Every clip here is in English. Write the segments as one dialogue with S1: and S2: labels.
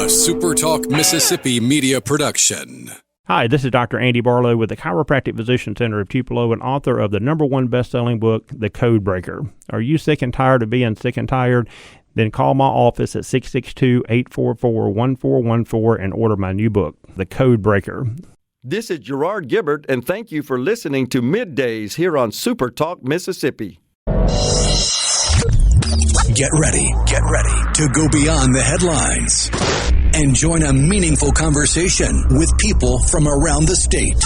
S1: SuperTalk Mississippi media production.
S2: Hi, this is Dr. Andy Barlow with the Chiropractic Physician Center of Tupelo and author of the #1 best-selling book, The Code Breaker. Are you sick and tired of being sick and tired? Then call my office at 662-844-1414 and order my new book, The Code Breaker.
S3: This is Gerard Gibert, and thank you for listening to MidDays here on SuperTalk Mississippi.
S4: Get ready to go beyond the headlines and join a meaningful conversation with people from around the state.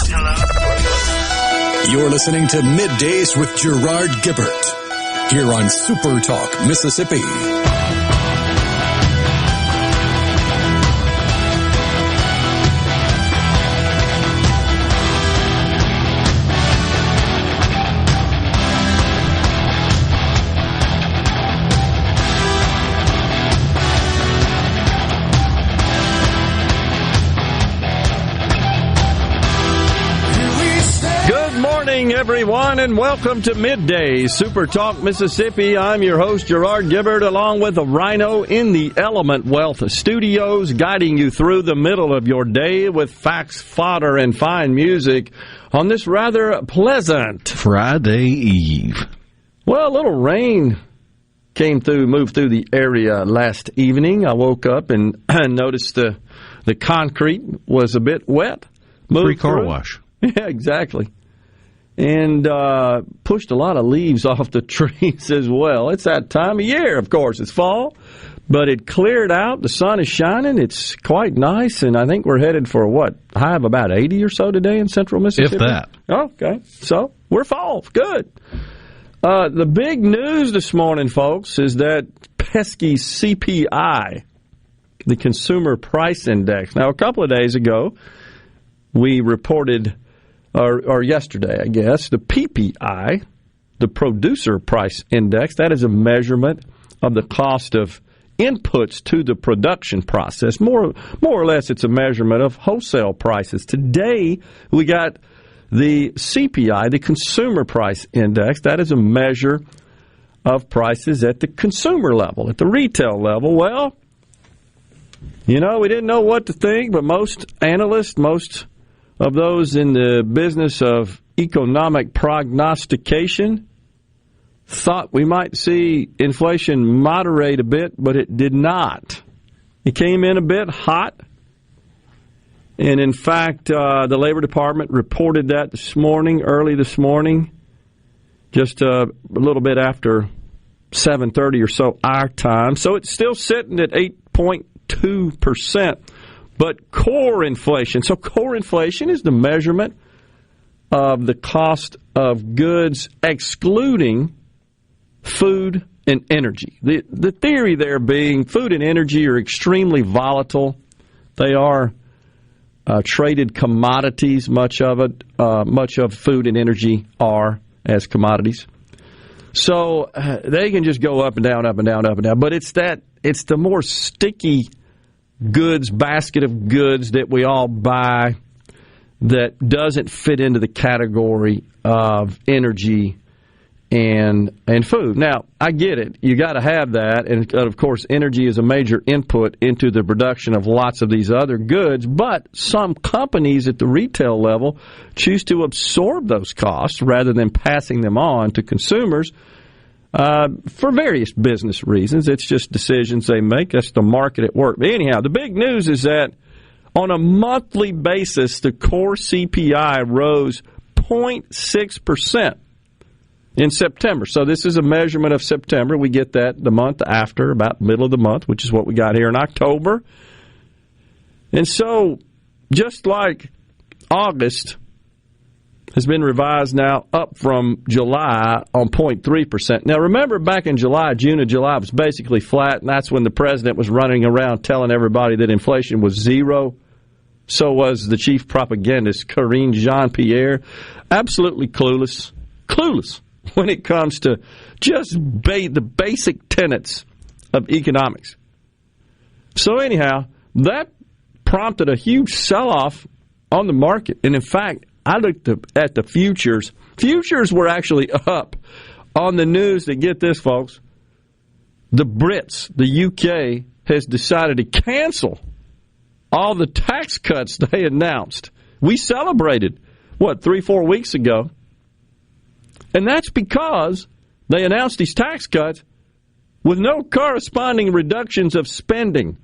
S4: You're listening to MidDays with Gerard Gibert here on SuperTalk Mississippi.
S3: Everyone, and welcome to MidDays, SuperTalk Mississippi. I'm your host, Gerard Gibert, along with a rhino in the Element Wealth Studios, guiding you through the middle of your day with facts, fodder, and fine music on this rather pleasant
S5: Friday Eve.
S3: Well, a little rain moved through the area last evening. I woke up and noticed the concrete was a bit wet.
S5: Free car wash.
S3: Yeah, exactly. And pushed a lot of leaves off the trees as well. It's that time of year, of course. It's fall, but it cleared out. The sun is shining. It's quite nice, and I think we're headed for, high of about 80 or so today in central Mississippi?
S5: If that.
S3: Okay, so we're fall. Good. The big news this morning, folks, is that pesky CPI, the Consumer Price Index. Now, a couple of days ago, we reported... Or yesterday, I guess, the PPI, the Producer Price Index, that is a measurement of the cost of inputs to the production process. More or less, it's a measurement of wholesale prices. Today, we got the CPI, the Consumer Price Index. That is a measure of prices at the consumer level, at the retail level. Well, we didn't know what to think, but most analysts, most of those in the business of economic prognostication thought we might see inflation moderate a bit, but it did not. It came in a bit hot. And in fact, the Labor Department reported that early this morning, just a little bit after 7:30 or so our time. So it's still sitting at 8.2%. But core inflation, so core inflation is the measurement of the cost of goods excluding food and energy. The theory there being food and energy are extremely volatile. They are traded commodities, much of food and energy are as commodities. So they can just go up and down, up and down, up and down. But it's the more sticky goods, basket of goods that we all buy that doesn't fit into the category of energy and food. Now, I get it. You got to have that. And, of course, energy is a major input into the production of lots of these other goods. But some companies at the retail level choose to absorb those costs rather than passing them on to consumers. For various business reasons. It's just decisions they make. That's the market at work. But anyhow, the big news is that on a monthly basis, the core CPI rose 0.6% in September. So this is a measurement of September. We get that the month after, about middle of the month, which is what we got here in October. And so just like August has been revised now up from July on 0.3%. Now, remember back in June and July was basically flat, and that's when the president was running around telling everybody that inflation was zero. So was the chief propagandist, Karine Jean-Pierre. Absolutely clueless when it comes to just the basic tenets of economics. So anyhow, that prompted a huge sell-off on the market. And in fact, I looked at the futures. Futures were actually up on the news that, get this, folks, the Brits, the UK, has decided to cancel all the tax cuts they announced. We celebrated, 3-4 weeks ago. And that's because they announced these tax cuts with no corresponding reductions of spending.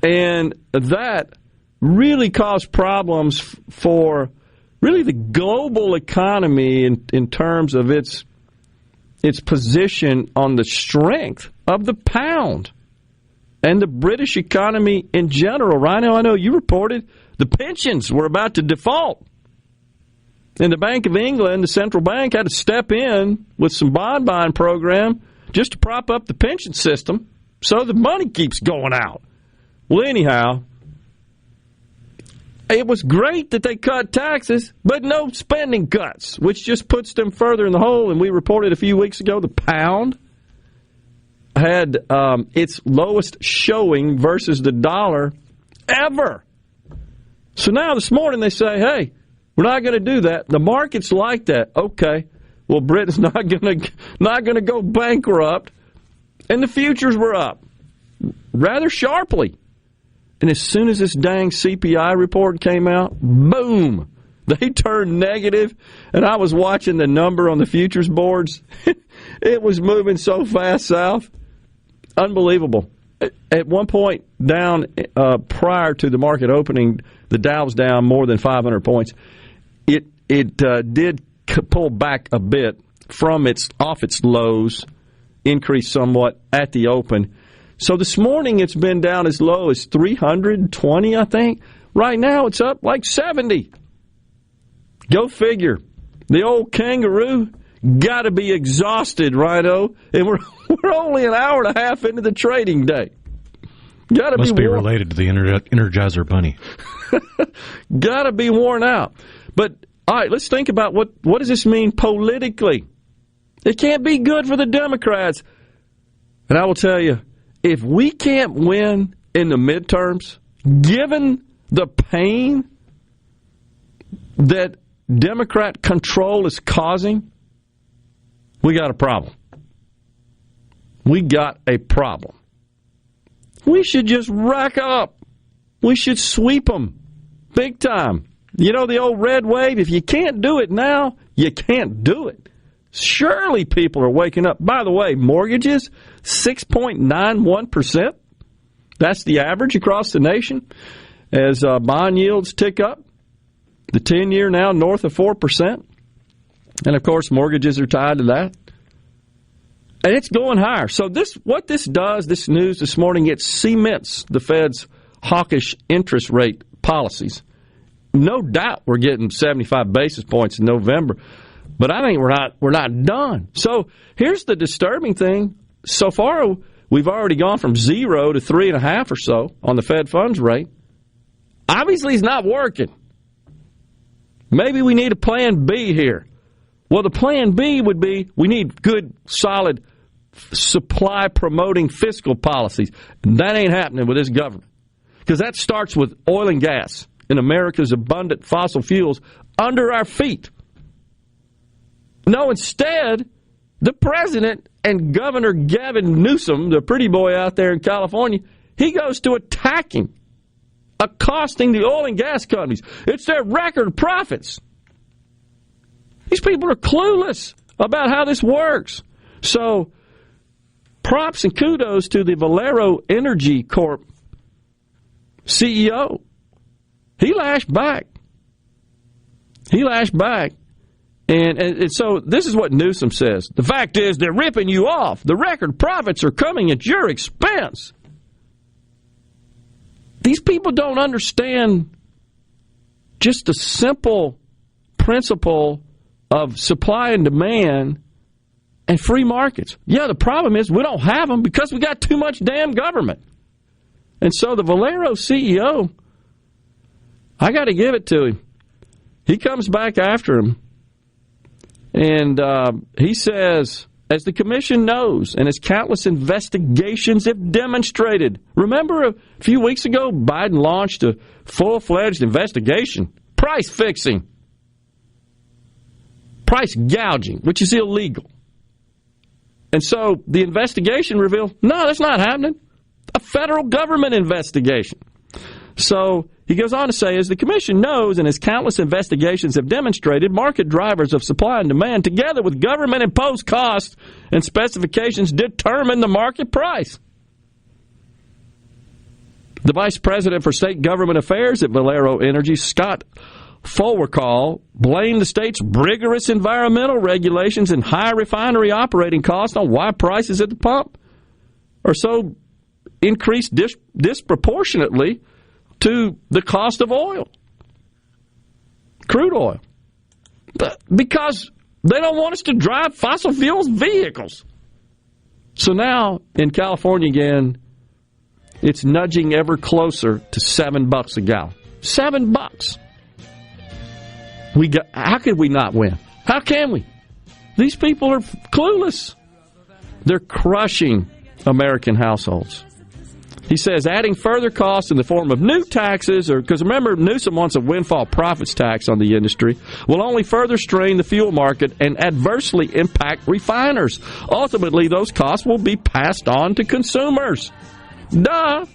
S3: And that really caused problems for really the global economy in terms of its position on the strength of the pound and the British economy in general. Rhino, I know you reported the pensions were about to default. And the Bank of England, the central bank, had to step in with some bond buying program just to prop up the pension system so the money keeps going out. Well, anyhow, it was great that they cut taxes, but no spending cuts, which just puts them further in the hole. And we reported a few weeks ago the pound had its lowest showing versus the dollar ever. So now this morning they say, hey, we're not going to do that. The market's like that. Okay, well, Britain's not going to go bankrupt, and the futures were up rather sharply. And as soon as this dang CPI report came out, boom, they turned negative. And I was watching the number on the futures boards. It was moving so fast south. Unbelievable. At one point down prior to the market opening, the Dow was down more than 500 points. It did pull back a bit from off its lows, increased somewhat at the open. So this morning it's been down as low as 320, I think. Right now it's up like 70. Go figure. The old kangaroo got to be exhausted, Rhino, and we're only an hour and a half into the trading day.
S5: Must be related to the Energizer Bunny.
S3: Got to be worn out. But all right, let's think about what does this mean politically. It can't be good for the Democrats. And I will tell you, if we can't win in the midterms, given the pain that Democrat control is causing, we got a problem. We got a problem. We should just rack up. We should sweep them big time. You know the old red wave? If you can't do it now, you can't do it. Surely people are waking up. By the way, mortgages, 6.91%. That's the average across the nation. As bond yields tick up, the 10-year now north of 4%. And, of course, mortgages are tied to that. And it's going higher. So what this does, this news this morning, it cements the Fed's hawkish interest rate policies. No doubt we're getting 75 basis points in November. But I think we're not done. So here's the disturbing thing. So far, we've already gone from 0 to 3.5 or so on the Fed funds rate. Obviously, it's not working. Maybe we need a plan B here. Well, the plan B would be we need good, solid, supply-promoting fiscal policies. And that ain't happening with this government. Because that starts with oil and gas and America's abundant fossil fuels under our feet. No, instead, the president and Governor Gavin Newsom, the pretty boy out there in California, he goes to attacking, accosting the oil and gas companies. It's their record profits. These people are clueless about how this works. So, props and kudos to the Valero Energy Corp CEO. He lashed back. And so this is what Newsom says. The fact is they're ripping you off. The record profits are coming at your expense. These people don't understand just the simple principle of supply and demand and free markets. Yeah, the problem is we don't have them because we got too much damn government. And so the Valero CEO, I got to give it to him. He comes back after him. And he says, as the commission knows, and as countless investigations have demonstrated. Remember a few weeks ago, Biden launched a full-fledged investigation. Price fixing. Price gouging, which is illegal. And so the investigation revealed, no, that's not happening. a federal government investigation. So he goes on to say, as the commission knows and as countless investigations have demonstrated, market drivers of supply and demand, together with government-imposed costs and specifications, determine the market price. The Vice President for State Government Affairs at Valero Energy, Scott Fulwercall, blamed the state's rigorous environmental regulations and high refinery operating costs on why prices at the pump are so increased disproportionately to the cost of oil, crude oil, because they don't want us to drive fossil fuels vehicles. So now in California again, it's nudging ever closer to $7 a gallon. $7. How could we not win? How can we? These people are clueless. They're crushing American households. He says adding further costs in the form of new taxes, because remember, Newsom wants a windfall profits tax on the industry, will only further strain the fuel market and adversely impact refiners. Ultimately, those costs will be passed on to consumers. Duh.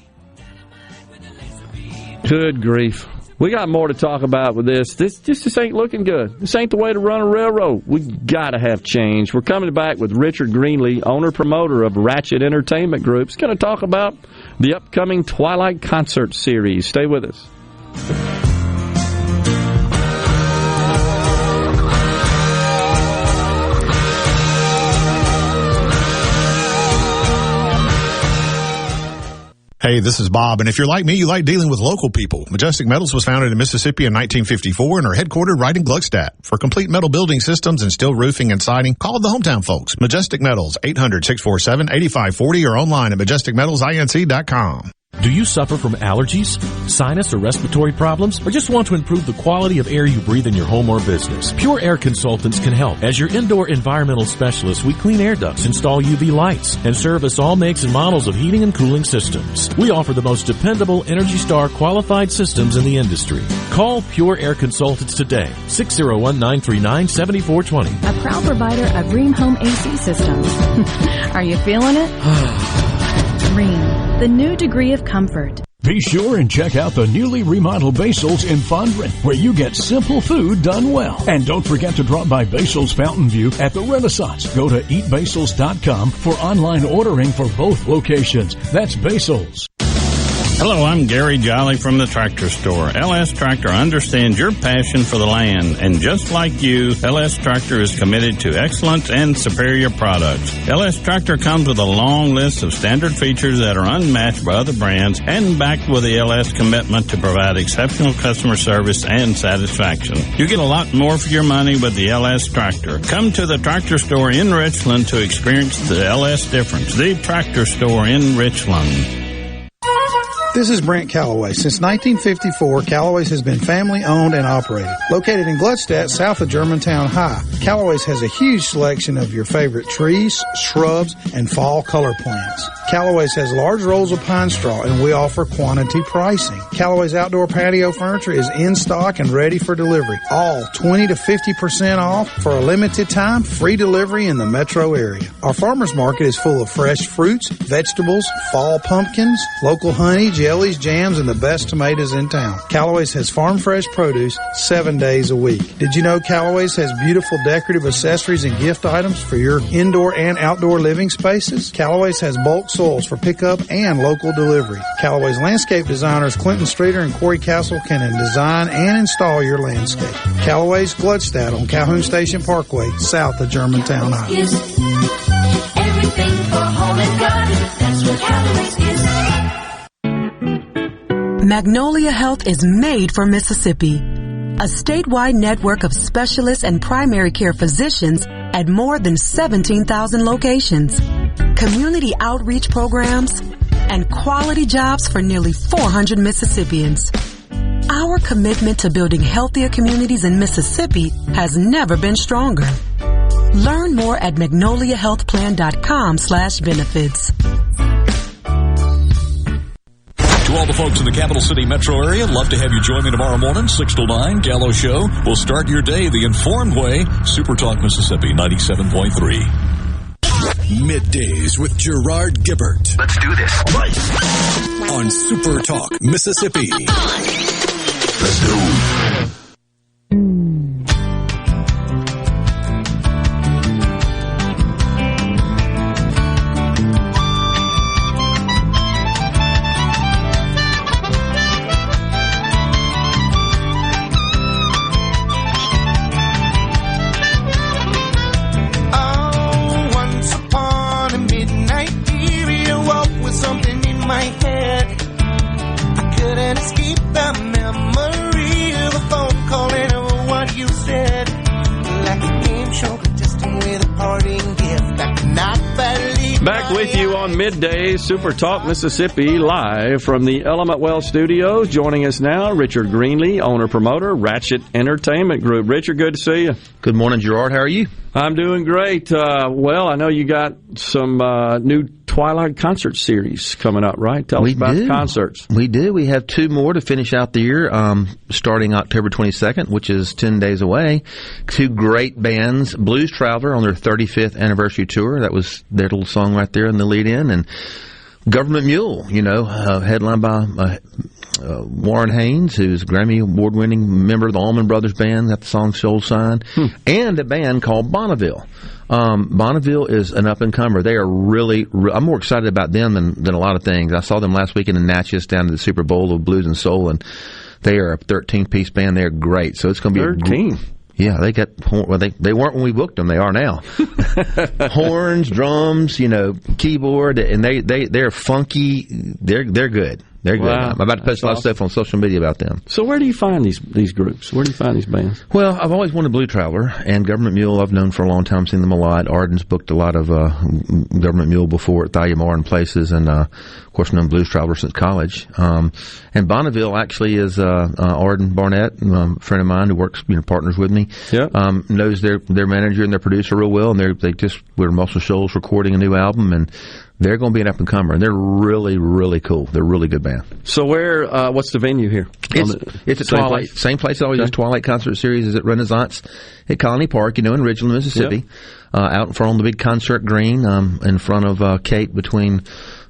S3: Good grief. We got more to talk about with this. This ain't looking good. This ain't the way to run a railroad. We got to have change. We're coming back with Richard Greenlee, owner-promoter of Ratchet Entertainment Group. He's going to talk about the upcoming Twilight concert series. Stay with us.
S6: Hey, this is Bob, and if you're like me, you like dealing with local people. Majestic Metals was founded in Mississippi in 1954 and are headquartered right in Gluckstadt. For complete metal building systems and steel roofing and siding, call the hometown folks. Majestic Metals, 800-647-8540 or online at majesticmetalsinc.com.
S7: Do you suffer from allergies, sinus, or respiratory problems, or just want to improve the quality of air you breathe in your home or business? Pure Air Consultants can help. As your indoor environmental specialist, we clean air ducts, install UV lights, and service all makes and models of heating and cooling systems. We offer the most dependable Energy Star qualified systems in the industry. Call Pure Air Consultants today, 601-939-7420.
S8: A proud provider of Rheem Home AC systems. Are you feeling it? Rheem, the new degree of comfort.
S9: Be sure and check out the newly remodeled Basil's in Fondren, where you get simple food done well. And don't forget to drop by Basil's Fountain View at the Renaissance. Go to eatbasils.com for online ordering for both locations. That's Basil's.
S10: Hello, I'm Gary Jolly from the Tractor Store. LS Tractor understands your passion for the land, and just like you, LS Tractor is committed to excellence and superior products. LS Tractor comes with a long list of standard features that are unmatched by other brands and backed with the LS commitment to provide exceptional customer service and satisfaction. You get a lot more for your money with the LS Tractor. Come to the Tractor Store in Richland to experience the LS difference. The Tractor Store in Richland.
S11: This is Brent Calloway. Since 1954, Calloway's has been family-owned and operated. Located in Gluckstadt, south of Germantown High, Calloway's has a huge selection of your favorite trees, shrubs, and fall color plants. Calloway's has large rolls of pine straw, and we offer quantity pricing. Calloway's outdoor patio furniture is in stock and ready for delivery. All 20 to 50% off for a limited time, free delivery in the metro area. Our farmers market is full of fresh fruits, vegetables, fall pumpkins, local honey, jellies, jams, and the best tomatoes in town. Calloway's has farm fresh produce 7 days a week. Did you know Calloway's has beautiful decorative accessories and gift items for your indoor and outdoor living spaces? Calloway's has bulk soils for pickup and local delivery. Calloway's landscape designers Clinton Streeter and Corey Castle can design and install your landscape. Calloway's Gluckstadt on Calhoun Station Parkway, south of Germantown High.
S12: Everything for home and garden, that's what Calloway's is.
S13: Magnolia Health is made for Mississippi. A statewide network of specialists and primary care physicians at more than 17,000 locations. Community outreach programs and quality jobs for nearly 400 Mississippians. Our commitment to building healthier communities in Mississippi has never been stronger. Learn more at magnoliahealthplan.com/benefits.
S14: To all the folks in the Capital City metro area, love to have you join me tomorrow morning, 6 to 9, Gallo Show. We'll start your day the informed way. SuperTalk Mississippi 97.3.
S1: Middays with Gerard Gibert.
S4: Let's do this.
S1: On SuperTalk, Mississippi.
S4: Let's go.
S3: Back with you on Middays, SuperTalk Mississippi, live from the Element Well Studios. Joining us now, Richard Greenlee, owner-promoter, Ratchet Entertainment Group. Richard, good to see you.
S15: Good morning, Gerard. How are you?
S3: I'm doing great. Well, I know you got some new Twilight concert series coming up, right? Tell us about the concerts.
S15: We do. We have two more to finish out the year, starting October 22nd, which is 10 days away. Two great bands, Blues Traveler on their 35th anniversary tour. That was their little song right there in the lead-in. And Government Mule, headlined by Warren Haynes, who's a Grammy Award-winning member of the Allman Brothers Band, got the song Soul Sign, and a band called Bonneville. Bonneville is an up-and-comer. They are really, I'm more excited about them than a lot of things. I saw them last weekend in Natchez down to the Super Bowl of Blues and Soul, and they are a 13-piece band. They're great. So it's going to be
S3: 13.
S15: Yeah, they got. Well, they weren't when we booked them. They are now. Horns, drums, keyboard, and they're funky. They're good. They're good.
S3: Wow.
S15: I'm about to post a lot of stuff on social media about them.
S3: So where do you find these groups? Where do you find these bands?
S15: Well, I've always wanted Blue Traveler and Government Mule. I've known for a long time, seen them a lot. Arden's booked a lot of Government Mule before at Thalliamar and places, and of course known Blues Traveler since college. And Bonneville actually is Arden Barnett, a friend of mine who works, partners with me.
S3: Yep.
S15: Knows their manager and their producer real well, and they just were Muscle Shoals recording a new album, and they're going to be an up-and-comer, and they're really, really cool. They're a really good band.
S3: So what's the venue here?
S15: It's at Twilight. Same place that always does Twilight concert series is at Renaissance at Colony Park, in Ridgeland, Mississippi. Yep. Out in front on the big concert green, in front of Kate, between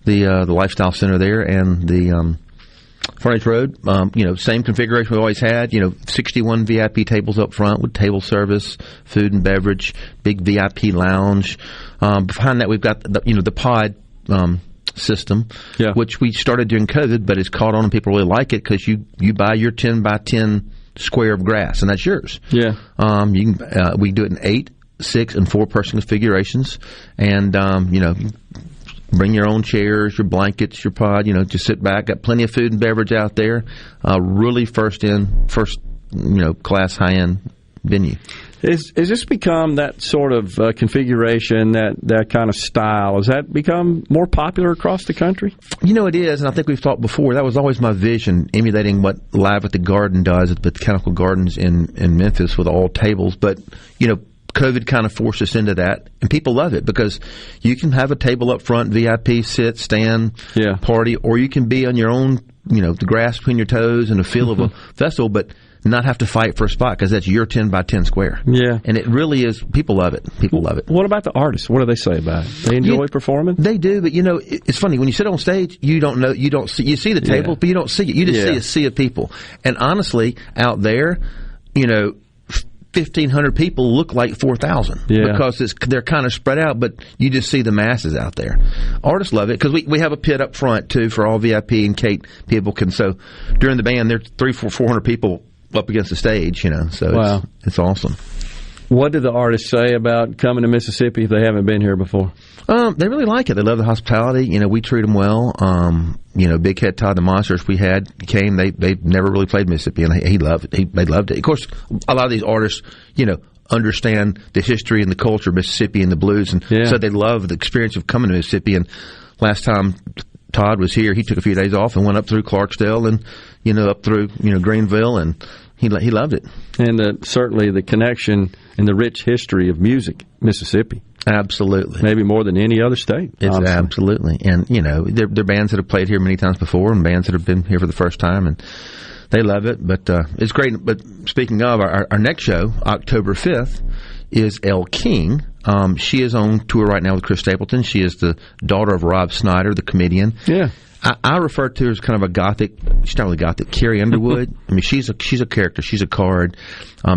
S15: the Lifestyle Center there and the Frontage Road. Same configuration we always had. 61 VIP tables up front with table service, food and beverage, big VIP lounge. Behind that, we've got the pod system, which we started during COVID, but it's caught on and people really like it because you buy your 10 by 10 square of grass, and that's yours.
S3: Yeah.
S15: You can we do it in 8, 6, and 4 person configurations, and bring your own chairs, your blankets, your pod. Just sit back. Got plenty of food and beverage out there. Really first class high end venue.
S3: Is this become that sort of configuration, that kind of style? Has that become more popular across the country?
S15: It is, and I think we've talked before. That was always my vision, emulating what Live at the Garden does at the Botanical Gardens in Memphis with all tables. But, COVID kind of forced us into that, and people love it because you can have a table up front, VIP, sit, stand, party, or you can be on your own, the grass between your toes and the feel of a festival, but not have to fight for a spot because that's your 10 by 10 square.
S3: Yeah.
S15: And it really is, people love it. People love it.
S3: What about the artists? What do they say about it? They enjoy performing?
S15: They do, but it's funny. When you sit on stage, you see the table, but you don't see it. You just see a sea of people. And honestly, out there, 1,500 people look like 4,000 because they're kind of spread out, but you just see the masses out there. Artists love it because we have a pit up front too for all VIP and Kate people can. So during the band, there's 300-400 people up against the stage, so it's awesome.
S3: What do the artists say about coming to Mississippi if they haven't been here before?
S15: They really like it. They love the hospitality. We treat them well. Big Head Todd, the Monsters we had came. They never really played Mississippi, and he loved it. They loved it. Of course, a lot of these artists, understand the history and the culture of Mississippi and the blues, and so they love the experience of coming to Mississippi. And last time Todd was here, he took a few days off and went up through Clarksdale and up through Greenville, and he loved it.
S3: And certainly the connection and the rich history of music, Mississippi.
S15: Absolutely.
S3: Maybe more than any other state.
S15: It's absolutely. And, they're bands that have played here many times before and bands that have been here for the first time, and they love it. But it's great. But speaking of, our next show, October 5th, is El King She is on tour right now with Chris Stapleton. She is the daughter of Rob Snyder, the comedian.
S3: Yeah.
S15: I refer to her as kind of a gothic. She's not really gothic. Carrie Underwood. I mean, she's a character. She's a card.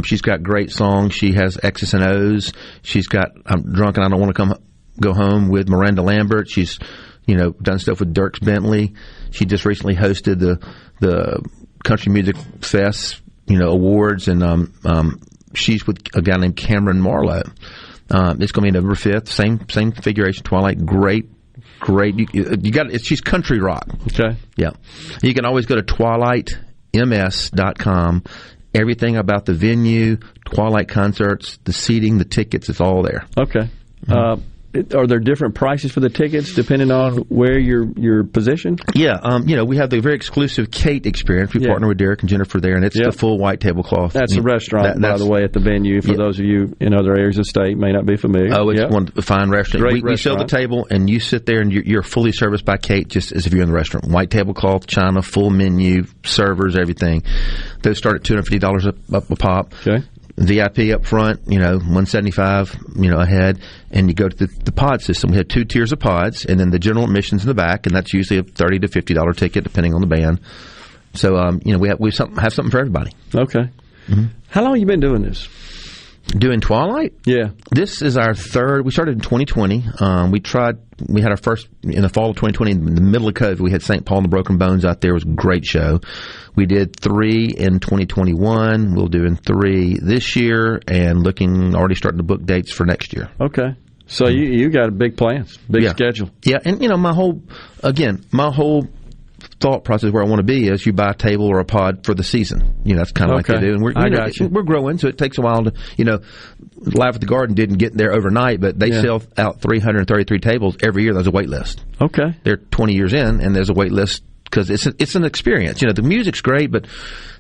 S15: She's got great songs. She has X's and O's. She's got I'm Drunk and I Don't Want to Go Home with Miranda Lambert. She's done stuff with Dierks Bentley. She just recently hosted the Country Music Fest awards, and she's with a guy named Cameron Marlowe. It's going to be November 5th. Same configuration. Twilight. Great. You got she's country rock.
S3: Okay.
S15: Yeah. You can always go to twilightms.com. Everything about the venue, Twilight concerts, the seating, the tickets, it's all there.
S3: Okay. Are there different prices for the tickets depending on where you're positioned?
S15: Yeah, we have the very exclusive Kate experience. We partner with Derek and Jennifer there, and it's the full white tablecloth.
S3: That's a restaurant, by the way, at the venue. For those of you in other areas of the state may not be familiar.
S15: Oh, it's one fine restaurant. We sell the table, and you sit there, and you're fully serviced by Kate, just as if you're in the restaurant. White tablecloth, china, full menu, servers, everything. Those start at $250 up a pop.
S3: Okay.
S15: VIP up front, $175, a head, and you go to the pod system. We have 2 tiers of pods, and then the general admission's in the back, and that's usually a $30 to $50 ticket, depending on the band. So, we have something for everybody.
S3: Okay. Mm-hmm. How long have you been doing this?
S15: Doing Twilight?
S3: Yeah.
S15: This is our third. We started in 2020. We had our first in the fall of 2020, in the middle of COVID. We had St. Paul and the Broken Bones out there. It was a great show. We did 3 in 2021. We'll do 3 this year, and already starting to book dates for next year.
S3: Okay. So you got big plans, big schedule.
S15: Yeah, and my whole thought process where I want to be is you buy a table or a pod for the season. That's kind of like they do. And we're growing, so it takes a while to, Live at the Garden didn't get there overnight, but they sell out 333 tables every year. There's a wait list.
S3: Okay.
S15: They're 20 years in, and there's a wait list because it's an experience. The music's great, but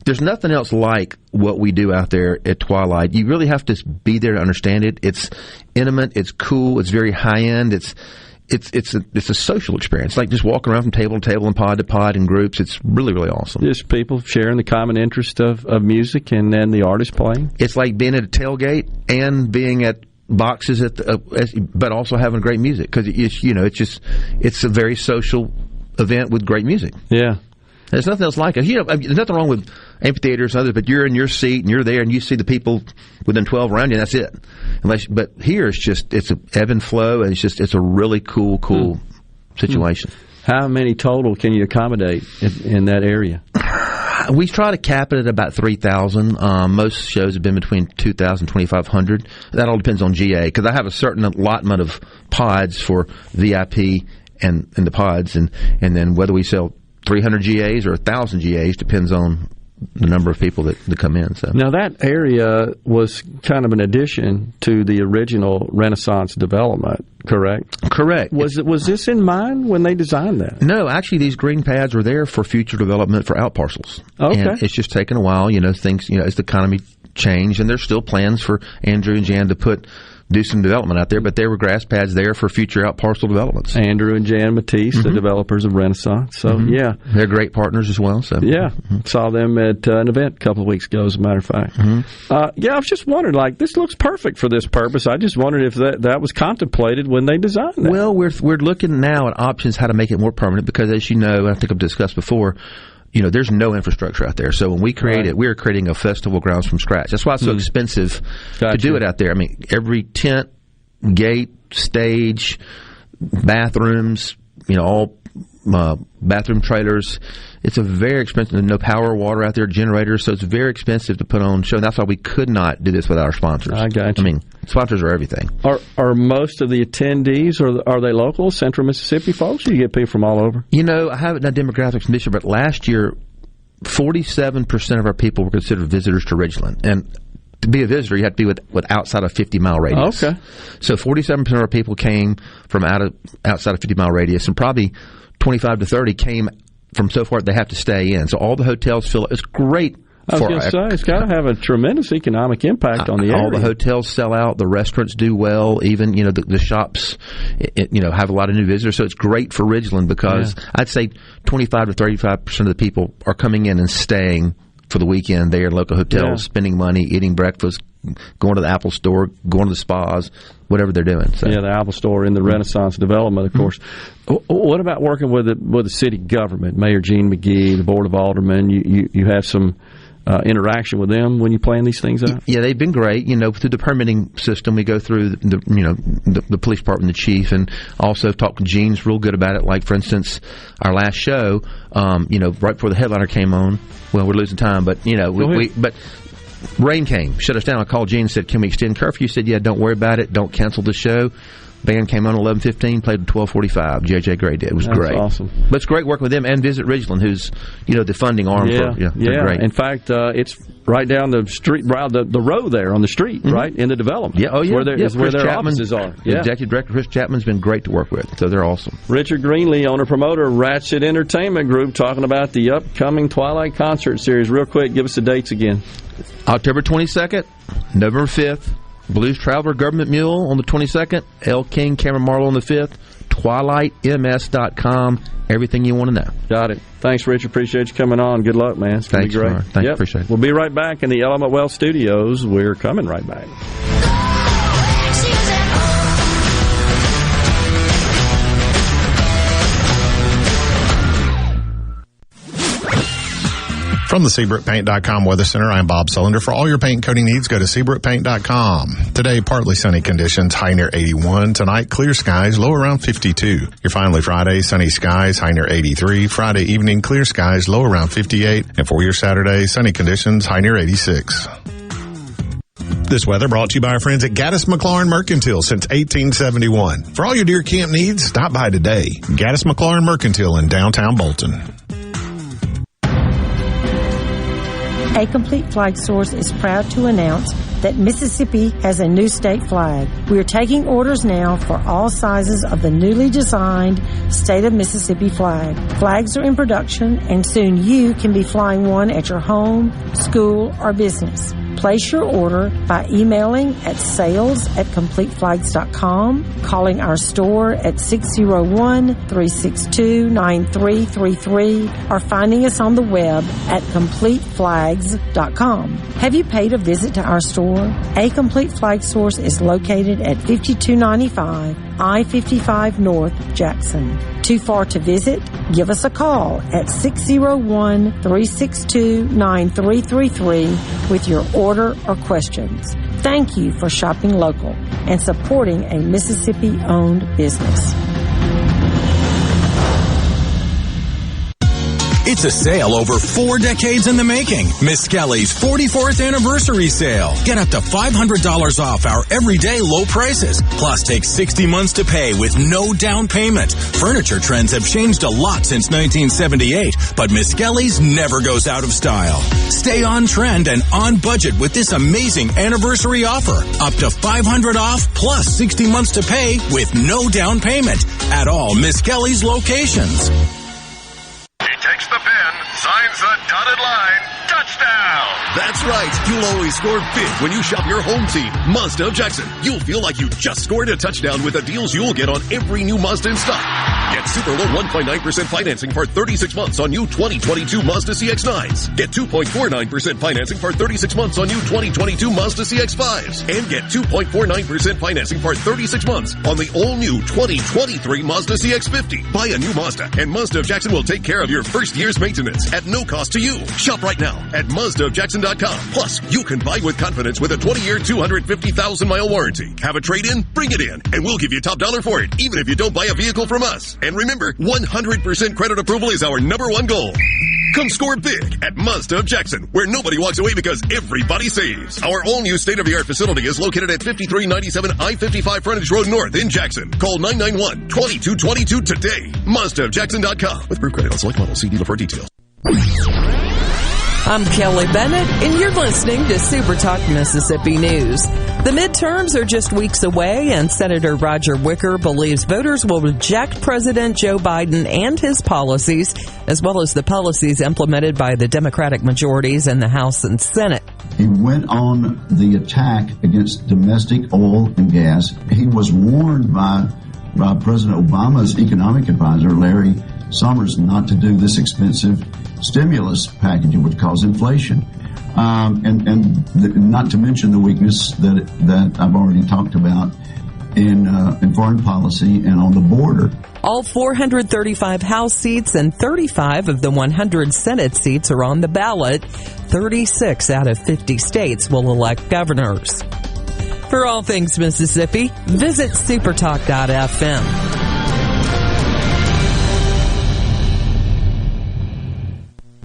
S15: there's nothing else like what we do out there at Twilight. You really have to be there to understand it. It's intimate. It's cool. It's very high end. It's a social experience, like just walking around from table to table and pod to pod in groups. It's really, really awesome.
S3: Just people sharing the common interest of music and then the artist playing.
S15: It's like being at a tailgate and being at boxes but also having great music because it's a very social event with great music.
S3: Yeah.
S15: There's nothing else like it. There's nothing wrong with amphitheaters and others, but you're in your seat and you're there and you see the people within 12 around you, and that's it. But here it's an ebb and flow, and it's a really cool situation.
S3: How many total can you accommodate in that area?
S15: We try to cap it at about 3,000. Most shows have been between 2,000 and 2,500. That all depends on GA, because I have a certain allotment of pods for VIP and the pods, and then whether we sell 300 GAs or 1,000 GAs depends on the number of people that come in. So
S3: now that area was kind of an addition to the original Renaissance development, correct?
S15: Correct.
S3: Was this in mind when they designed that?
S15: No, actually, these green pads were there for future development for out parcels.
S3: Okay,
S15: and it's just taken a while. Things as the economy changed, and there's still plans for Andrew and Jan to do some development out there, but there were grass pads there for future out parcel developments.
S3: Andrew and Jan Matisse, the developers of Renaissance. So,
S15: they're great partners as well. So
S3: saw them at an event a couple of weeks ago, as a matter of fact. I was just wondering, this looks perfect for this purpose. I just wondered if that was contemplated when they designed that.
S15: Well, we're looking now at options how to make it more permanent because, as you know, I think I've discussed before, there's no infrastructure out there. So when we create it, we're creating a festival grounds from scratch. That's why it's so expensive to do it out there. I mean, every tent, gate, stage, bathrooms, all bathroom trailers. It's a very expensive. No power, water out there, generators. So it's very expensive to put on a show. And that's why we could not do this without our sponsors.
S3: I got you.
S15: I mean, sponsors are everything.
S3: Are most of the attendees, are they local, Central Mississippi folks, or you get people from all over?
S15: I haven't done demographics this year, but last year, 47% of our people were considered visitors to Ridgeland. And to be a visitor, you have to be with outside of 50-mile radius.
S3: Okay.
S15: So 47% of our people came from outside of 50-mile radius, and probably 25 to 30 came from so far they have to stay in. So all the hotels fill up. It's great.
S3: I was going to say, it's got to have a tremendous economic impact on the area.
S15: All the hotels sell out. The restaurants do well. Even, the shops, have a lot of new visitors. So it's great for Ridgeland because I'd say 25 to 35% of the people are coming in and staying for the weekend there in local hotels, spending money, eating breakfast, going to the Apple store, going to the spas, whatever they're doing. So.
S3: Yeah, the Apple Store in the Renaissance development, of course. What about working with the city government, Mayor Gene McGee, the Board of Aldermen? You have some interaction with them when you plan these things out?
S15: Yeah, they've been great. Through the permitting system, we go through the police department, the chief, and also talk to Gene's real good about it. Like, for instance, our last show, right before the headliner came on, well, we're losing time, but but rain came, shut us down. I called Gene and said, "Can we extend curfew?" He said, "Yeah, don't worry about it. Don't cancel the show." Band came on 11:15, played at 12:45. J.J. Gray did. It was great.
S3: Awesome.
S15: But it's great working with them and Visit Ridgeland, who's the funding arm for. They're great.
S3: In fact, it's right down the street, the road there on the street, right in the development.
S15: Yeah,
S3: where their offices are.
S15: Yeah. Executive Director Chris Chapman's been great to work with, so they're awesome.
S3: Richard Greenlee, owner promoter of Ratchet Entertainment Group, talking about the upcoming Twilight concert series. Real quick, give us the dates again.
S15: October 22nd, November 5th. Blues Traveler, Government Mule on the 22nd, El King, Cameron Marlowe on the 5th, TwilightMS.com, everything you want to know.
S3: Got it. Thanks, Richard. Appreciate you coming on. Good luck, man. It's going to be great.
S15: Thanks, appreciate it.
S3: We'll be right back in the Element Wealth Studios. We're coming right back.
S6: From the SeabrookPaint.com Weather Center, I'm Bob Sullender. For all your paint and coating needs, go to SeabrookPaint.com. Today, partly sunny conditions, high near 81. Tonight, clear skies, low around 52. Your finally Friday, sunny skies, high near 83. Friday evening, clear skies, low around 58. And for your Saturday, sunny conditions, high near 86. This weather brought to you by our friends at Gaddis McLaurin Mercantile since 1871. For all your deer camp needs, stop by today. Gaddis McLaurin Mercantile in downtown Bolton.
S16: A Complete Flag Source is proud to announce that Mississippi has a new state flag. We are taking orders now for all sizes of the newly designed State of Mississippi flag. Flags are in production, and soon you can be flying one at your home, school, or business. Place your order by emailing at sales@completeflags.com, calling our store at 601-362-9333, or finding us on the web at completeflags.com. Have you paid a visit to our store? A Complete Flag Source is located at 5295 I-55 North, Jackson. Too far to visit? Give us a call at 601-362-9333 with your order or questions. Thank you for shopping local and supporting a Mississippi-owned business.
S4: It's a sale over 4 decades in the making. Miss Kelly's 44th anniversary sale. Get up to $500 off our everyday low prices. Plus, take 60 months to pay with no down payment. Furniture trends have changed a lot since 1978, but Miss Kelly's never goes out of style. Stay on trend and on budget with this amazing anniversary offer. Up to $500 off plus 60 months to pay with no down payment at all Miss Kelly's locations.
S17: He takes the pen, signs the dotted line, touchdown!
S18: That's right. You'll always score big when you shop your home team, Mazda of Jackson. You'll feel like you just scored a touchdown with the deals you'll get on every new Mazda in stock. Get super low 1.9% financing for 36 months on new 2022 Mazda CX-9s. Get 2.49% financing for 36 months on new 2022 Mazda CX-5s. And get 2.49% financing for 36 months on the all-new 2023 Mazda CX-50. Buy a new Mazda, and Mazda of Jackson will take care of your first year's maintenance at no cost to you. Shop right now at MazdaofJackson.com. Plus, you can buy with confidence with a 20-year, 250,000-mile warranty. Have a trade-in? Bring it in, and we'll give you top dollar for it, even if you don't buy a vehicle from us. And remember, 100% credit approval is our #1 goal. Come score big at Mazda of Jackson, where nobody walks away because everybody saves. Our all-new state-of-the-art facility is located at 5397 I-55 Frontage Road North in Jackson. Call 991-2222 today. MazdaofJackson.com. With proof credit on select models. See dealer for details.
S19: I'm Kelly Bennett, and you're listening to SuperTalk Mississippi News. The midterms are just weeks away, and Senator Roger Wicker believes voters will reject President Joe Biden and his policies, as well as the policies implemented by the Democratic majorities in the House and Senate.
S20: He went on the attack against domestic oil and gas. He was warned by President Obama's economic advisor, Larry Summers, not to do this expensive stimulus package. It would cause inflation. And not to mention the weakness that I've already talked about in foreign policy and on the border.
S19: All 435 House seats and 35 of the 100 Senate seats are on the ballot. 36 out of 50 states will elect governors. For all things Mississippi, visit supertalk.fm.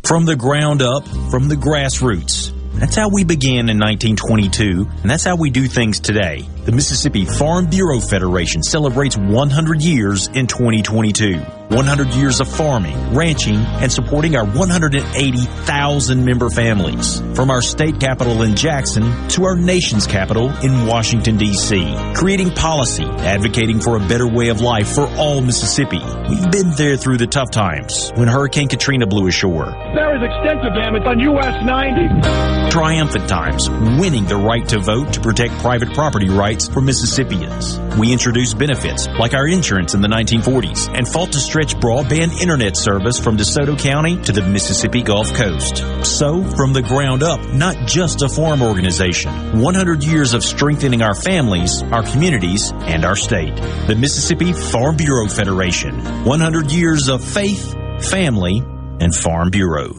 S21: From the ground up, from the grassroots. That's how we began in 1922, and that's how we do things today. The Mississippi Farm Bureau Federation celebrates 100 years in 2022. 100 years of farming, ranching, and supporting our 180,000 member families. From our state capital in Jackson to our nation's capital in Washington, D.C. Creating policy, advocating for a better way of life for all Mississippi. We've been there through the tough times when Hurricane Katrina blew ashore.
S22: There is extensive damage on US 90.
S21: Triumphant times, winning the right to vote to protect private property rights for Mississippians. We introduced benefits like our insurance in the 1940s and fought to stretch broadband internet service from DeSoto County to the Mississippi Gulf Coast. So, from the ground up, not just a farm organization, 100 years of strengthening our families, our communities, and our state. The Mississippi Farm Bureau Federation. 100 years of faith, family, and Farm Bureau.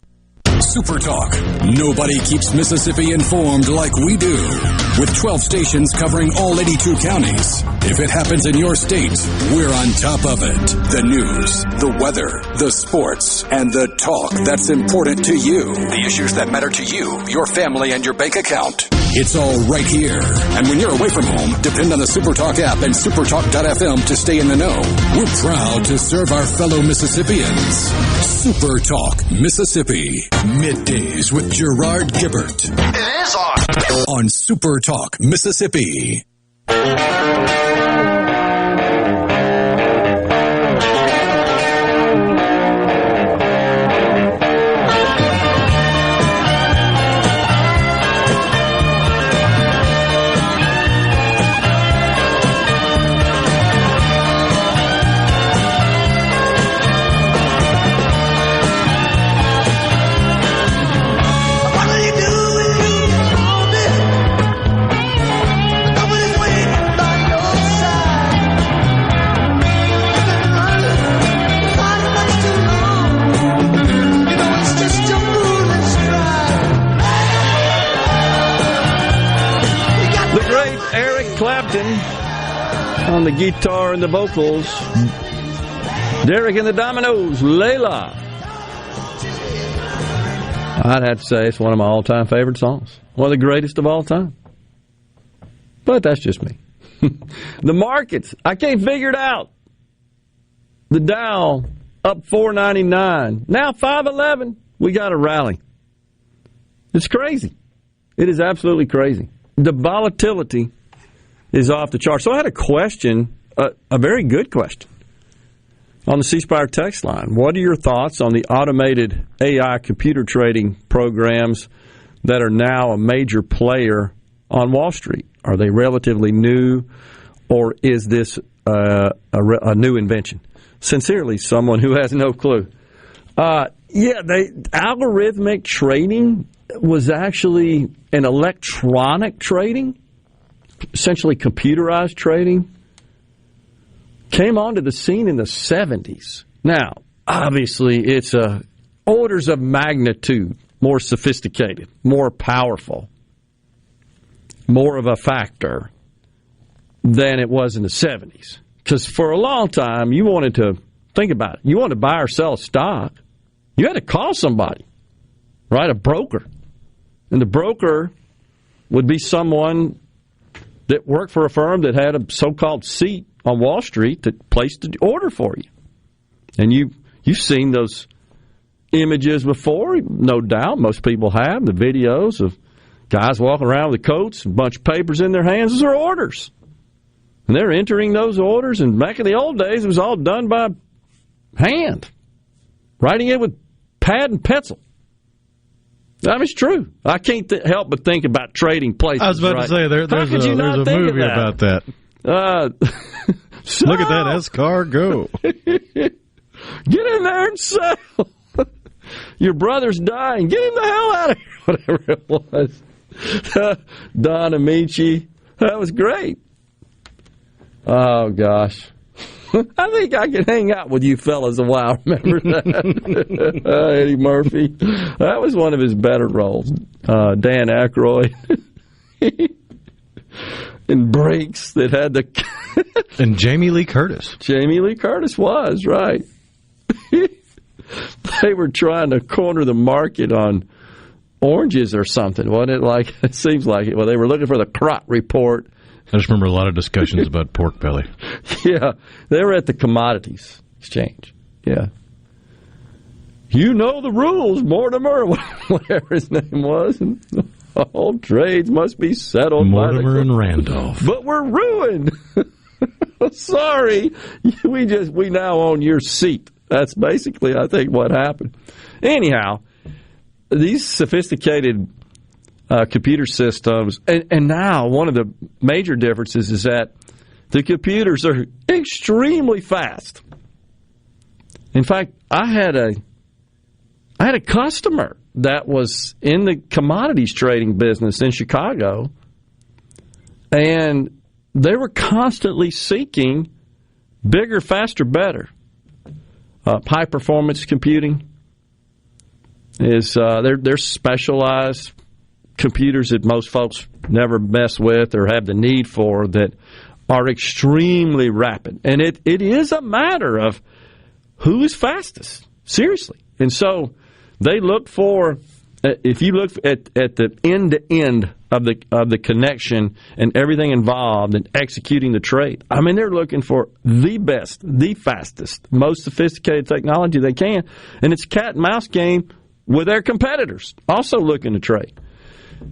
S1: SuperTalk. Nobody keeps Mississippi informed like we do. With 12 stations covering all 82 counties. If it happens in your state, we're on top of it. The news, the weather, the sports, and the talk that's important to you. The issues that matter to you, your family, and your bank account. It's all right here. And when you're away from home, depend on the SuperTalk app and supertalk.fm to stay in the know. We're proud to serve our fellow Mississippians. SuperTalk Mississippi. Middays with Gerard Gibert.
S17: It is on
S1: SuperTalk Mississippi.
S3: On the guitar and the vocals, Derek and the Dominoes, Layla. I'd have to say it's one of my all-time favorite songs. One of the greatest of all time. But that's just me. The markets, I can't figure it out. The Dow up 499, now 511. We got a rally. It's crazy. It is absolutely crazy. The volatility is off the chart. So I had a question, a very good question, on the C Spire text line. What are your thoughts on the automated AI computer trading programs that are now a major player on Wall Street? Are they relatively new, or is this a new invention? Sincerely, someone who has no clue. Algorithmic trading was actually an electronic trading, essentially computerized trading, came onto the scene in the 70s. Now, obviously, it's orders of magnitude more sophisticated, more powerful, more of a factor than it was in the 70s. Because for a long time, you wanted to think about it. You wanted to buy or sell a stock. You had to call somebody, right? A broker. And the broker would be someone that worked for a firm that had a so-called seat on Wall Street that placed an order for you. And you've seen those images before, no doubt. Most people have. The videos of guys walking around with coats, a bunch of papers in their hands. Those are orders. And they're entering those orders. And back in the old days, it was all done by hand, writing it with pad and pencil. I mean, it's true. I can't help but think about trading places.
S5: I was about to say, there's a movie about that. Look at that escargot.
S3: Get in there and sell. Your brother's dying. Get him the hell out of here. Whatever it was. Don Amici. That was great. Oh, gosh. I think I can hang out with you fellas a while. Remember that? Eddie Murphy. That was one of his better roles. Dan Aykroyd. And Breaks that had the...
S5: And Jamie Lee Curtis.
S3: Jamie Lee Curtis was, right. They were trying to corner the market on oranges or something, wasn't it? Like, it seems like it. Well, they were looking for the Crop Report.
S5: I just remember a lot of discussions about pork belly.
S3: Yeah, they were at the Commodities Exchange. Yeah. You know the rules, Mortimer, whatever his name was. And all trades must be settled
S5: Mortimer
S3: by
S5: and Randolph.
S3: But we're ruined. Sorry, we now own your seat. That's basically, I think, what happened. Anyhow, these sophisticated computer systems, and now one of the major differences is that the computers are extremely fast. In fact, I had a customer that was in the commodities trading business in Chicago, and they were constantly seeking bigger, faster, better. High performance computing is they're specialized computers that most folks never mess with or have the need for, that are extremely rapid. And it is a matter of who is fastest, seriously. And so they look for, if you look at the end-to-end of the connection and everything involved in executing the trade, I mean, they're looking for the best, the fastest, most sophisticated technology they can. And it's a cat and mouse game with their competitors also looking to trade.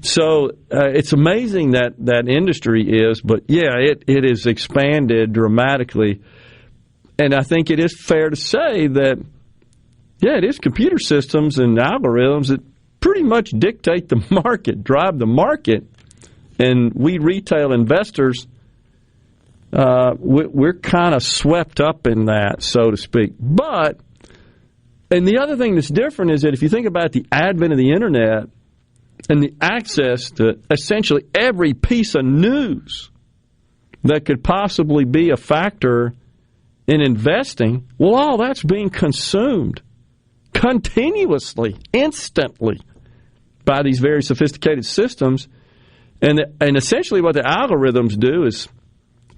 S3: So it's amazing that industry is, but yeah, it has expanded dramatically. And I think it is fair to say that, yeah, it is computer systems and algorithms that pretty much dictate the market, drive the market. And we retail investors, we're kind of swept up in that, so to speak. But, and the other thing that's different is that if you think about the advent of the Internet, and the access to essentially every piece of news that could possibly be a factor in investing, well, all that's being consumed continuously, instantly by these very sophisticated systems. And essentially what the algorithms do is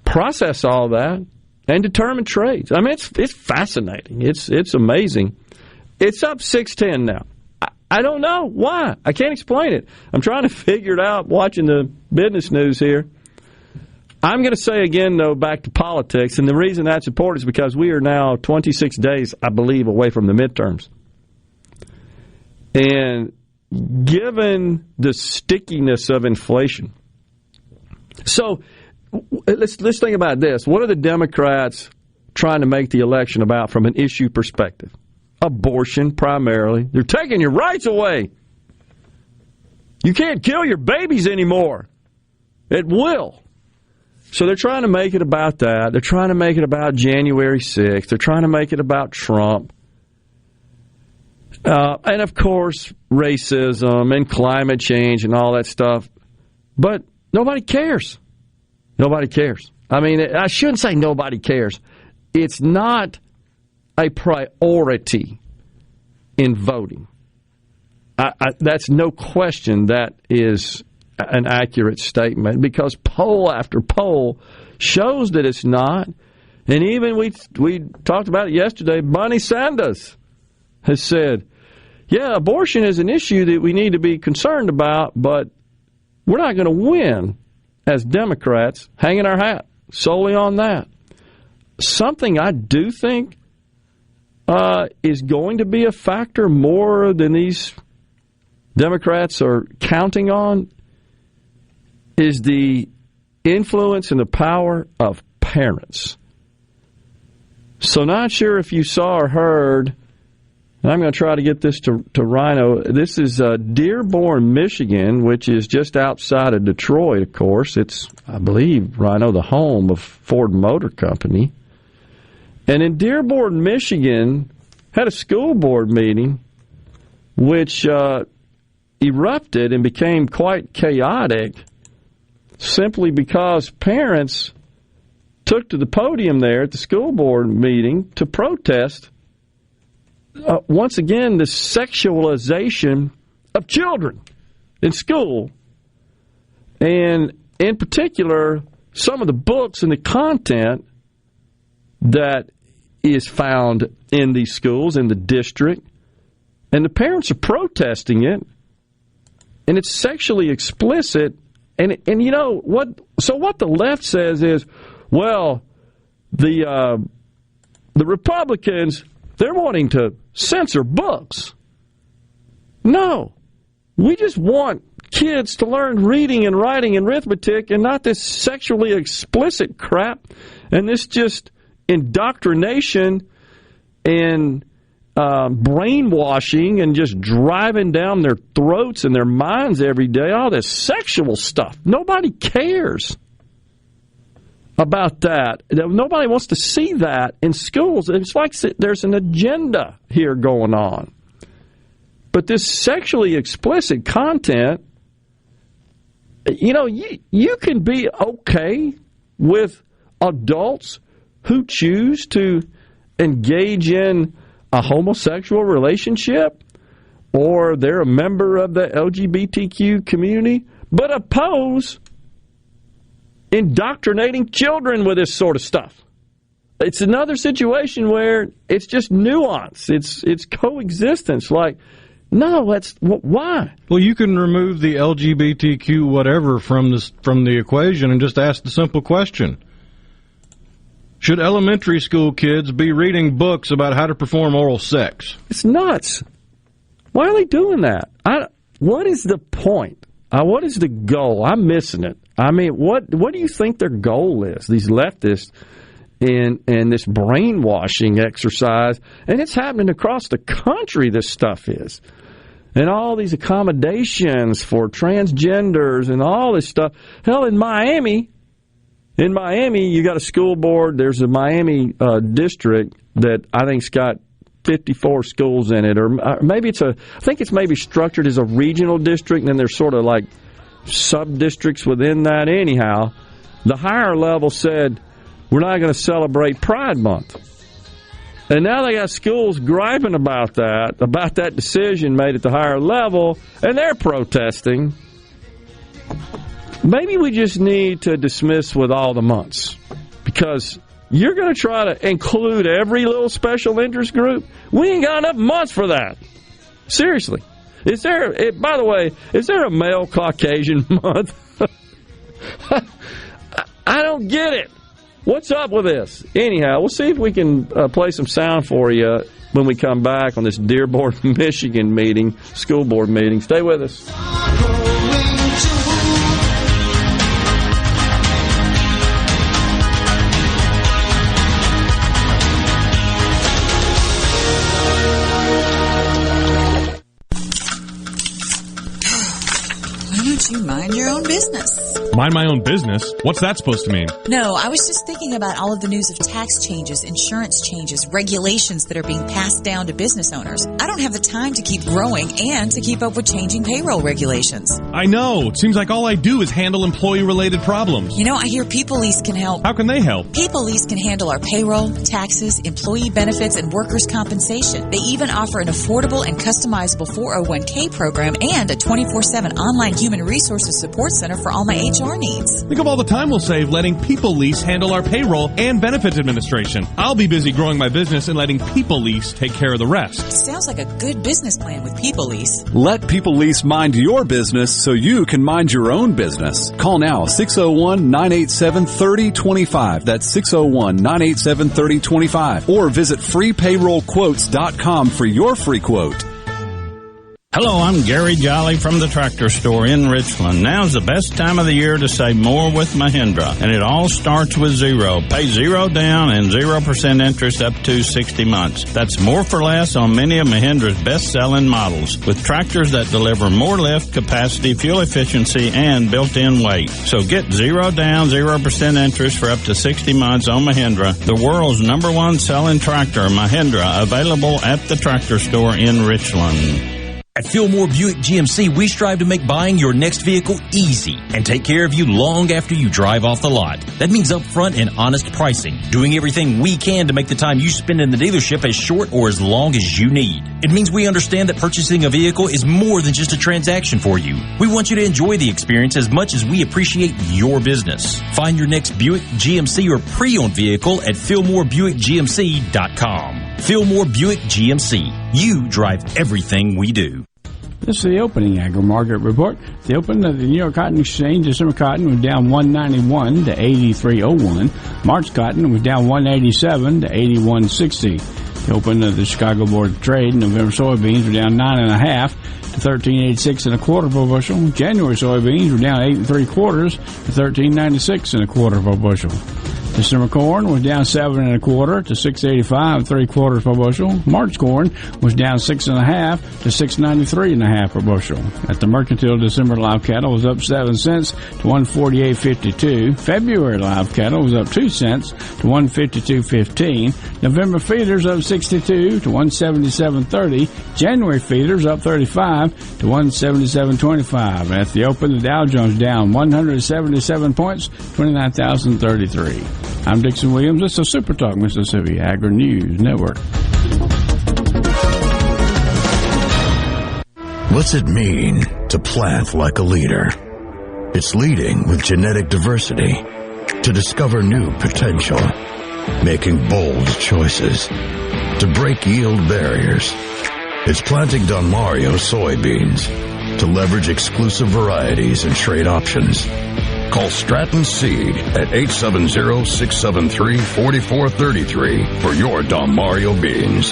S3: process all that and determine trades. I mean, it's fascinating. It's amazing. It's up 610 now. I don't know why. I can't explain it. I'm trying to figure it out watching the business news here. I'm going to say again, though, back to politics, and the reason that's important is because we are now 26 days, I believe, away from the midterms. And given the stickiness of inflation, so let's think about this. What are the Democrats trying to make the election about from an issue perspective? Abortion, primarily. They're taking your rights away. You can't kill your babies anymore. At will. So they're trying to make it about that. They're trying to make it about January 6th. They're trying to make it about Trump. And, of course, racism and climate change and all that stuff. But nobody cares. Nobody cares. I mean, I shouldn't say nobody cares. It's not a priority in voting. That's no question. That is an accurate statement because poll after poll shows that it's not. And even we talked about it yesterday. Bernie Sanders has said, yeah, abortion is an issue that we need to be concerned about, but we're not going to win as Democrats hanging our hat solely on that. Something I do think is going to be a factor more than these Democrats are counting on is the influence and the power of parents. So not sure if you saw or heard, and I'm going to try to get this to Rhino. This is Dearborn, Michigan, which is just outside of Detroit, of course. It's, I believe, Rhino, the home of Ford Motor Company. And in Dearborn, Michigan, had a school board meeting which erupted and became quite chaotic simply because parents took to the podium there at the school board meeting to protest, once again, the sexualization of children in school. And in particular, some of the books and the content that is found in these schools, in the district, and the parents are protesting it, and it's sexually explicit. And you know what? So what the left says is, well, the Republicans, they're wanting to censor books. No, we just want kids to learn reading and writing and arithmetic, and not this sexually explicit crap and this just indoctrination and brainwashing and just driving down their throats and their minds every day, all this sexual stuff. Nobody cares about that. Nobody wants to see that in schools. It's like there's an agenda here going on. But this sexually explicit content, you know, you can be okay with adults who choose to engage in a homosexual relationship, or they're a member of the LGBTQ community, but oppose indoctrinating children with this sort of stuff. It's another situation where it's just nuance. It's coexistence. Like, no, that's why.
S5: Well, you can remove the LGBTQ whatever from the equation and just ask the simple question: should elementary school kids be reading books about how to perform oral sex?
S3: It's nuts. Why are they doing that? What is the point? What is the goal? I'm missing it. I mean, what do you think their goal is, these leftists, in this brainwashing exercise? And it's happening across the country, this stuff is. And all these accommodations for transgenders and all this stuff. Hell, in Miami, you got a school board. There's a Miami district that I think's got 54 schools in it, or maybe I think it's maybe structured as a regional district, and then there's sort of like sub-districts within that. Anyhow, the higher level said, we're not going to celebrate Pride Month. And now they got schools griping about that decision made at the higher level, and they're protesting. Maybe we just need to dismiss with all the months, because you're going to try to include every little special interest group. We ain't got enough months for that. Seriously. By the way, is there a male Caucasian month? I don't get it. What's up with this? Anyhow, we'll see if we can play some sound for you when we come back on this Dearborn, Michigan meeting, school board meeting. Stay with us.
S2: You mind your own business.
S7: Mind my own business? What's that supposed to mean?
S2: No, I was just thinking about all of the news of tax changes, insurance changes, regulations that are being passed down to business owners. I don't have the time to keep growing and to keep up with changing payroll regulations.
S7: I know. It seems like all I do is handle employee-related problems.
S2: You know, I hear People Lease can help.
S7: How can they help?
S2: People Lease can handle our payroll, taxes, employee benefits, and workers' compensation. They even offer an affordable and customizable 401k program and a 24/7 online human resources support center for all my HR needs.
S7: Think of all the time we'll save letting People Lease handle our payroll and benefits administration. I'll be busy growing my business and letting People Lease take care of the rest.
S2: Sounds like a good business plan with People Lease.
S23: Let People Lease mind your business so you can mind your own business. Call now, 601-987-3025. That's 601-987-3025. Or visit freepayrollquotes.com for your free quote.
S10: Hello, I'm Gary Jolly from the Tractor Store in Richland. Now's the best time of the year to save more with Mahindra, and it all starts with zero. Pay zero down and 0% interest up to 60 months. That's more for less on many of Mahindra's best-selling models, with tractors that deliver more lift, capacity, fuel efficiency, and built-in weight. So get zero down, 0% interest for up to 60 months on Mahindra, the world's #1 selling tractor, Mahindra, available at the Tractor Store in Richland.
S21: At Fillmore Buick GMC, we strive to make buying your next vehicle easy and take care of you long after you drive off the lot. That means upfront and honest pricing, doing everything we can to make the time you spend in the dealership as short or as long as you need. It means we understand that purchasing a vehicle is more than just a transaction for you. We want you to enjoy the experience as much as we appreciate your business. Find your next Buick, GMC, or pre-owned vehicle at FillmoreBuickGMC.com. Fillmore Buick GMC. You drive everything we do.
S8: This is the opening agri-market report. The open of the New York Cotton Exchange, December cotton was down 191 to 83.01. March cotton was down 187 to 81.60. The open of the Chicago Board of Trade, November soybeans were down 9.5 to 13.86 1/4 per bushel. January soybeans were down 8 3/4 to 13.96 1/4 per bushel. December corn was down 7 1/4 to 6.85 3/4 per bushel. March corn was down 6.5 to 6.93 1/2 per bushel. At the mercantile, December live cattle was up 7 cents to 148.52. February live cattle was up 2 cents to 152.15. November feeders up 62 to 177.30. January feeders up 35 to 177.25. At the open, the Dow Jones down 177 points, 29,033. I'm Dixon Williams. This is SuperTalk Mississippi Agri News Network.
S9: What's it mean to plant like a leader? It's leading with genetic diversity to discover new potential, making bold choices to break yield barriers. It's planting Don Mario soybeans to leverage exclusive varieties and trade options. Call Stratton Seed at 870-673-4433 for your Don Mario beans.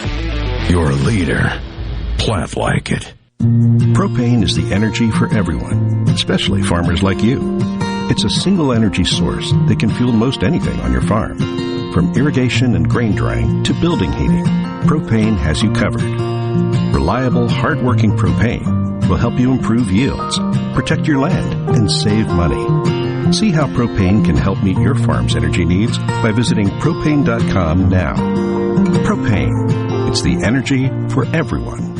S9: You're a leader. Plant like it.
S11: Propane is the energy for everyone, especially farmers like you. It's a single energy source that can fuel most anything on your farm. From irrigation and grain drying to building heating, propane has you covered. Reliable, hard-working propane will help you improve yields, protect your land, and save money. See how propane can help meet your farm's energy needs by visiting propane.com now. Propane. It's the energy for everyone.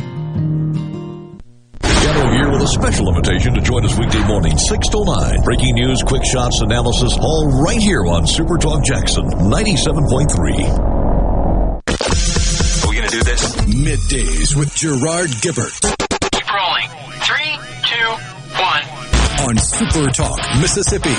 S14: Gallo here with a special invitation to join us weekday morning, 6 till 9. Breaking news, quick shots, analysis, all right here on SuperTalk Jackson 97.3.
S1: Are we going to do this? Middays with Gerard Gibert.
S12: Keep rolling. 3, 2, 1.
S1: On SuperTalk Mississippi.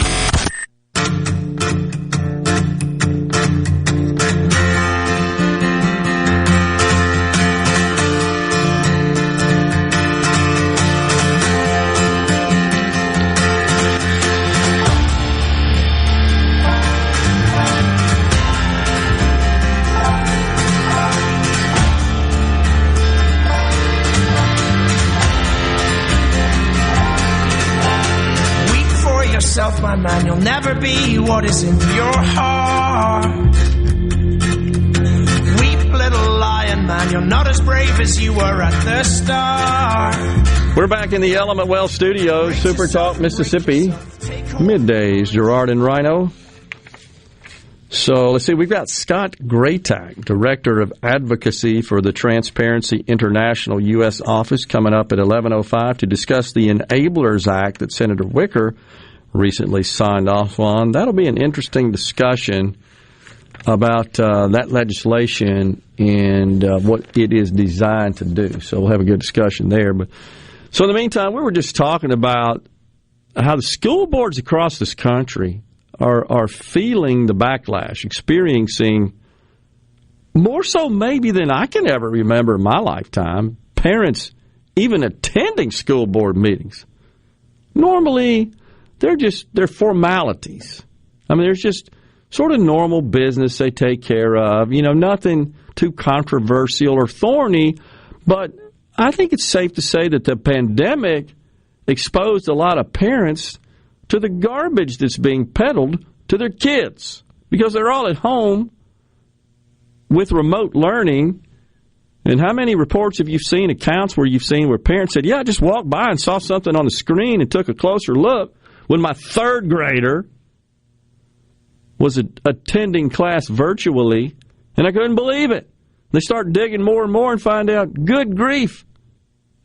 S24: My man, you'll never be what is in your heart. Weep, little lion man, you're not as brave as you were at the start.
S3: We're back in the Element Well Studios, SuperTalk Mississippi. Middays, Gerard and Rhino. So let's see, we've got Scott Graytack, Director of Advocacy for the Transparency International U.S. office, coming up at 11:05 to discuss the Enablers Act that Senator Wicker recently signed off on. That'll be an interesting discussion about that legislation and what it is designed to do. So we'll have a good discussion there. But so in the meantime, we were just talking about how the school boards across this country are feeling the backlash, experiencing more so maybe than I can ever remember in my lifetime, parents even attending school board meetings. Normally, they're formalities. I mean, there's just sort of normal business they take care of, nothing too controversial or thorny. But I think it's safe to say that the pandemic exposed a lot of parents to the garbage that's being peddled to their kids because they're all at home with remote learning. And how many reports have you seen, accounts where you've seen where parents said, yeah, I just walked by and saw something on the screen and took a closer look when my third grader was attending class virtually, and I couldn't believe it. They start digging more and more and find out, good grief,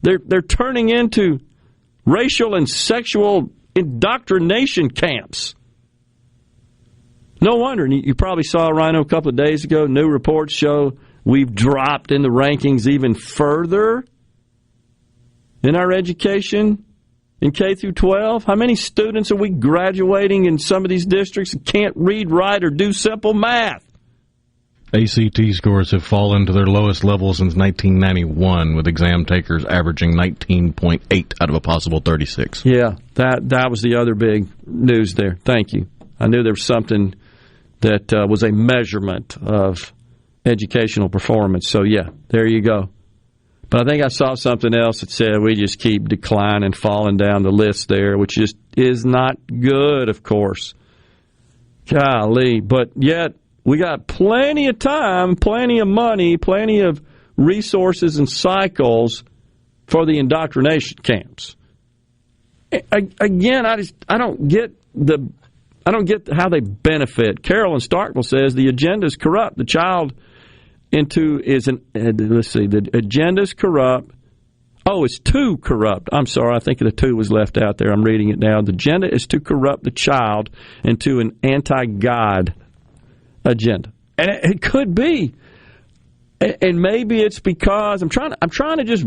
S3: They're turning into racial and sexual indoctrination camps. No wonder. And you probably saw, Rhino, a couple of days ago, new reports show we've dropped in the rankings even further in our education in K through 12. How many students are we graduating in some of these districts that can't read, write, or do simple math?
S5: ACT scores have fallen to their lowest level since 1991, with exam takers averaging 19.8 out of a possible 36.
S3: Yeah, that was the other big news there. Thank you. I knew there was something that was a measurement of educational performance. So, yeah, there you go. But I think I saw something else that said we just keep declining, falling down the list there, which just is not good, of course. Golly. But yet, we got plenty of time, plenty of money, plenty of resources and cycles for the indoctrination camps. Again, I don't get how they benefit. Carolyn Starkville says the agenda is corrupt. The child the agenda is corrupt. Oh, it's too corrupt. I'm sorry, I think the two was left out there. I'm reading it now. The agenda is to corrupt the child into an anti-God agenda. And it could be. And maybe it's because I'm trying to just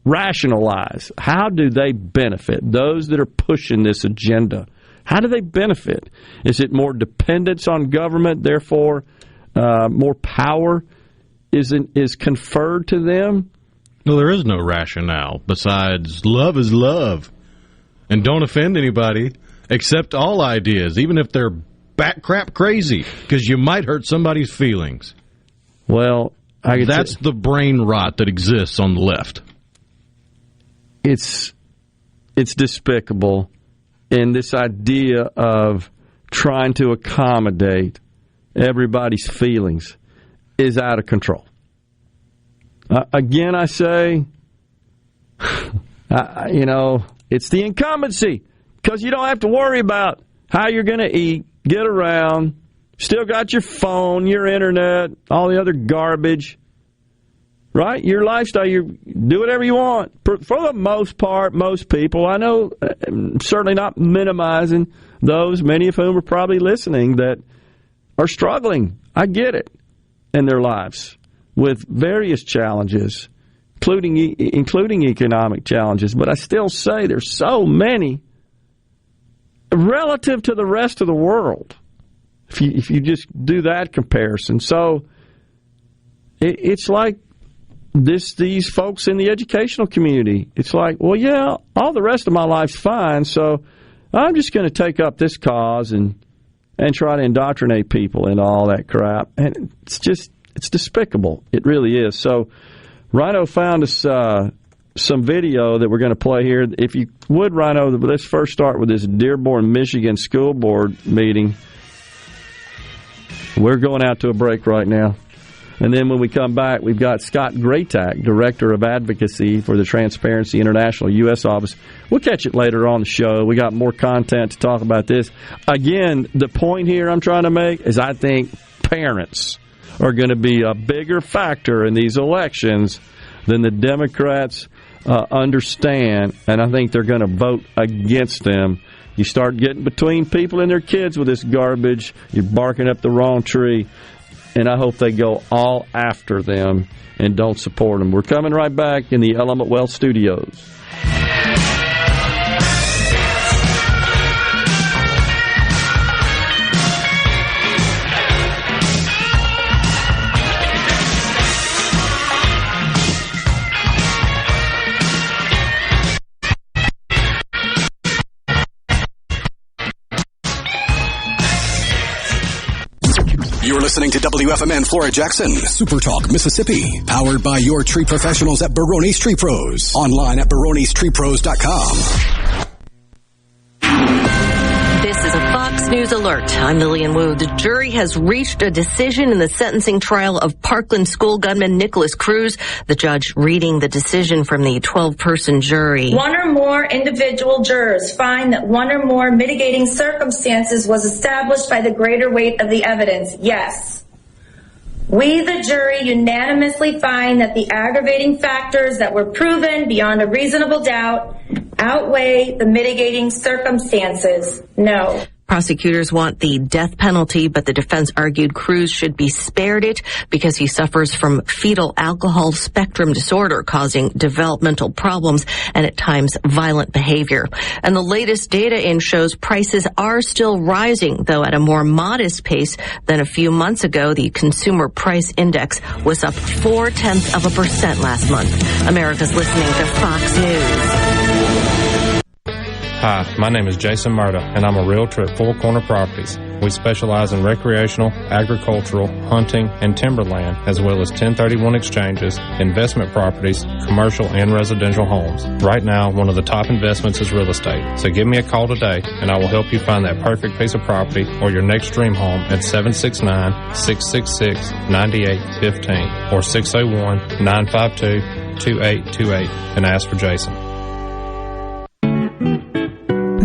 S3: rationalize. How do they benefit? Those that are pushing this agenda. How do they benefit? Is it more dependence on government, therefore more power is conferred to them?
S5: Well, there is no rationale besides love is love. And don't offend anybody, accept all ideas, even if they're bat crap crazy, because you might hurt somebody's feelings.
S3: Well,
S5: that's the brain rot that exists on the left.
S3: It's despicable. And this idea of trying to accommodate everybody's feelings is out of control. Again, I say, it's the incumbency, because you don't have to worry about how you're going to eat, get around, still got your phone, your internet, all the other garbage, right? Your lifestyle, you do whatever you want. For the most part, most people, I know, certainly not minimizing those, many of whom are probably listening, that are struggling. I get it. In their lives with various challenges, including economic challenges. But I still say there's so many relative to the rest of the world, if you just do that comparison. So it's like these folks in the educational community. It's like, well, yeah, all the rest of my life's fine, so I'm just going to take up this cause and try to indoctrinate people into all that crap. And it's despicable. It really is. So Rhino found us some video that we're going to play here. If you would, Rhino, let's first start with this Dearborn, Michigan school board meeting. We're going out to a break right now. And then when we come back, we've got Scott Graytack, Director of Advocacy for the Transparency International U.S. office. We'll catch it later on the show. We got more content to talk about this. Again, the point here I'm trying to make is I think parents are going to be a bigger factor in these elections than the Democrats understand, and I think they're going to vote against them. You start getting between people and their kids with this garbage, you're barking up the wrong tree. And I hope they go all after them and don't support them. We're coming right back in the Element Wealth Studios.
S1: You're listening to WFMN Flora Jackson, SuperTalk, Mississippi. Powered by your tree professionals at Barone's Tree Pros. Online at baronestreepros.com.
S6: This is a Fox News alert. I'm Lillian Wu. The jury has reached a decision in the sentencing trial of Parkland school gunman Nicholas Cruz. The judge reading the decision from the 12-person jury.
S13: One or more individual jurors find that one or more mitigating circumstances was established by the greater weight of the evidence. Yes. We, the jury, unanimously find that the aggravating factors that were proven beyond a reasonable doubt outweigh the mitigating circumstances. No.
S6: Prosecutors want the death penalty, but the defense argued Cruz should be spared it because he suffers from fetal alcohol spectrum disorder, causing developmental problems and at times violent behavior. And the latest data in shows prices are still rising, though at a more modest pace than a few months ago. The Consumer Price Index was up 0.4% last month. America's listening to Fox News.
S4: Hi, my name is Jason Murda, and I'm a realtor at Four Corner Properties. We specialize in recreational, agricultural, hunting, and timberland, as well as 1031 exchanges, investment properties, commercial and residential homes. Right now, one of the top investments is real estate. So give me a call today, and I will help you find that perfect piece of property or your next dream home at 769-666-9815 or 601-952-2828 and ask for Jason.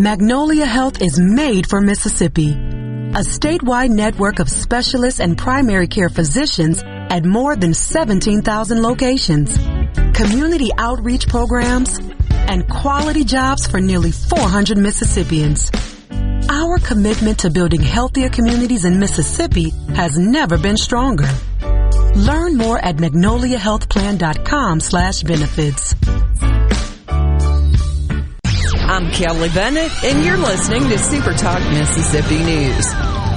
S15: Magnolia Health is made for Mississippi. A statewide network of specialists and primary care physicians at more than 17,000 locations, community outreach programs, and quality jobs for nearly 400 Mississippians. Our commitment to building healthier communities in Mississippi has never been stronger. Learn more at magnoliahealthplan.com/benefits.
S19: I'm Kelly Bennett, and you're listening to SuperTalk Mississippi News.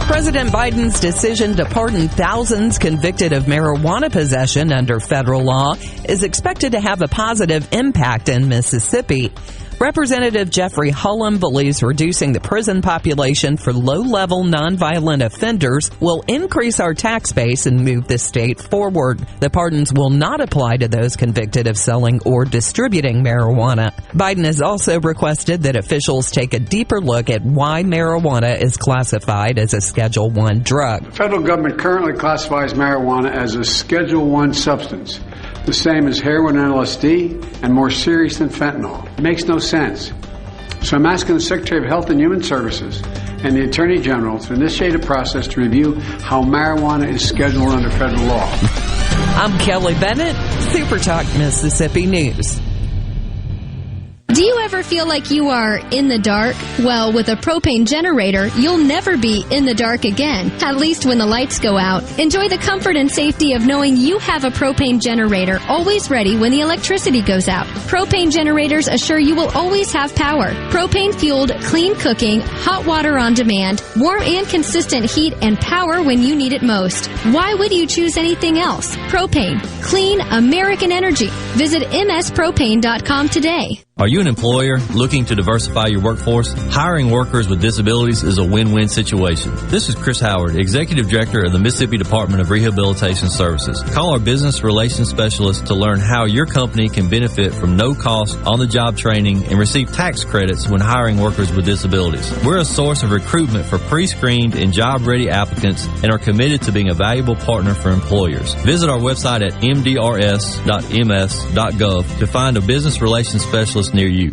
S19: President Biden's decision to pardon thousands convicted of marijuana possession under federal law is expected to have a positive impact in Mississippi. Representative Jeffrey Hullum believes reducing the prison population for low-level nonviolent offenders will increase our tax base and move the state forward. The pardons will not apply to those convicted of selling or distributing marijuana. Biden has also requested that officials take a deeper look at why marijuana is classified as a Schedule I drug.
S16: The federal government currently classifies marijuana as a Schedule I substance, the same as heroin and LSD, and more serious than fentanyl. It makes no sense. So I'm asking the Secretary of Health and Human Services and the Attorney General to initiate a process to review how marijuana is scheduled under federal law.
S19: I'm Kelly Bennett, SuperTalk Mississippi News.
S18: Do you ever feel like you are in the dark? Well, with a propane generator, you'll never be in the dark again, at least when the lights go out. Enjoy the comfort and safety of knowing you have a propane generator always ready when the electricity goes out. Propane generators assure you will always have power. Propane-fueled, clean cooking, hot water on demand, warm and consistent heat, and power when you need it most. Why would you choose anything else? Propane. Clean American energy. Visit mspropane.com today.
S25: Are you an employer looking to diversify your workforce? Hiring workers with disabilities is a win-win situation. This is Chris Howard, Executive Director of the Mississippi Department of Rehabilitation Services. Call our Business Relations Specialist to learn how your company can benefit from no-cost, on-the-job training and receive tax credits when hiring workers with disabilities. We're a source of recruitment for pre-screened and job-ready applicants and are committed to being a valuable partner for employers. Visit our website at mdrs.ms.gov to find a Business Relations Specialist near you.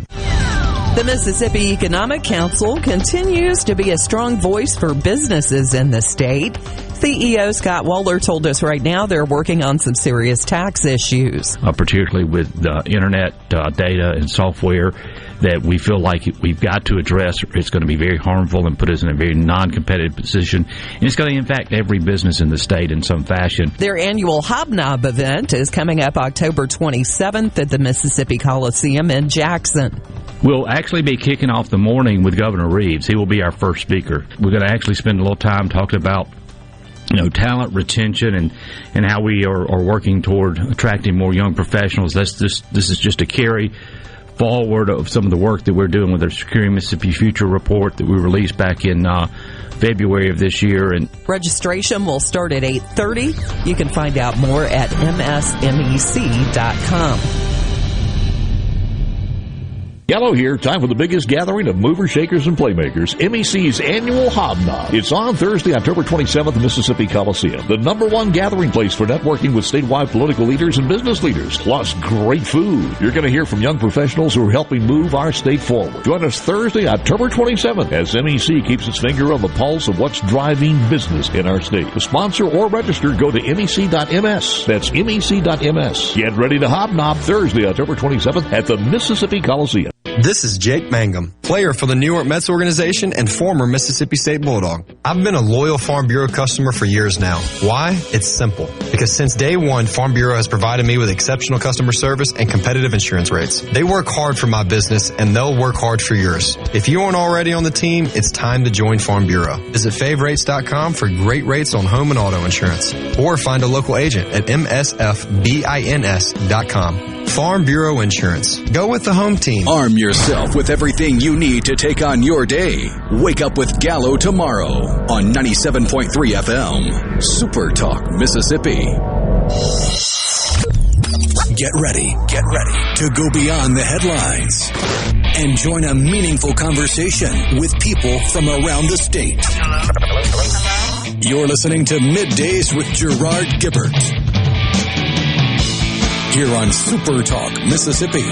S19: The Mississippi Economic Council continues to be a strong voice for businesses in the state. CEO Scott Waller told us right now they're working on some serious tax issues.
S26: Particularly with the internet data and software that we feel like we've got to address. It's going to be very harmful and put us in a very non-competitive position. And it's going to impact every business in the state in some fashion.
S19: Their annual Hobnob event is coming up October 27th at the Mississippi Coliseum in Jackson.
S26: We'll actually be kicking off the morning with Governor Reeves. He will be our first speaker. We're going to actually spend a little time talking about talent retention and how we are working toward attracting more young professionals. This is just a carry forward of some of the work that we're doing with our Securing Mississippi Future report that we released back in February of this year. And
S19: registration will start at 8:30. You can find out more at msmec.com.
S14: Gallo here. Time for the biggest gathering of movers, shakers, and playmakers, MEC's annual Hobnob. It's on Thursday, October 27th at the Mississippi Coliseum, the #1 gathering place for networking with statewide political leaders and business leaders, plus great food. You're going to hear from young professionals who are helping move our state forward. Join us Thursday, October 27th, as MEC keeps its finger on the pulse of what's driving business in our state. To sponsor or register, go to MEC.ms. That's MEC.ms. Get ready to hobnob Thursday, October 27th at the Mississippi Coliseum.
S2: This is Jake Mangum, player for the New York Mets organization and former Mississippi State Bulldog. I've been a loyal Farm Bureau customer for years now. Why? It's simple. Because since day one, Farm Bureau has provided me with exceptional customer service and competitive insurance rates. They work hard for my business, and they'll work hard for yours. If you aren't already on the team, it's time to join Farm Bureau. Visit favrates.com for great rates on home and auto insurance. Or find a local agent at msfbins.com. Farm Bureau Insurance. Go with the home team.
S1: Arm yourself with everything you need to take on your day. Wake up with Gallo tomorrow on 97.3 FM. Super Talk, Mississippi. Get ready to go beyond the headlines and join a meaningful conversation with people from around the state. You're listening to MidDays with Gerard Gibert here on Super Talk, Mississippi.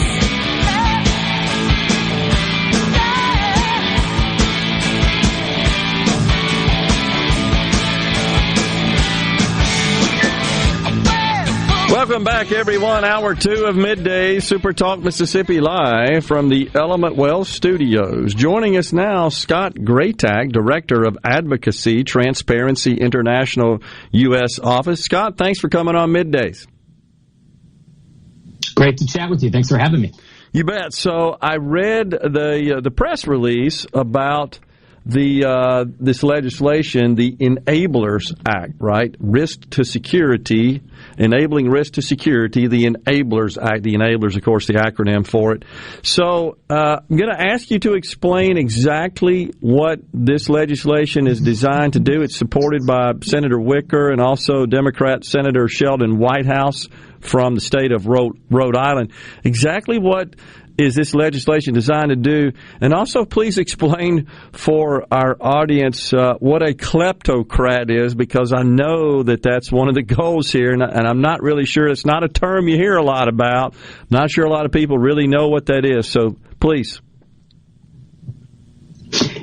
S3: Welcome back, everyone. Hour 2 of Midday, Super Talk Mississippi, live from the Element Wealth Studios. Joining us now, Scott Graytag, Director of Advocacy, Transparency International U.S. Office. Scott, thanks for coming on Middays.
S7: Great to chat with you. Thanks for having me.
S3: You bet. So I read the press release about this legislation, the Enablers Act, right? Risk to Security, Enabling Risk to Security, the Enablers Act. The Enablers, of course, the acronym for it. So I'm going to ask you to explain exactly what this legislation is designed to do. It's supported by Senator Wicker and also Democrat Senator Sheldon Whitehouse from the state of Rhode Island. Exactly what is this legislation designed to do? And also, please explain for our audience what a kleptocrat is, because I know that that's one of the goals here, and I'm not really sure. It's not a term you hear a lot about. I'm not sure a lot of people really know what that is. So, please.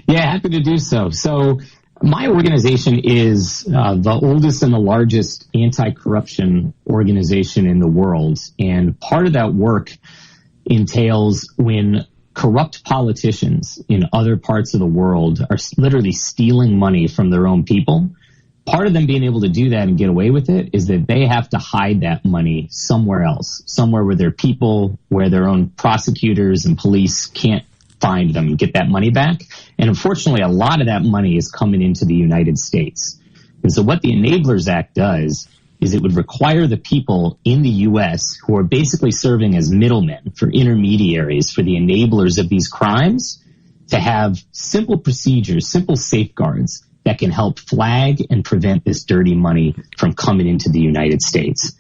S7: Yeah, happy to do so. So, my organization is the oldest and the largest anti-corruption organization in the world, and part of that work entails when corrupt politicians in other parts of the world are literally stealing money from their own people. Part of them being able to do that and get away with it is that they have to hide that money somewhere else, somewhere where their people, where their own prosecutors and police can't find them and get that money back. And unfortunately, a lot of that money is coming into the United States. And so what the Enablers Act does is it would require the people in the U.S. who are basically serving as middlemen for intermediaries for the enablers of these crimes to have simple procedures, simple safeguards that can help flag and prevent this dirty money from coming into the United States.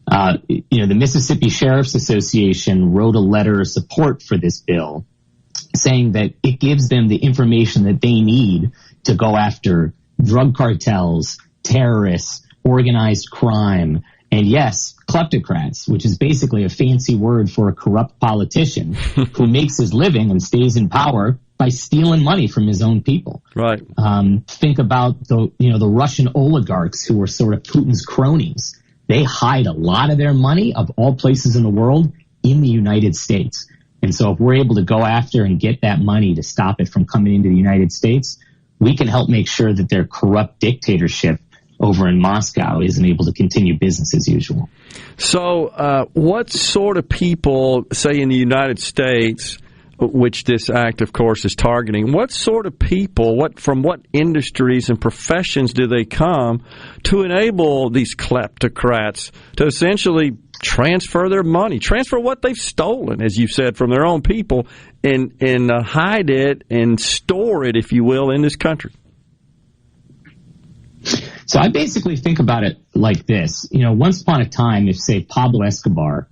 S7: The Mississippi Sheriff's Association wrote a letter of support for this bill, saying that it gives them the information that they need to go after drug cartels, terrorists, organized crime, and yes, kleptocrats, which is basically a fancy word for a corrupt politician who makes his living and stays in power by stealing money from his own people.
S3: Right.
S7: Think about the Russian oligarchs who were sort of Putin's cronies. They hide a lot of their money, of all places in the world, in the United States. And so if we're able to go after and get that money to stop it from coming into the United States, we can help make sure that their corrupt dictatorship over in Moscow isn't able to continue business as usual.
S3: So what sort of people, say in the United States, which this act, of course, is targeting, what sort of people, from what industries and professions do they come to enable these kleptocrats to essentially transfer their money, transfer what they've stolen, as you said, from their own people, and hide it and store it, if you will, in this country?
S7: So I basically think about it like this. Once upon a time, if, say, Pablo Escobar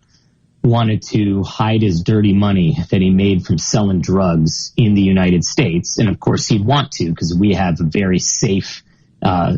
S7: wanted to hide his dirty money that he made from selling drugs in the United States. And of course he'd want to, because we have a very safe,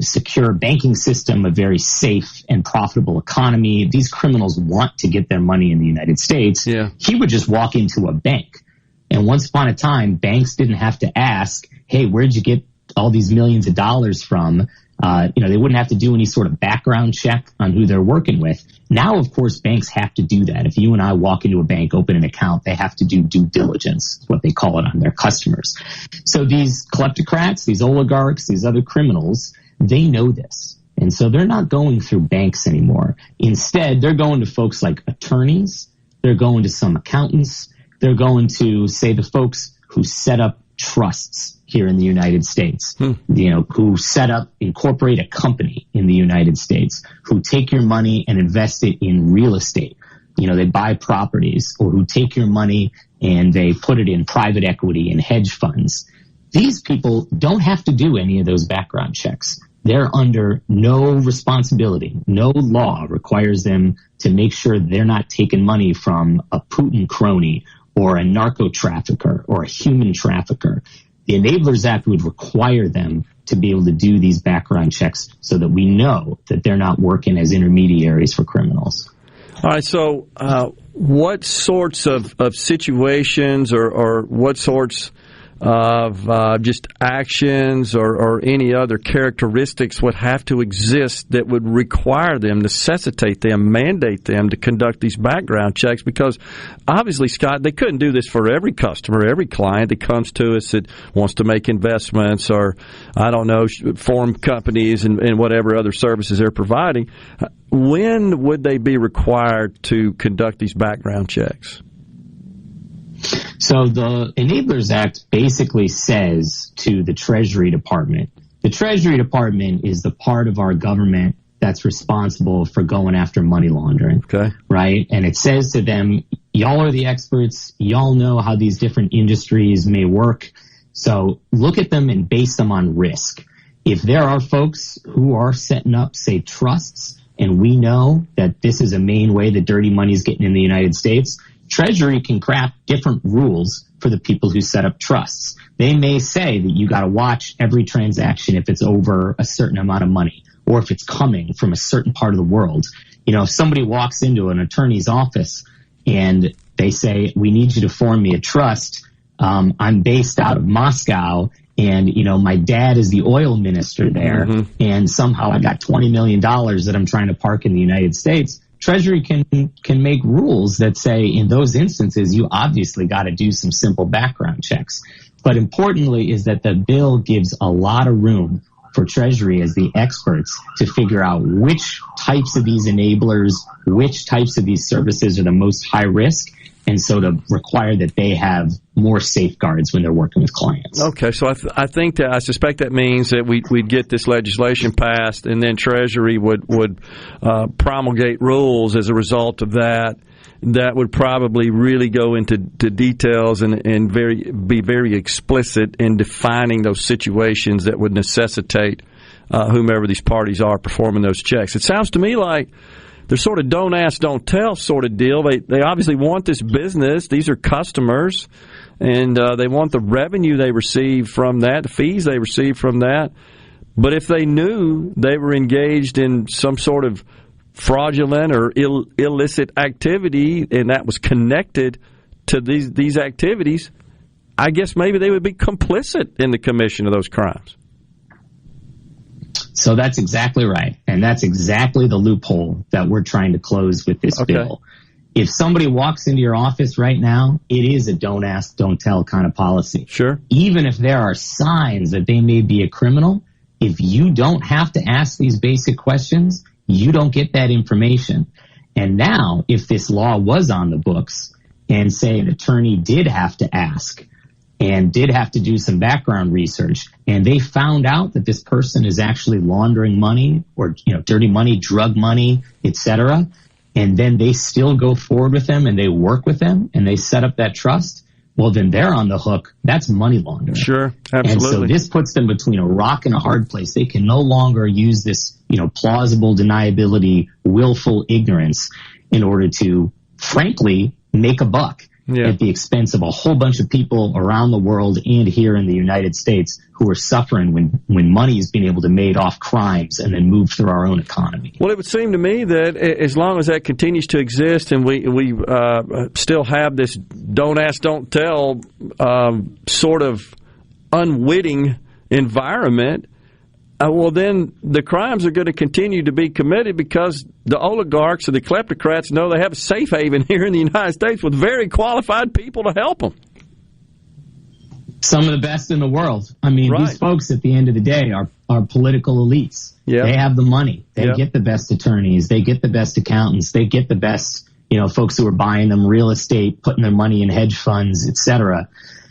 S7: secure banking system, a very safe and profitable economy. These criminals want to get their money in the United States.
S3: Yeah.
S7: He would just walk into a bank. And once upon a time, banks didn't have to ask, hey, where'd you get all these millions of dollars from? They wouldn't have to do any sort of background check on who they're working with. Now, of course, banks have to do that. If you and I walk into a bank, open an account, they have to do due diligence, is what they call it, on their customers. So these kleptocrats, these oligarchs, these other criminals, they know this. And so they're not going through banks anymore. Instead, they're going to folks like attorneys. They're going to some accountants. They're going to, say, the folks who set up trusts here in the United States, who incorporate a company in the United States, who take your money and invest it in real estate. They buy properties, or who take your money and they put it in private equity and hedge funds. These people don't have to do any of those background checks. They're under no responsibility. No law requires them to make sure they're not taking money from a Putin crony or a narco trafficker or a human trafficker. The Enablers Act would require them to be able to do these background checks so that we know that they're not working as intermediaries for criminals.
S3: All right, so what sorts of situations or what sorts of just actions or any other characteristics would have to exist that would require them, necessitate them, mandate them to conduct these background checks? Because obviously, Scott, they couldn't do this for every customer, every client that comes to us that wants to make investments or, form companies and whatever other services they're providing. When would they be required to conduct these background checks?
S7: So the Enablers Act basically says to the Treasury Department, the Treasury Department is the part of our government that's responsible for going after money laundering.
S3: Okay.
S7: Right? And it says to them, y'all are the experts. Y'all know how these different industries may work. So look at them and base them on risk. If there are folks who are setting up, say, trusts, and we know that this is a main way that dirty money is getting in the United States, Treasury can craft different rules for the people who set up trusts. They may say that you got to watch every transaction if it's over a certain amount of money or if it's coming from a certain part of the world. If somebody walks into an attorney's office and they say, we need you to form me a trust. I'm based out of Moscow and, my dad is the oil minister there. Mm-hmm. And somehow I got $20 million that I'm trying to park in the United States. Treasury can make rules that say in those instances, you obviously got to do some simple background checks. But importantly is that the bill gives a lot of room for Treasury as the experts to figure out which types of these enablers, which types of these services are the most high risk, and so to require that they have more safeguards when they're working with clients.
S3: Okay, so I suspect that means that we'd get this legislation passed, and then Treasury would promulgate rules as a result of that. That would probably really go into details and be very explicit in defining those situations that would necessitate whomever these parties are performing those checks. It sounds to me like they're sort of don't ask, don't tell sort of deal. They obviously want this business. These are customers, and they want the revenue they receive from that, the fees they receive from that. But if they knew they were engaged in some sort of fraudulent or illicit activity and that was connected to these activities, I guess maybe they would be complicit in the commission of those crimes.
S7: So that's exactly right. And that's exactly the loophole that we're trying to close with this bill. If somebody walks into your office right now, it is a don't ask, don't tell kind of policy.
S3: Sure.
S7: Even if there are signs that they may be a criminal, if you don't have to ask these basic questions, you don't get that information. And now, if this law was on the books and say an attorney did have to ask and did have to do some background research, and they found out that this person is actually laundering money or, dirty money, drug money, etc., and then they still go forward with them and they work with them and they set up that trust, well, then they're on the hook. That's money laundering.
S3: Sure, absolutely.
S7: And so this puts them between a rock and a hard place. They can no longer use this, plausible deniability, willful ignorance in order to frankly, make a buck at the expense of a whole bunch of people around the world and here in the United States who are suffering when money is being able to made off crimes and then move through our own economy.
S3: Well, it would seem to me that as long as that continues to exist and we still have this don't ask, don't tell sort of unwitting environment, well, then the crimes are going to continue to be committed because the oligarchs or the kleptocrats know they have a safe haven here in the United States with very qualified people to help them.
S7: Some of the best in the world. I mean, these folks at the end of the day are political elites. Yep. They have the money. They get the best attorneys. They get the best accountants. They get the best, folks who are buying them real estate, putting their money in hedge funds, et cetera.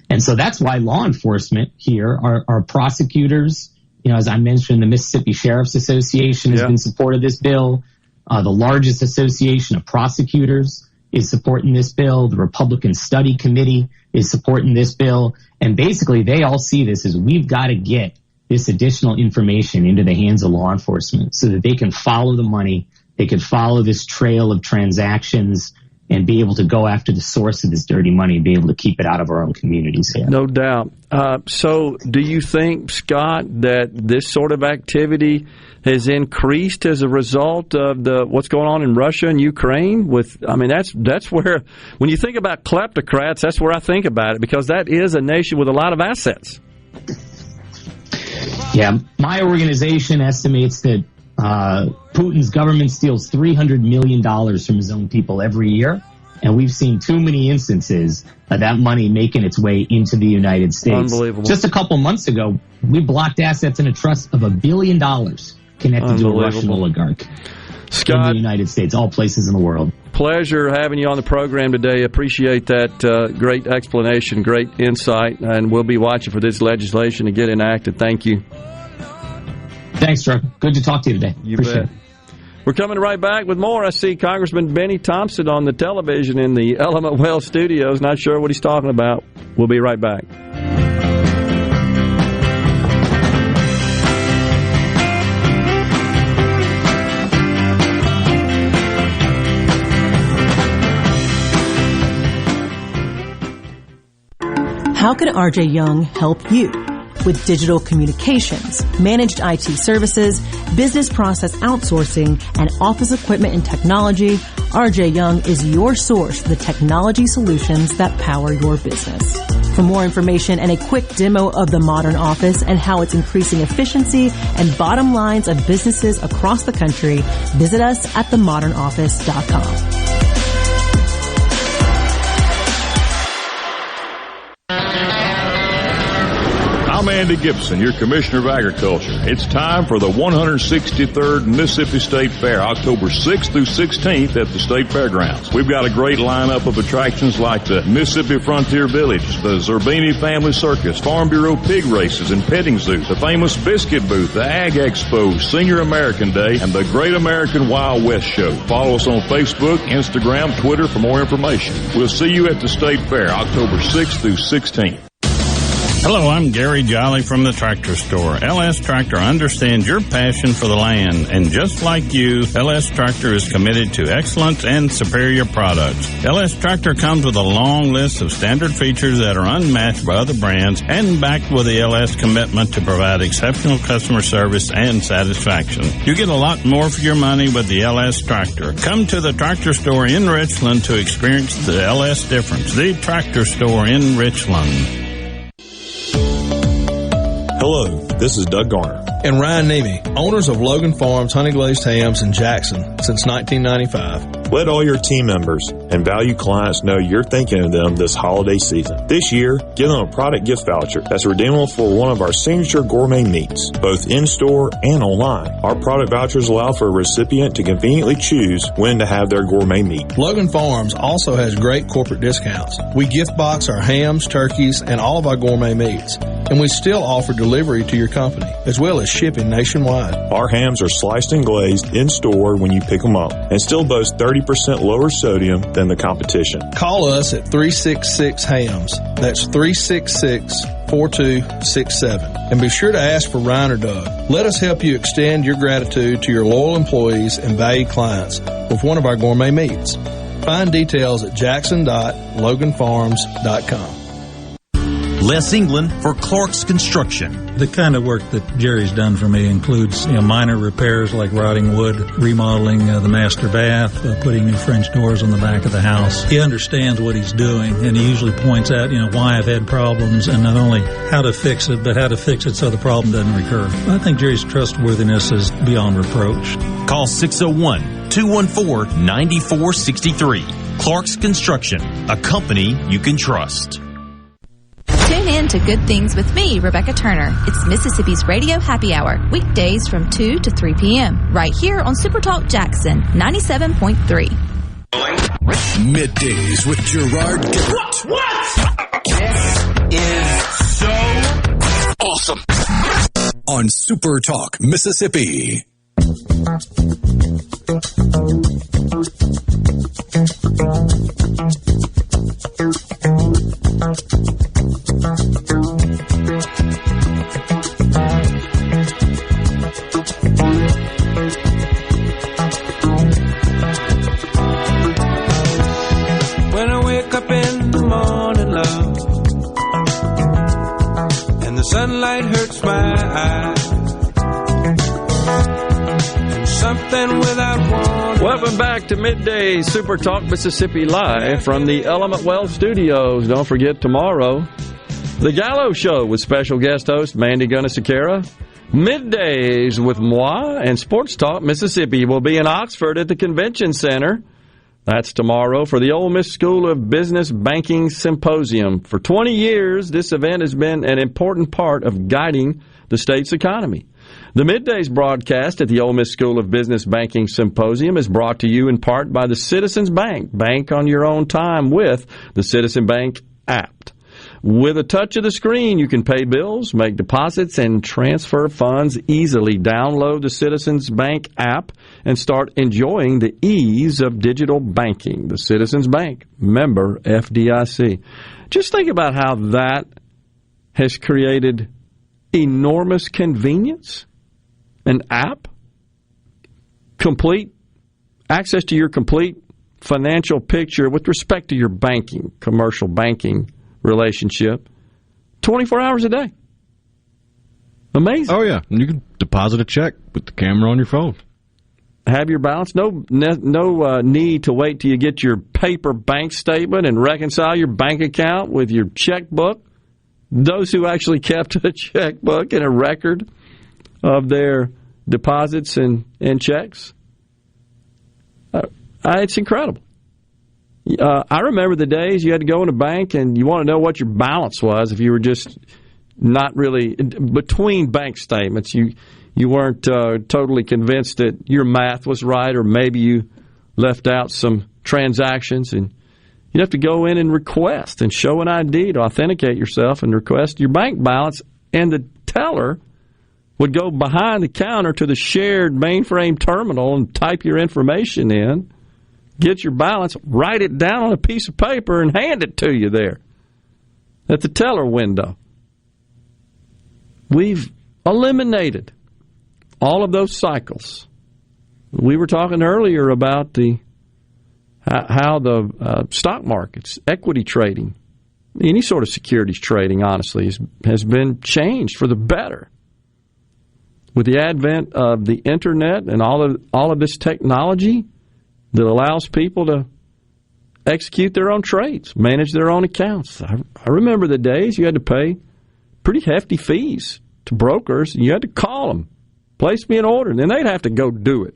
S7: And so that's why law enforcement here are prosecutors. As I mentioned, the Mississippi Sheriff's Association has been supporting this bill. The largest association of prosecutors is supporting this bill. The Republican Study Committee is supporting this bill. And basically, they all see this as we've got to get this additional information into the hands of law enforcement so that they can follow the money, they can follow this trail of transactions, and be able to go after the source of this dirty money and be able to keep it out of our own communities here.
S3: No doubt. So do you think, Scott, that this sort of activity has increased as a result of what's going on in Russia and Ukraine? That's where, when you think about kleptocrats, that's where I think about it, because that is a nation with a lot of assets.
S7: Yeah, my organization estimates that Putin's government steals $300 million from his own people every year, and we've seen too many instances of that money making its way into the United States.
S3: Unbelievable.
S7: Just a couple months ago, we blocked assets in a trust of $1 billion connected to a Russian oligarch. Scott, in the United States, all places in the world.
S3: Pleasure having you on the program today. Appreciate that great explanation, great insight, and we'll be watching for this legislation to get enacted. Thank you.
S7: Thanks, Chuck. Good to talk to you today.
S3: You bet. We're coming right back with more. I see Congressman Benny Thompson on the television in the Element Well studios. Not sure what he's talking about. We'll be right back.
S10: How can RJ Young help you? With digital communications, managed IT services, business process outsourcing, and office equipment and technology, RJ Young is your source for the technology solutions that power your business. For more information and a quick demo of the modern office and how it's increasing efficiency and bottom lines of businesses across the country, visit us at themodernoffice.com.
S17: I'm Andy Gibson, your Commissioner of Agriculture. It's time for the 163rd Mississippi State Fair, October 6th through 16th at the State Fairgrounds. We've got a great lineup of attractions like the Mississippi Frontier Village, the Zerbini Family Circus, Farm Bureau pig races and petting zoo, the famous Biscuit Booth, the Ag Expo, Senior American Day, and the Great American Wild West Show. Follow us on Facebook, Instagram, Twitter for more information. We'll see you at the State Fair, October 6th through 16th.
S20: Hello, I'm Gary Jolly from the Tractor Store. LS Tractor understands your passion for the land, and just like you, LS Tractor is committed to excellence and superior products. LS Tractor comes with a long list of standard features that are unmatched by other brands and backed with the LS commitment to provide exceptional customer service and satisfaction. You get a lot more for your money with the LS Tractor. Come to the Tractor Store in Richland to experience the LS difference. The Tractor Store in Richland.
S21: Hello, this is Doug Garner and Ryan Nemi, owners of Logan Farms Honey Glazed Hams in Jackson since 1995.
S22: Let all your team members and valued clients know you're thinking of them this holiday season. This year, give them a product gift voucher that's redeemable for one of our signature gourmet meats, both in-store and online. Our product vouchers allow for a recipient to conveniently choose when to have their gourmet meat.
S21: Logan Farms also has great corporate discounts. We gift box our hams, turkeys, and all of our gourmet meats. And we still offer delivery to your company, as well as shipping nationwide.
S22: Our hams are sliced and glazed in-store when you pick them up, and still boast 30% lower sodium than the competition.
S21: Call us at 366-HAMS. That's 366-4267. And be sure to ask for Ryan or Doug. Let us help you extend your gratitude to your loyal employees and valued clients with one of our gourmet meats. Find details at jackson.loganfarms.com.
S8: Les England for Clark's Construction.
S9: The kind of work that Jerry's done for me includes minor repairs like rotting wood, remodeling the master bath, putting new French doors on the back of the house. He understands what he's doing, and he usually points out why I've had problems, and not only how to fix it, but how to fix it so the problem doesn't recur. I think Jerry's trustworthiness is beyond reproach.
S8: Call 601-214-9463. Clark's Construction, a company you can trust.
S11: Tune in to Good Things with me, Rebecca Turner. It's Mississippi's Radio Happy Hour, weekdays from 2 to 3 p.m., right here on SuperTalk Jackson 97.3.
S1: Middays with Gerard Gibert.
S12: What? This is so
S1: awesome. On SuperTalk, Mississippi.
S23: When I wake up in the morning, love, and the sunlight hurts my eyes, and something without warning.
S3: Welcome back to Midday Super Talk Mississippi Live from the Element Well Studios. Don't forget tomorrow, The Gallo Show with special guest host Mandy Gunnasekara. Middays with moi and Sports Talk Mississippi will be in Oxford at the Convention Center. That's tomorrow for the Ole Miss School of Business Banking Symposium. For 20 years, this event has been an important part of guiding the state's economy. The Middays broadcast at the Ole Miss School of Business Banking Symposium is brought to you in part by the Citizens Bank. Bank on your own time with the Citizen Bank app. With a touch of the screen, you can pay bills, make deposits, and transfer funds easily. Download the Citizens Bank app and start enjoying the ease of digital banking. The Citizens Bank, member FDIC. Just think about how that has created enormous convenience. An app, complete access to your complete financial picture with respect to your banking, commercial banking relationship, 24 hours a day. Amazing.
S5: Oh, yeah. And you can deposit a check with the camera on your phone.
S3: Have your balance. No need to wait till you get your paper bank statement and reconcile your bank account with your checkbook. Those who actually kept a checkbook and a record of their deposits and checks. It's incredible. I remember the days you had to go in a bank and you want to know what your balance was if you were just not really between bank statements. You weren't totally convinced that your math was right, or maybe you left out some transactions, and you'd have to go in and request and show an ID to authenticate yourself and request your bank balance, and the teller would go behind the counter to the shared mainframe terminal and type your information in, get your balance, write it down on a piece of paper, and hand it to you there at the teller window. We've eliminated all of those cycles. We were talking earlier about how the stock markets, equity trading, any sort of securities trading, honestly, has been changed for the better. With the advent of the internet and all of this technology that allows people to execute their own trades, manage their own accounts. I remember the days you had to pay pretty hefty fees to brokers, and you had to call them, place me an order, and then they'd have to go do it,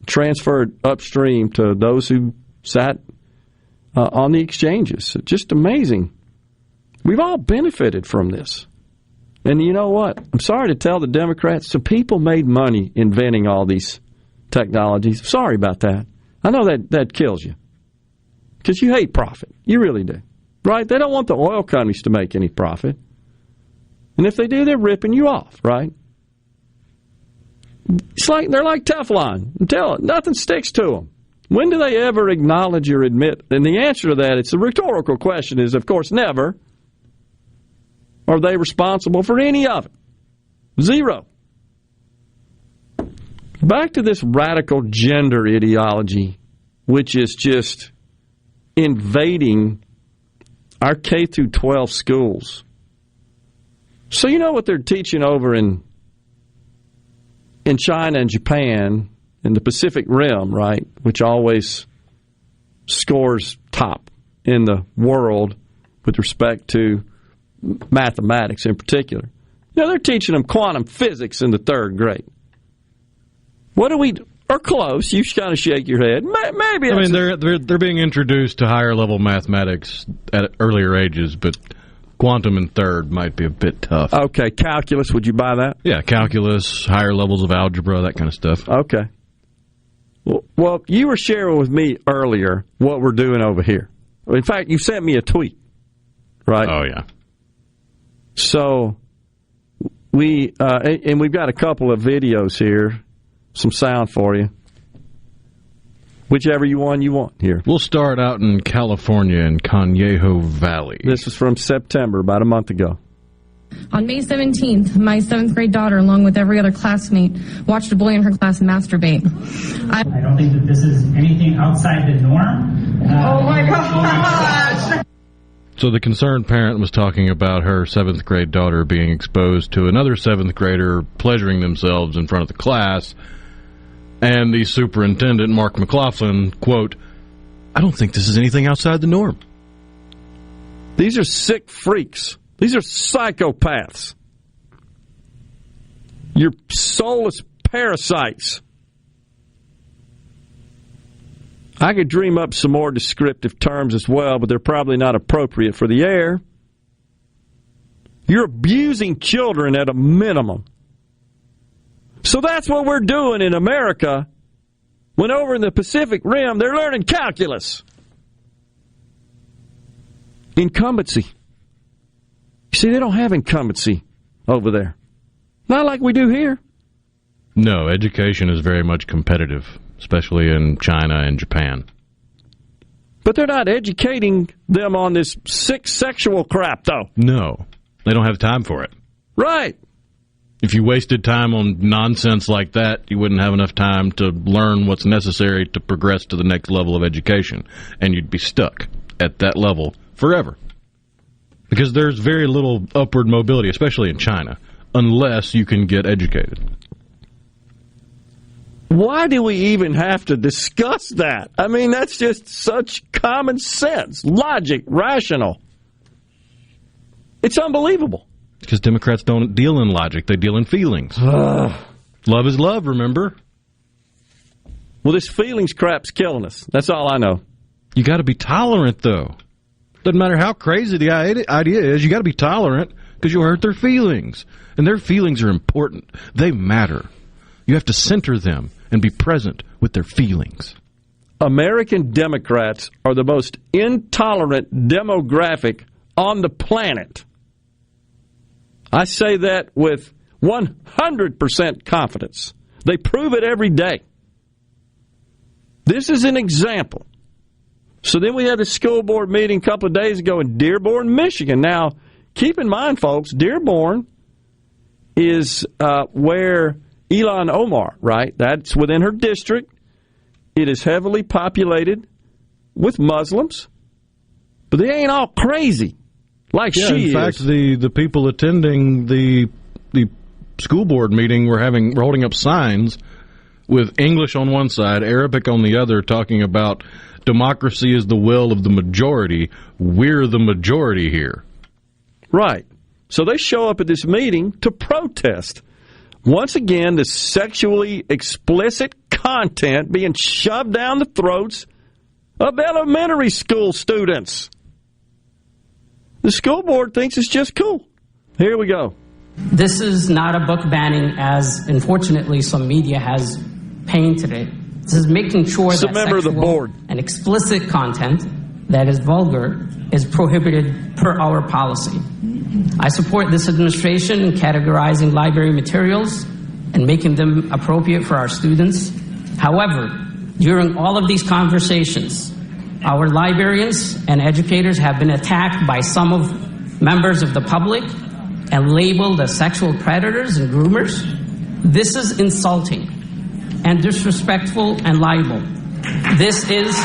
S3: transfer it upstream to those who sat on the exchanges. Just amazing. We've all benefited from this. And you know what? I'm sorry to tell the Democrats, some people made money inventing all these technologies. Sorry about that. I know that kills you because you hate profit. You really do. Right? They don't want the oil companies to make any profit. And if they do, they're ripping you off, right? They're like Teflon. Nothing sticks to them. When do they ever acknowledge or admit? And the answer to that, it's a rhetorical question, is, of course, never. Are they responsible for any of it? Zero. Back to this radical gender ideology which is just invading our K through 12 schools. So you know what they're teaching over in China and Japan, in the Pacific Rim, right, which always scores top in the world with respect to mathematics in particular. You know, they're teaching them quantum physics in the 3rd grade. What do we do? Or close. You kind of shake your head. Maybe.
S5: I mean, they're being introduced to higher level mathematics at earlier ages, but quantum in 3rd might be a bit tough.
S3: Okay, calculus. Would you buy that?
S5: Yeah, calculus, higher levels of algebra, that kind of stuff.
S3: Okay. Well, you were sharing with me earlier what we're doing over here. In fact, you sent me a tweet, right?
S5: Oh, yeah.
S3: So we've got a couple of videos here, some sound for you. Whichever one you want here.
S5: We'll start out in California in Conejo Valley.
S3: This is from September, about a month ago.
S4: On May 17th, my 7th grade daughter, along with every other classmate, watched a boy in her class masturbate.
S6: I don't think that this is anything outside the norm.
S4: Oh my gosh!
S5: So the concerned parent was talking about her 7th grade daughter being exposed to another 7th grader pleasuring themselves in front of the class. And the superintendent, Mark McLaughlin, quote, "I don't think this is anything outside the norm."
S3: These are sick freaks. These are psychopaths. You're soulless parasites. I could dream up some more descriptive terms as well, but they're probably not appropriate for the air. You're abusing children at a minimum. So that's what we're doing in America when over in the Pacific Rim they're learning calculus. Incumbency. You see, they don't have incumbency over there. Not like we do here.
S5: No, education is very much competitive, especially in China and Japan.
S3: But they're not educating them on this sick sexual crap, though.
S5: No, they don't have time for it.
S3: Right.
S5: If you wasted time on nonsense like that, you wouldn't have enough time to learn what's necessary to progress to the next level of education. And you'd be stuck at that level forever. Because there's very little upward mobility, especially in China, unless you can get educated.
S3: Why do we even have to discuss that? I mean, that's just such common sense, logic, rational. It's unbelievable.
S5: Because Democrats don't deal in logic, they deal in feelings. Love is love, remember?
S3: Well, this feelings crap's killing us. That's all I know.
S5: You got to be tolerant, though. Doesn't matter how crazy the idea is, you got to be tolerant because you'll hurt their feelings. And their feelings are important. They matter. You have to center them and be present with their feelings.
S3: American Democrats are the most intolerant demographic on the planet. I say that with 100% confidence. They prove it every day. This is an example. So then we had a school board meeting a couple of days ago in Dearborn, Michigan. Now, keep in mind, folks, Dearborn is where Ilhan Omar, right? That's within her district. It is heavily populated with Muslims, but they ain't all crazy like she is.
S5: In fact, the people attending the school board meeting were holding up signs with English on one side, Arabic on the other, talking about democracy is the will of the majority. We're the majority here.
S3: Right. So they show up at this meeting to protest. Once again, the sexually explicit content being shoved down the throats of elementary school students. The school board thinks it's just cool. Here we go.
S13: This is not a book banning, as unfortunately some media has painted it. This is making sure that sexual and explicit content that is vulgar is prohibited per our policy. I support this administration in categorizing library materials and making them appropriate for our students. However, during all of these conversations, our librarians and educators have been attacked by some of members of the public and labeled as sexual predators and groomers. This is insulting and disrespectful and libel. This is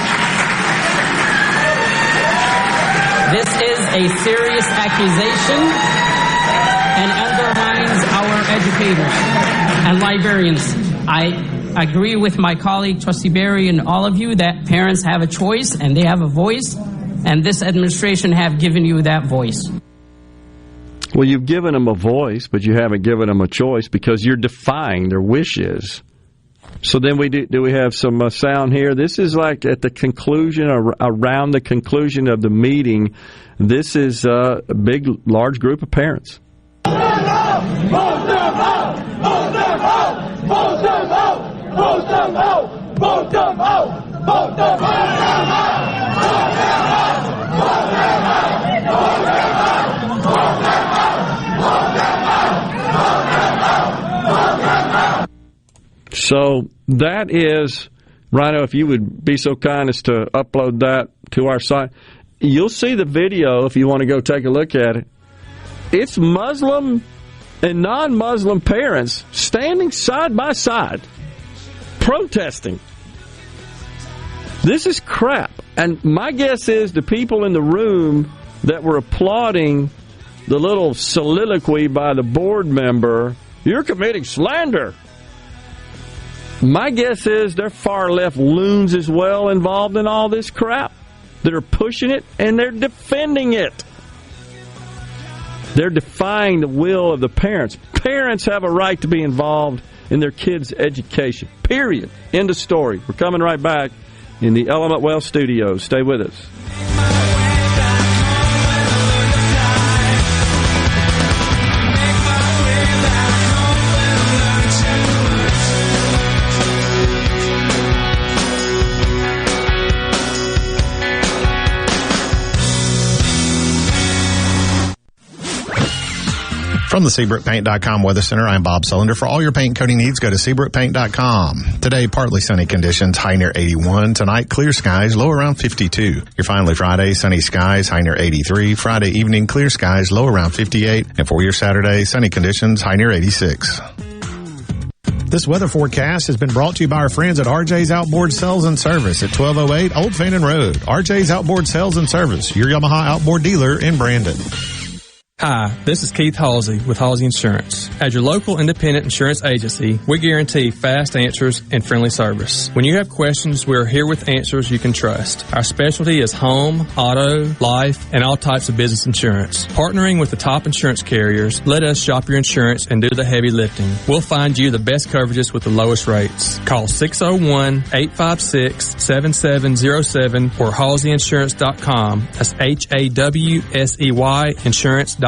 S13: a serious accusation and undermines our educators and librarians. I agree with my colleague, Trustee Berry, and all of you that parents have a choice and they have a voice, and this administration have given you that voice.
S3: Well, you've given them a voice, but you haven't given them a choice because you're defying their wishes. So then do we have some sound here? This is like at the conclusion, or around the conclusion of the meeting. This is a big, large group of parents. So that is, Rhino, if you would be so kind as to upload that to our site. You'll see the video if you want to go take a look at it. It's Muslim and non-Muslim parents standing side by side, protesting. This is crap. And my guess is the people in the room that were applauding the little soliloquy by the board member, you're committing slander. My guess is they're far-left loons as well involved in all this crap that are pushing it, and they're defending it. They're defying the will of the parents. Parents have a right to be involved in their kids' education, period. End of story. We're coming right back in the Element Wealth Studios. Stay with us.
S15: From the SeabrookPaint.com Weather Center, I'm Bob Sullender. For all your paint coating needs, go to SeabrookPaint.com. Today, partly sunny conditions, high near 81. Tonight, clear skies, low around 52. Your finally Friday, sunny skies, high near 83. Friday evening, clear skies, low around 58. And for your Saturday, sunny conditions, high near 86. This weather forecast has been brought to you by our friends at RJ's Outboard Sales and Service at 1208 Old Fannin Road. RJ's Outboard Sales and Service, your Yamaha outboard dealer in Brandon.
S16: Hi, this is Keith Halsey with Halsey Insurance. As your local independent insurance agency, we guarantee fast answers and friendly service. When you have questions, we are here with answers you can trust. Our specialty is home, auto, life, and all types of business insurance. Partnering with the top insurance carriers, let us shop your insurance and do the heavy lifting. We'll find you the best coverages with the lowest rates. Call 601-856-7707 or HalseyInsurance.com. That's HAWSEY Insurance.com.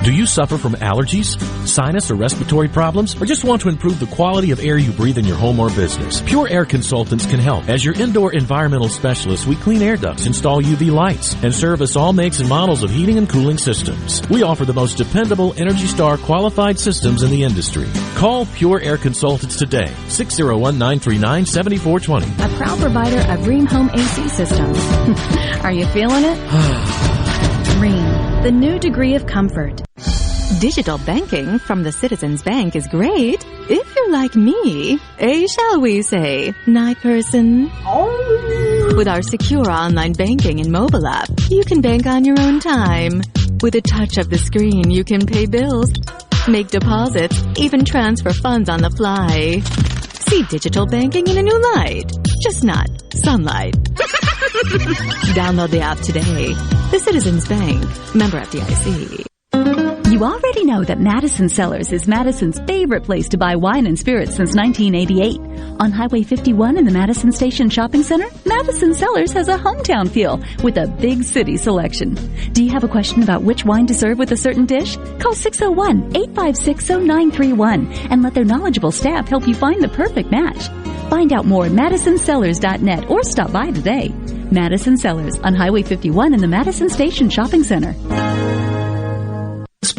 S18: Do you suffer from allergies, sinus, or respiratory problems, or just want to improve the quality of air you breathe in your home or business? Pure Air Consultants can help. As your indoor environmental specialist, we clean air ducts, install UV lights, and service all makes and models of heating and cooling systems. We offer the most dependable Energy Star qualified systems in the industry. Call Pure Air Consultants today, 601-939-7420.
S24: A proud provider of Ream Home AC systems. Are you feeling it? Ream, the new degree of comfort.
S25: Digital banking from the Citizens Bank is great if you're like me, shall we say, night person. With our secure online banking and mobile app, you can bank on your own time. With a touch of the screen, you can pay bills, make deposits, even transfer funds on the fly. See digital banking in a new light, just not sunlight. Download the app today. The Citizens Bank, member FDIC.
S26: You already know that Madison Cellars is Madison's favorite place to buy wine and spirits since 1988. On Highway 51 in the Madison Station Shopping Center, Madison Cellars has a hometown feel with a big city selection. Do you have a question about which wine to serve with a certain dish? Call 601-856-0931 and let their knowledgeable staff help you find the perfect match. Find out more at MadisonCellars.net or stop by today. Madison Cellars on Highway 51 in the Madison Station Shopping Center.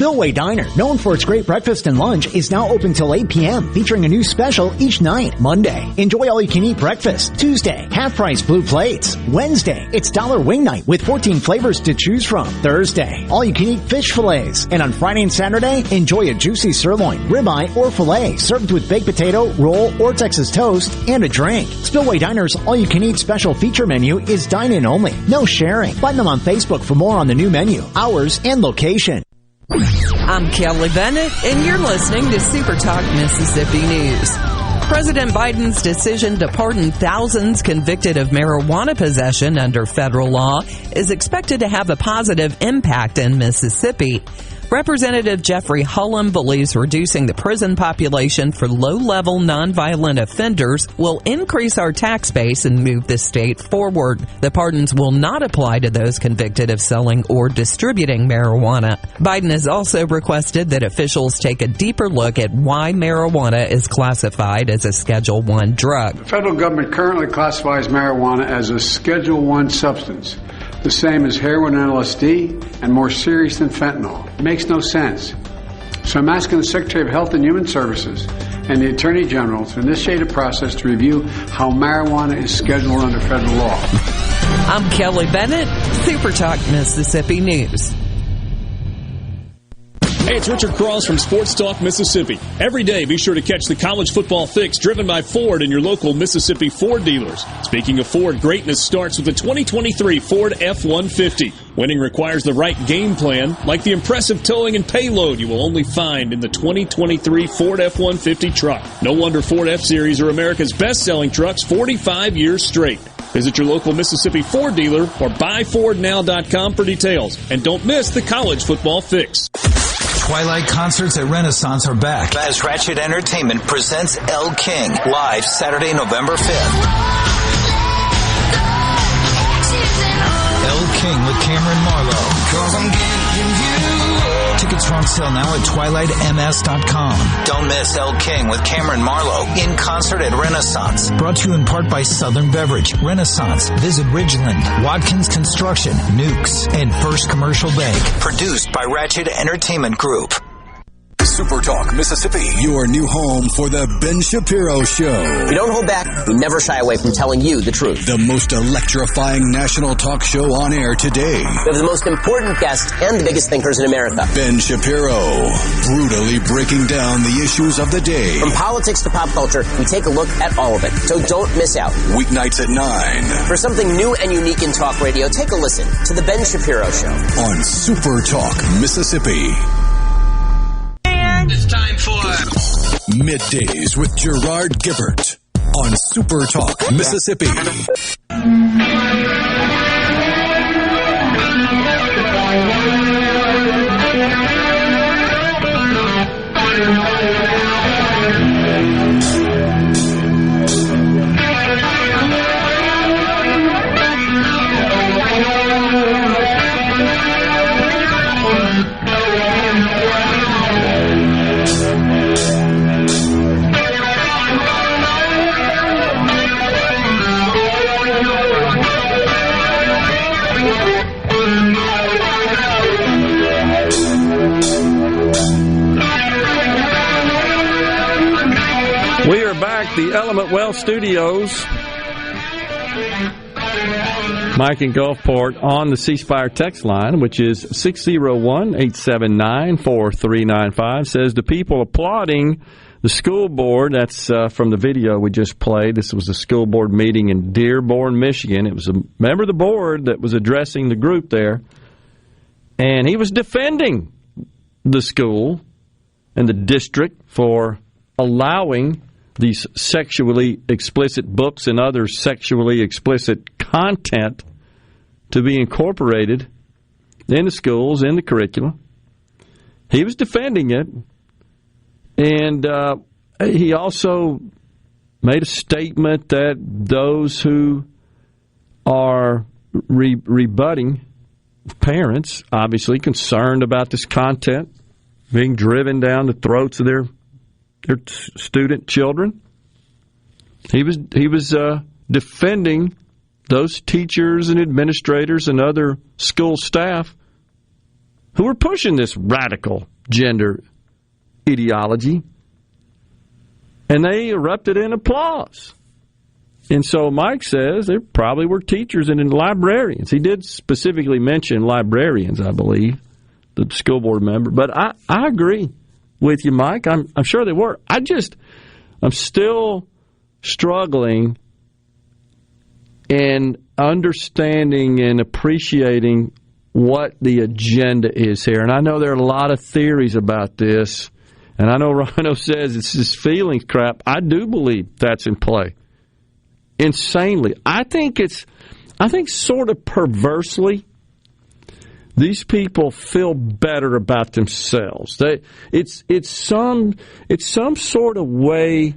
S2: Spillway Diner, known for its great breakfast and lunch, is now open till 8 p.m., featuring a new special each night. Monday, enjoy all-you-can-eat breakfast. Tuesday, half-price blue plates. Wednesday, it's Dollar Wing Night with 14 flavors to choose from. Thursday, all-you-can-eat fish fillets. And on Friday and Saturday, enjoy a juicy sirloin, ribeye, or filet served with baked potato, roll, or Texas toast, and a drink. Spillway Diner's all-you-can-eat special feature menu is dine-in only. No sharing. Find them on Facebook for more on the new menu, hours, and location.
S7: I'm Kelly Bennett, and you're listening to SuperTalk Mississippi News. President Biden's decision to pardon thousands convicted of marijuana possession under federal law is expected to have a positive impact in Mississippi. Representative Jeffrey Hullum believes reducing the prison population for low-level nonviolent offenders will increase our tax base and move the state forward. The pardons will not apply to those convicted of selling or distributing marijuana. Biden has also requested that officials take a deeper look at why marijuana is classified as a Schedule I drug.
S10: The federal government currently classifies marijuana as a Schedule I substance, the same as heroin and LSD, and more serious than fentanyl. It makes no sense. So I'm asking the Secretary of Health and Human Services and the Attorney General to initiate a process to review how marijuana is scheduled under federal law.
S7: I'm Kelly Bennett, SuperTalk Mississippi News.
S14: Hey, it's Richard Cross from Sports Talk Mississippi. Every day, be sure to catch the college football fix driven by Ford and your local Mississippi Ford dealers. Speaking of Ford, greatness starts with the 2023 Ford F-150. Winning requires the right game plan, like the impressive towing and payload you will only find in the 2023 Ford F-150 truck. No wonder Ford F-Series are America's best-selling trucks 45 years straight. Visit your local Mississippi Ford dealer or buyfordnow.com for details. And don't miss the college football fix.
S17: Twilight concerts at Renaissance are back as Ratchet Entertainment presents Elle King live Saturday, November 5th. Elle King with Cameron Marlowe. Tickets are on sale now at twilightms.com. Don't miss Elle King with Cameron Marlowe in concert at Renaissance. Brought to you in part by Southern Beverage, Renaissance, Visit Ridgeland, Watkins Construction, Nukes, and First Commercial Bank. Produced by Ratchet Entertainment Group.
S1: SuperTalk Mississippi, your new home for the Ben Shapiro Show.
S19: We don't hold back. We never shy away from telling you the truth.
S1: The most electrifying national talk show on air today.
S19: We have the most important guests and the biggest thinkers in America.
S1: Ben Shapiro, brutally breaking down the issues of the day.
S19: From politics to pop culture, we take a look at all of it. So don't miss out.
S1: Weeknights at 9.
S19: For something new and unique in talk radio, take a listen to The Ben Shapiro Show.
S1: On SuperTalk Mississippi.
S12: It's time for
S1: Middays with Gerard Gibert on SuperTalk Mississippi.
S3: We are back, the Element Well Studios. Mike in Gulfport on the C Spire text line, which is 601-879-4395, says the people applauding the school board. That's from the video we just played. This was a school board meeting in Dearborn, Michigan. It was a member of the board that was addressing the group there, and he was defending the school and the district for allowing these sexually explicit books and other sexually explicit content to be incorporated in the schools, in the curriculum. He was defending it, and he also made a statement that those who are rebutting parents, obviously concerned about this content being driven down the throats of their student children. He was defending those teachers and administrators and other school staff who were pushing this radical gender ideology, and they erupted in applause. And so Mike says there probably were teachers and librarians. He did specifically mention librarians, I believe, the school board member. But I agree with you, Mike. I'm sure they were. I'm still struggling in understanding and appreciating what the agenda is here. And I know there are a lot of theories about this. And I know Rhino says it's his feelings crap. I do believe that's in play. Insanely. I think sort of perversely, these people feel better about themselves. It's some sort of way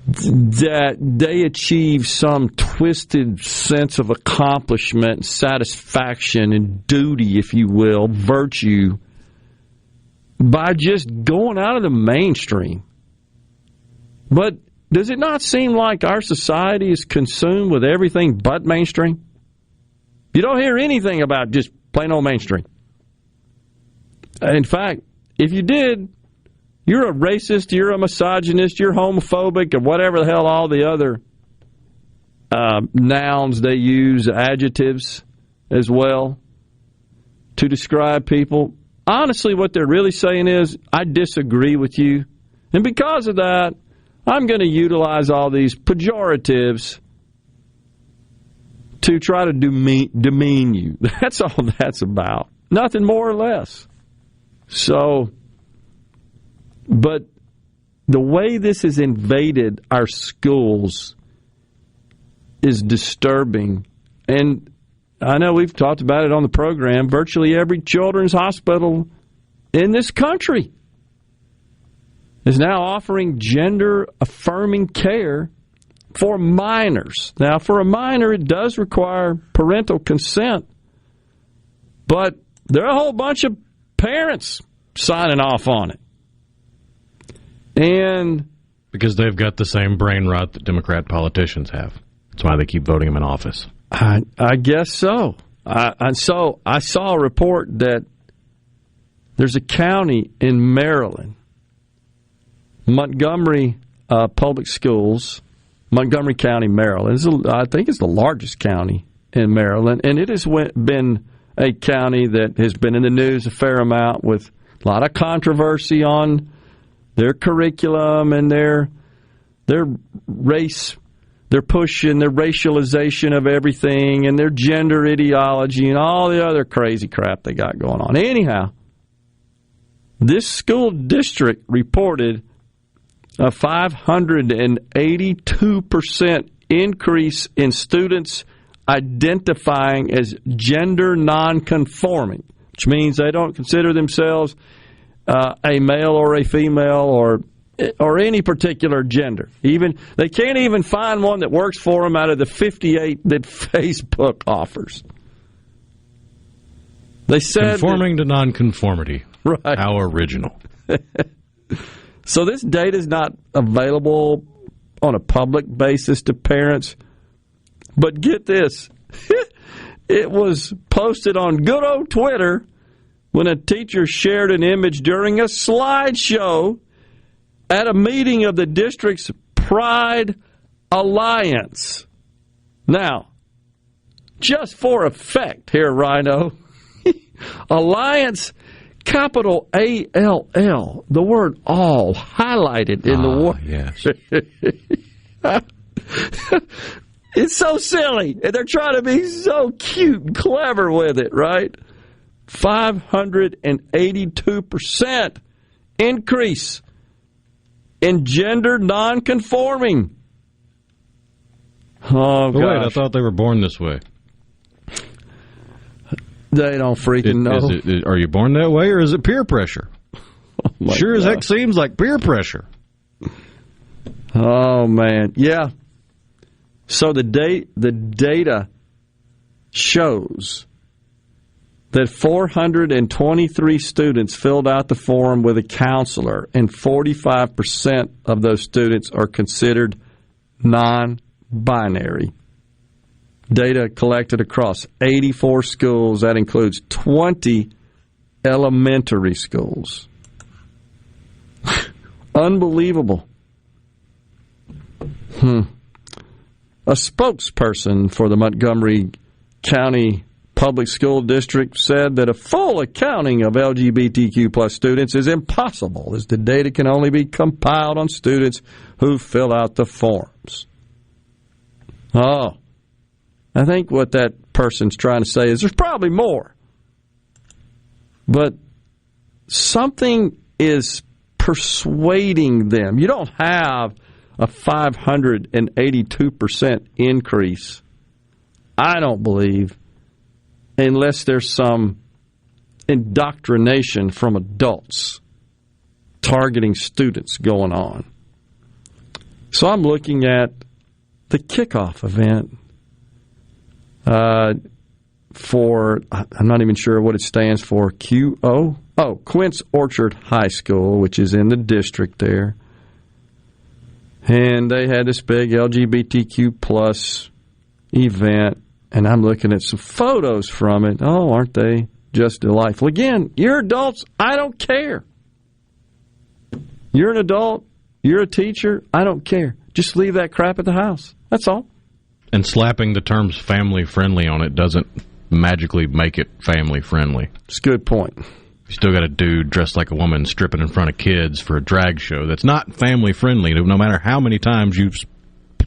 S3: that they achieve some twisted sense of accomplishment, satisfaction, and duty, if you will, virtue, by just going out of the mainstream. But does it not seem like our society is consumed with everything but mainstream? You don't hear anything about just plain old mainstream. In fact, if you did, you're a racist, you're a misogynist, you're homophobic, or whatever the hell all the other nouns they use, adjectives as well, to describe people. Honestly, what they're really saying is, I disagree with you. And because of that, I'm going to utilize all these pejoratives to try to demean you. That's all that's about. Nothing more or less. So, but the way this has invaded our schools is disturbing. And I know we've talked about it on the program. Virtually every children's hospital in this country is now offering gender-affirming care for minors. Now, for a minor, it does require parental consent, but there are a whole bunch of parents signing off on it. And
S5: because they've got the same brain rot that Democrat politicians have. That's why they keep voting them in office.
S3: I guess so. And so I saw a report that there's a county in Maryland, Montgomery Public Schools, Montgomery County, Maryland. I think it's the largest county in Maryland, and it has been a county that has been in the news a fair amount with a lot of controversy on their curriculum and their race. They're pushing their racialization of everything and their gender ideology and all the other crazy crap they got going on. Anyhow, this school district reported a 582% increase in students identifying as gender nonconforming, which means they don't consider themselves a male or a female or any particular gender. Even they can't even find one that works for them out of the 58 that Facebook offers. They said
S5: conforming to nonconformity.
S3: Right.
S5: How original.
S3: So this data is not available on a public basis to parents. But get this. It was posted on good old Twitter when a teacher shared an image during a slideshow at a meeting of the district's Pride Alliance. Now, just for effect here, Rhino, Alliance, capital A-L-L, the word all highlighted in the word.
S5: Yes.
S3: It's so silly, and they're trying to be so cute and clever with it, right? 582% increase in gender nonconforming. Oh, gosh.
S5: Wait, I thought they were born this way.
S3: They don't freaking know.
S5: Are you born that way, or is it peer pressure? Sure as heck seems like peer pressure.
S3: Oh, man. Yeah. So the data shows that 423 students filled out the form with a counselor, and 45% of those students are considered non-binary. Data collected across 84 schools. That includes 20 elementary schools. Unbelievable. A spokesperson for the Montgomery County Public School District said that a full accounting of LGBTQ plus students is impossible, as the data can only be compiled on students who fill out the forms. Oh, I think what that person's trying to say is there's probably more. But something is persuading them. You don't have a 582% increase, I don't believe, unless there's some indoctrination from adults targeting students going on. So I'm looking at the kickoff event for, I'm not even sure what it stands for, QO? Oh, Quince Orchard High School, which is in the district there. And they had this big LGBTQ plus event, and I'm looking at some photos from it. Oh, aren't they just delightful? Again, you're adults. I don't care. You're an adult. You're a teacher. I don't care. Just leave that crap at the house. That's all.
S5: And slapping the terms family-friendly on it doesn't magically make it family-friendly.
S3: It's a good point.
S5: You still got a dude dressed like a woman stripping in front of kids for a drag show. That's not family-friendly, no matter how many times you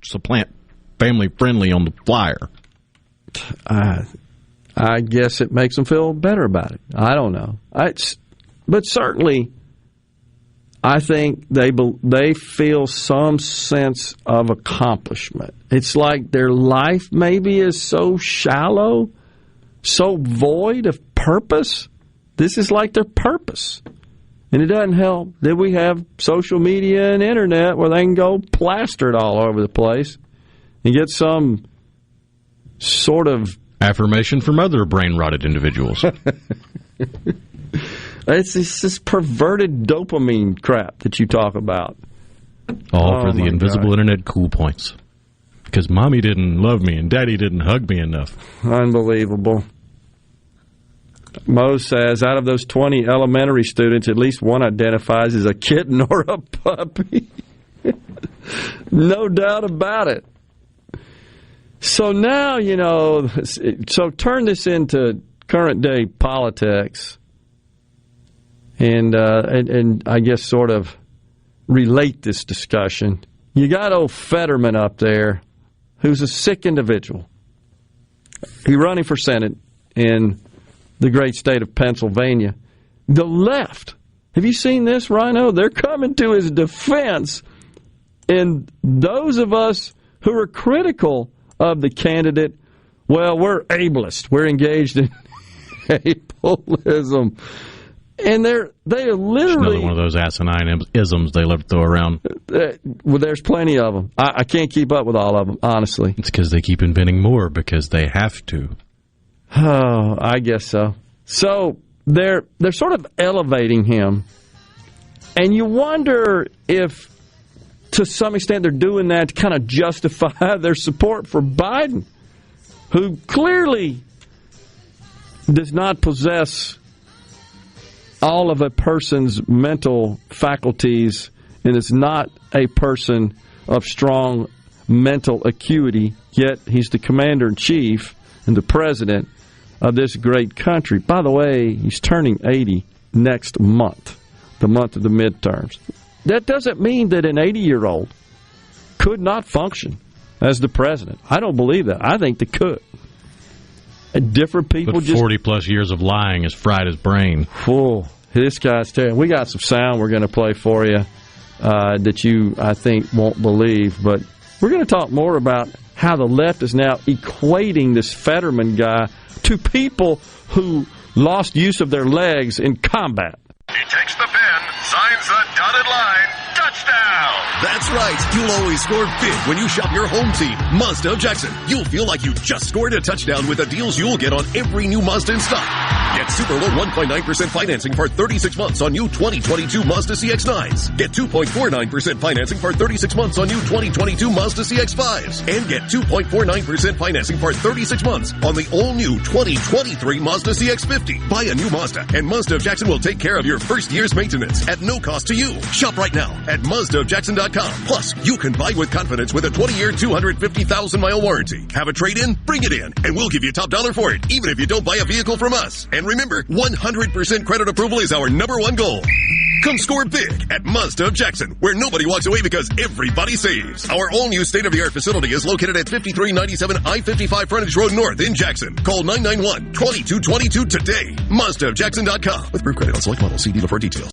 S5: supplant family-friendly on the flyer.
S3: I guess it makes them feel better about it. I don't know. But certainly, I think they feel some sense of accomplishment. It's like their life maybe is so shallow, so void of purpose. This is like their purpose. And it doesn't help that we have social media and internet where they can go plastered all over the place and get some sort of
S5: affirmation from other brain-rotted individuals.
S3: It's this perverted dopamine crap that you talk about.
S5: All for the invisible internet cool points. Because mommy didn't love me and daddy didn't hug me enough.
S3: Unbelievable. Mo says, out of those 20 elementary students, at least one identifies as a kitten or a puppy. No doubt about it. So now, so turn this into current day politics and I guess sort of relate this discussion. You got old Fetterman up there who's a sick individual. He's running for Senate in the great state of Pennsylvania. The left, have you seen this, Rhino? They're coming to his defense. And those of us who are critical of the candidate, well, we're ableist. We're engaged in ableism. And they are literally...
S5: Another one of those asinine isms they love to throw around.
S3: Well, there's plenty of them. I can't keep up with all of them, honestly.
S5: It's because they keep inventing more because they have to.
S3: Oh, I guess so. So they're sort of elevating him. And you wonder if, to some extent, they're doing that to kind of justify their support for Biden, who clearly does not possess all of a person's mental faculties and is not a person of strong mental acuity, yet he's the commander-in-chief and the president of this great country. By the way, he's turning 80 next month, the month of the midterms. That doesn't mean that an 80-year-old could not function as the president. I don't believe that. I think they could. And different people
S5: but 40-plus years of lying has fried his brain.
S3: Whoa, this guy's terrible. We got some sound we're going to play for you that you, I think, won't believe. But we're going to talk more about how the left is now equating this Fetterman guy to people who lost use of their legs in combat.
S8: He takes the pen, signs the dotted line, touchdown!
S1: That's right. You'll always score big when you shop your home team, Mazda of Jackson. You'll feel like you just scored a touchdown with the deals you'll get on every new Mazda in stock.
S9: Get super low 1.9% financing for 36 months on new 2022 Mazda CX-9s. Get 2.49% financing for 36 months on new 2022 Mazda CX-5s. And get 2.49% financing for 36 months on the all-new 2023 Mazda CX-50. Buy a new Mazda, and Mazda of Jackson will take care of your first year's maintenance at no cost to you. Shop right now at MazdaofJackson.com. Plus, you can buy with confidence with a 20-year, 250,000-mile warranty. Have a trade-in? Bring it in, and we'll give you top dollar for it, even if you don't buy a vehicle from us. And remember, 100% credit approval is our #1 goal. Come score big at Mazda of Jackson, where nobody walks away because everybody saves. Our all-new state-of-the-art facility is located at 5397 I-55 Frontage Road North in Jackson. Call 991-2222 today. MazdaofJackson.com. With proof credit on select models. See dealer for details.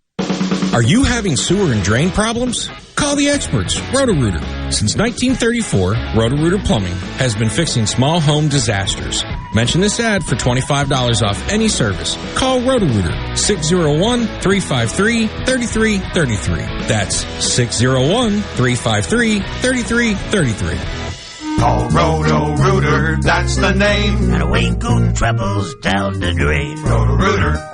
S11: Are you having sewer and drain problems? Call the experts, Roto-Rooter. Since 1934, Roto-Rooter Plumbing has been fixing small home disasters. Mention this ad for $25 off any service. Call Roto-Rooter, 601-353-3333. That's 601-353-3333.
S12: Call Roto-Rooter, that's the name. And away go troubles down the drain. Roto-Rooter.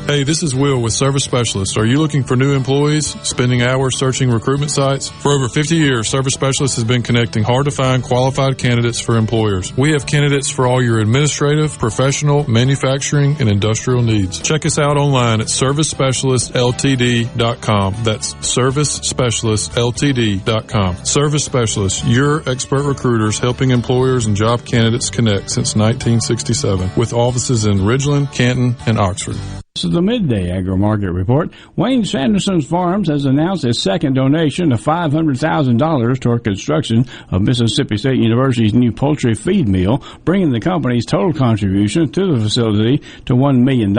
S20: Hey, this is Will with Service Specialists. Are you looking for new employees, spending hours searching recruitment sites? For over 50 years, Service Specialists has been connecting hard-to-find qualified candidates for employers. We have candidates for all your administrative, professional, manufacturing, and industrial needs. Check us out online at ServiceSpecialistLTD.com. That's ServiceSpecialistLTD.com. Service Specialists, your expert recruiters helping employers and job candidates connect since 1967 with offices in Ridgeland, Canton, and Oxford.
S21: This is the Midday Agri-Market Report. Wayne Sanderson's Farms has announced its second donation of $500,000 toward construction of Mississippi State University's new poultry feed mill, bringing the company's total contribution to the facility to $1 million.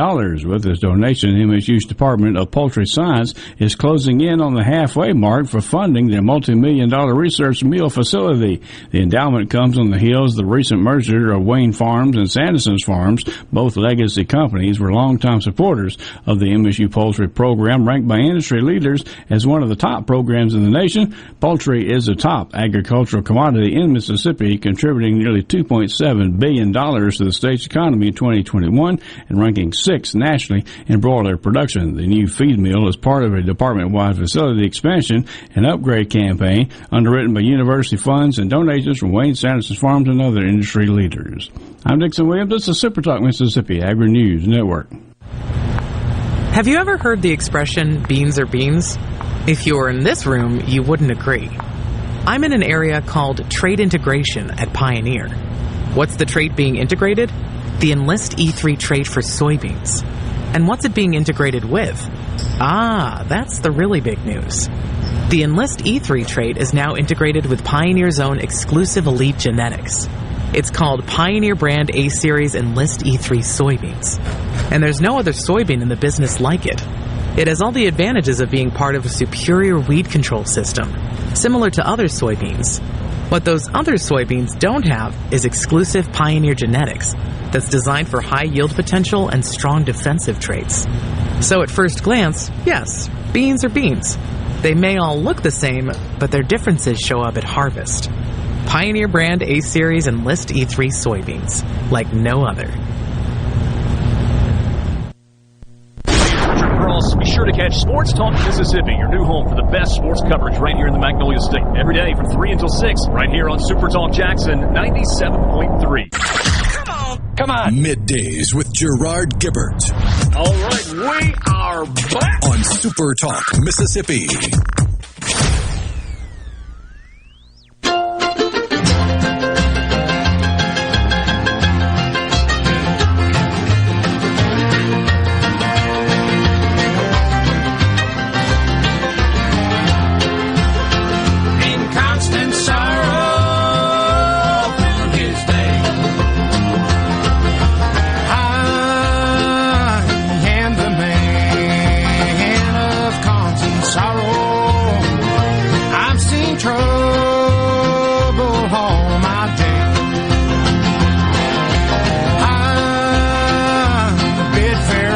S21: With this donation, MSU's Department of Poultry Science is closing in on the halfway mark for funding their multi-million-dollar research mill facility. The endowment comes on the heels of the recent merger of Wayne Farms and Sanderson's Farms. Both legacy companies were longtime supporters of the MSU poultry program, ranked by industry leaders as one of the top programs in the nation. Poultry is a top agricultural commodity in Mississippi, contributing nearly $2.7 billion to the state's economy in 2021 and ranking 6th nationally in broiler production. The new feed mill is part of a department-wide facility expansion and upgrade campaign underwritten by university funds and donations from Wayne Sanderson's Farms and other industry leaders. I'm Dixon Williams. This is SuperTalk Mississippi Agri-News Network.
S22: Have you ever heard the expression, beans are beans? If you were in this room, you wouldn't agree. I'm in an area called Trade Integration at Pioneer. What's the trait being integrated? The Enlist E3 trait for soybeans. And what's it being integrated with? That's the really big news. The Enlist E3 trait is now integrated with Pioneer's own exclusive elite genetics. It's called Pioneer Brand A-Series Enlist E3 soybeans. And there's no other soybean in the business like it. It has all the advantages of being part of a superior weed control system, similar to other soybeans. What those other soybeans don't have is exclusive Pioneer genetics that's designed for high yield potential and strong defensive traits. So at first glance, yes, beans are beans. They may all look the same, but their differences show up at harvest. Pioneer Brand A-Series Enlist E3 soybeans, like no other.
S23: Be sure to catch Sports Talk Mississippi, your new home for the best sports coverage right here in the Magnolia State. Every day from 3 until 6, right here on Super Talk Jackson 97.3.
S1: Come on. Middays with Gerard Gibert.
S23: All right, we are back
S1: on Super Talk Mississippi.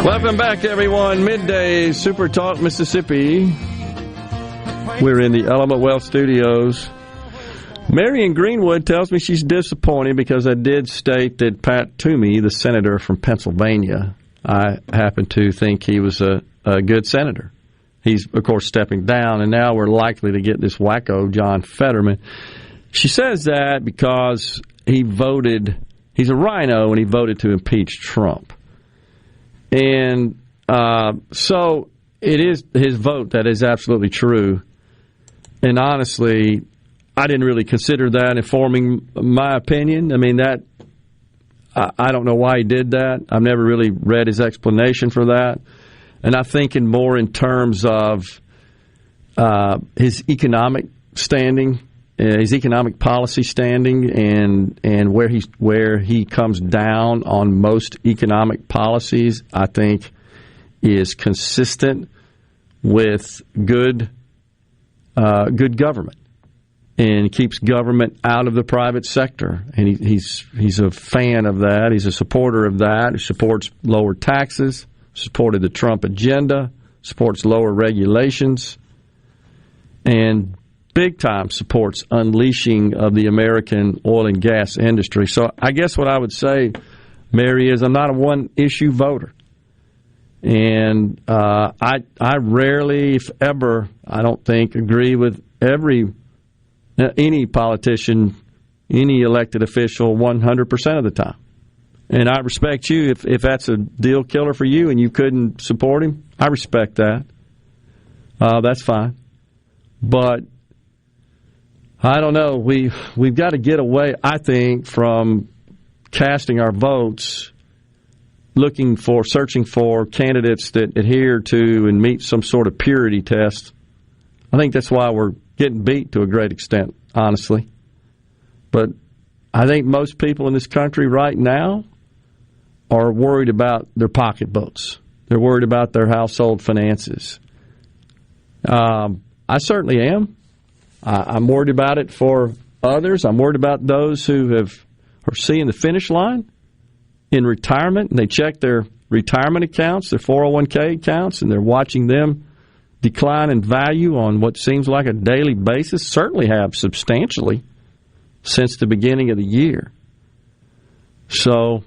S3: Welcome back, everyone. Midday Super Talk Mississippi. We're in the Element Wealth Studios. Mary in Greenwood tells me she's disappointed because I did state that Pat Toomey, the senator from Pennsylvania, I happen to think he was a good senator. He's, of course, stepping down, and now we're likely to get this wacko, John Fetterman. She says that because he's a rhino, and he voted to impeach Trump. And so it is his vote that is absolutely true. And honestly, I didn't really consider that informing my opinion. I mean, that I don't know why he did that. I've never really read his explanation for that. And I'm thinking more in terms of his economic standing, his economic policy standing, and where he comes down on most economic policies. I think is consistent with good government, and keeps government out of the private sector. And he's a fan of that. He's a supporter of that. He supports lower taxes. Supported the Trump agenda, supports lower regulations, and big time supports unleashing of the American oil and gas industry. So I guess what I would say, Mary, is I'm not a one-issue voter. And I rarely, if ever, I don't think, agree with any politician, any elected official 100% of the time. And I respect you. If that's a deal killer for you and you couldn't support him, I respect that. That's fine. But I don't know. We've got to get away, I think, from casting our votes, searching for candidates that adhere to and meet some sort of purity test. I think that's why we're getting beat to a great extent, honestly. But I think most people in this country right now are worried about their pocketbooks. They're worried about their household finances. I certainly am. I'm worried about it for others. I'm worried about those who are seeing the finish line in retirement, and they check their retirement accounts, their 401k accounts, and they're watching them decline in value on what seems like a daily basis, certainly have substantially since the beginning of the year. So,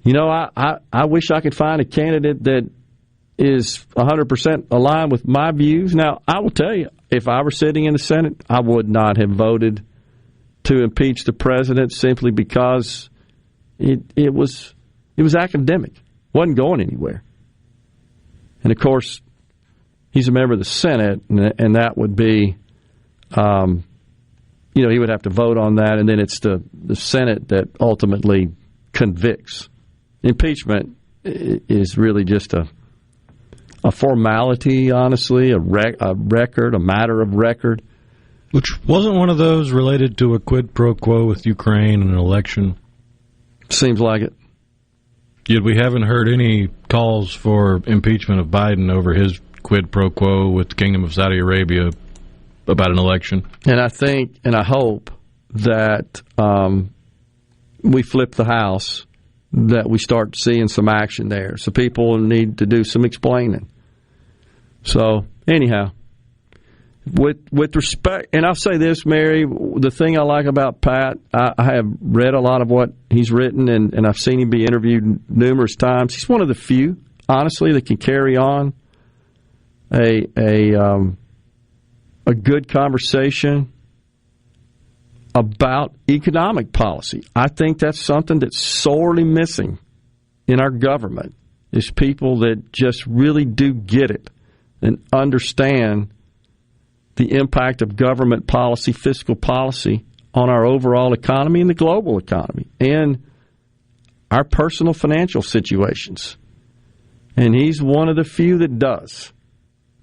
S3: I wish I could find a candidate that is 100% aligned with my views. Now, I will tell you, if I were sitting in the Senate, I would not have voted to impeach the president simply because it was academic. It wasn't going anywhere. And, of course, he's a member of the Senate, and that would be, he would have to vote on that, and then it's the Senate that ultimately convicts. Impeachment is really just a formality, honestly, a record, a matter of record.
S5: Which wasn't one of those related to a quid pro quo with Ukraine and an election?
S3: Seems like it.
S5: Yet we haven't heard any calls for impeachment of Biden over his quid pro quo with the Kingdom of Saudi Arabia about an election.
S3: And I think, and I hope that we flip the House, that we start seeing some action there. So people need to do some explaining. So, anyhow, with respect, and I'll say this, Mary, the thing I like about Pat, I have read a lot of what he's written, and I've seen him be interviewed numerous times. He's one of the few, honestly, that can carry on a good conversation about economic policy. I think that's something that's sorely missing in our government, is people that just really do get it and understand the impact of government policy, fiscal policy, on our overall economy and the global economy and our personal financial situations. And he's one of the few that does,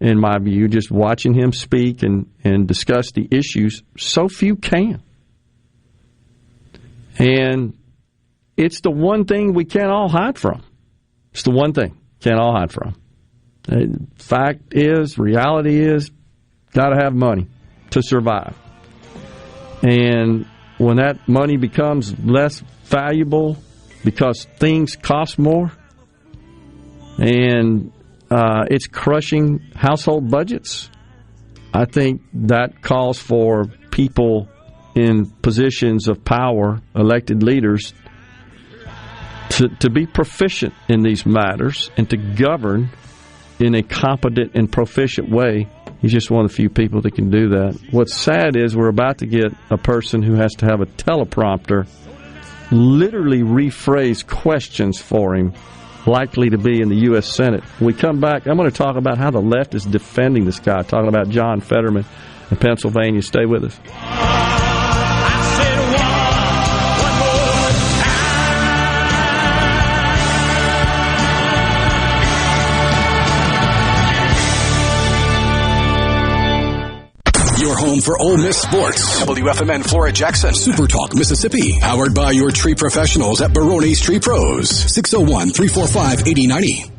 S3: in my view. Just watching him speak and discuss the issues, so few can. And it's the one thing we can't all hide from. It's the one thing can't all hide from. Fact is, reality is, got to have money to survive. And when that money becomes less valuable because things cost more and it's crushing household budgets, I think that calls for people in positions of power, elected leaders, to be proficient in these matters and to govern in a competent and proficient way. He's just one of the few people that can do that. What's sad is we're about to get a person who has to have a teleprompter literally rephrase questions for him, likely to be in the U.S. Senate. When we come back, I'm going to talk about how the left is defending this guy, talking about John Fetterman in Pennsylvania. Stay with us.
S1: Your home for Ole Miss sports. WFMN Flora Jackson. SuperTalk Mississippi. Powered by your tree professionals at Barone's Tree Pros. 601-345-8090.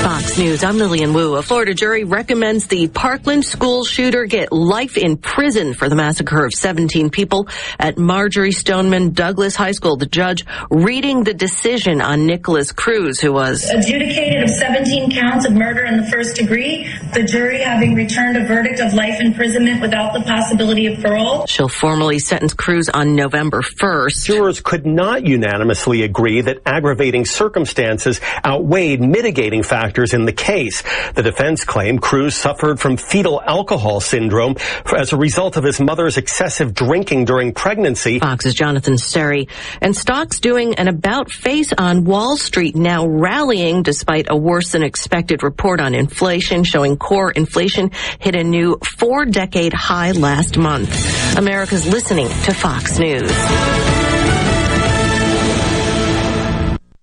S4: Fox News, I'm Lillian Wu. A Florida jury recommends the Parkland school shooter get life in prison for the massacre of 17 people at Marjorie Stoneman Douglas High School. The judge reading the decision on Nicholas Cruz, who was
S6: adjudicated of 17 counts of murder in the first degree, the jury having returned a verdict of life imprisonment without the possibility of parole.
S4: She'll formally sentence Cruz on November 1st.
S13: Jurors could not unanimously agree that aggravating circumstances outweighed mitigating factors in the case. The defense claimed Cruz suffered from fetal alcohol syndrome as a result of his mother's excessive drinking during pregnancy.
S4: Fox's Jonathan Sterry. And stocks doing an about-face on Wall Street, now rallying despite a worse-than-expected report on inflation showing core inflation hit a new 4-decade high last month. America's listening to Fox News.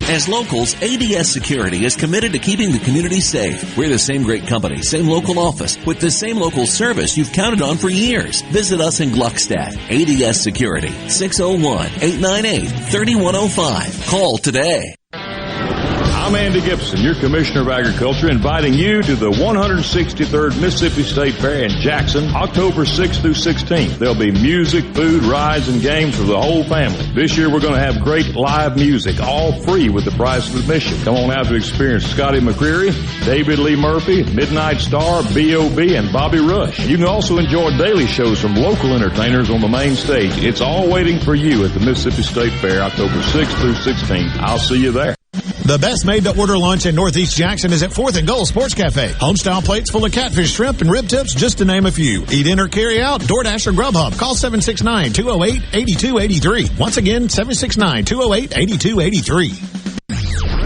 S15: As locals, ADS Security is committed to keeping the community safe. We're the same great company, same local office, with the same local service you've counted on for years. Visit us in Gluckstadt. ADS Security, 601-898-3105. Call today.
S16: I'm Andy Gibson, your Commissioner of Agriculture, inviting you to the 163rd Mississippi State Fair in Jackson, October 6th through 16th. There'll be music, food, rides, and games for the whole family. This year we're going to have great live music, all free with the price of admission. Come on out to experience Scotty McCreery, David Lee Murphy, Midnight Star, B.O.B., and Bobby Rush. You can also enjoy daily shows from local entertainers on the main stage. It's all waiting for you at the Mississippi State Fair, October 6th through 16th. I'll see you there.
S18: The best made-to-order lunch in Northeast Jackson is at 4th and Gold Sports Cafe. Home-style plates full of catfish, shrimp, and rib tips, just to name a few. Eat in or carry out, DoorDash or Grubhub. Call 769-208-8283. Once again, 769-208-8283.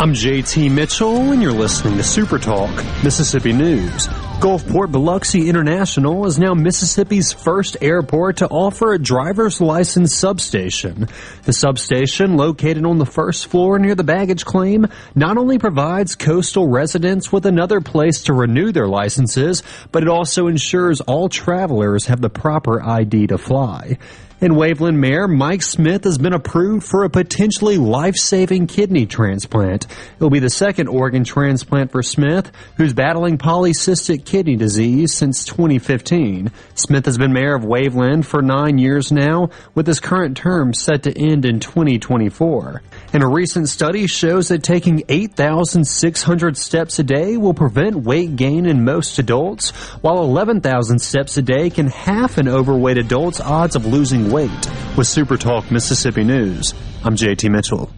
S27: I'm JT Mitchell, and you're listening to SuperTalk Mississippi News. Gulfport Biloxi International is now Mississippi's first airport to offer a driver's license substation. The substation, located on the first floor near the baggage claim, not only provides coastal residents with another place to renew their licenses, but it also ensures all travelers have the proper ID to fly. And Waveland Mayor Mike Smith has been approved for a potentially life-saving kidney transplant. It'll be the second organ transplant for Smith, who's battling polycystic kidney disease since 2015. Smith has been mayor of Waveland for 9 years now, with his current term set to end in 2024. And a recent study shows that taking 8,600 steps a day will prevent weight gain in most adults, while 11,000 steps a day can half an overweight adult's odds of losing weight. With SuperTalk Mississippi News, I'm JT Mitchell.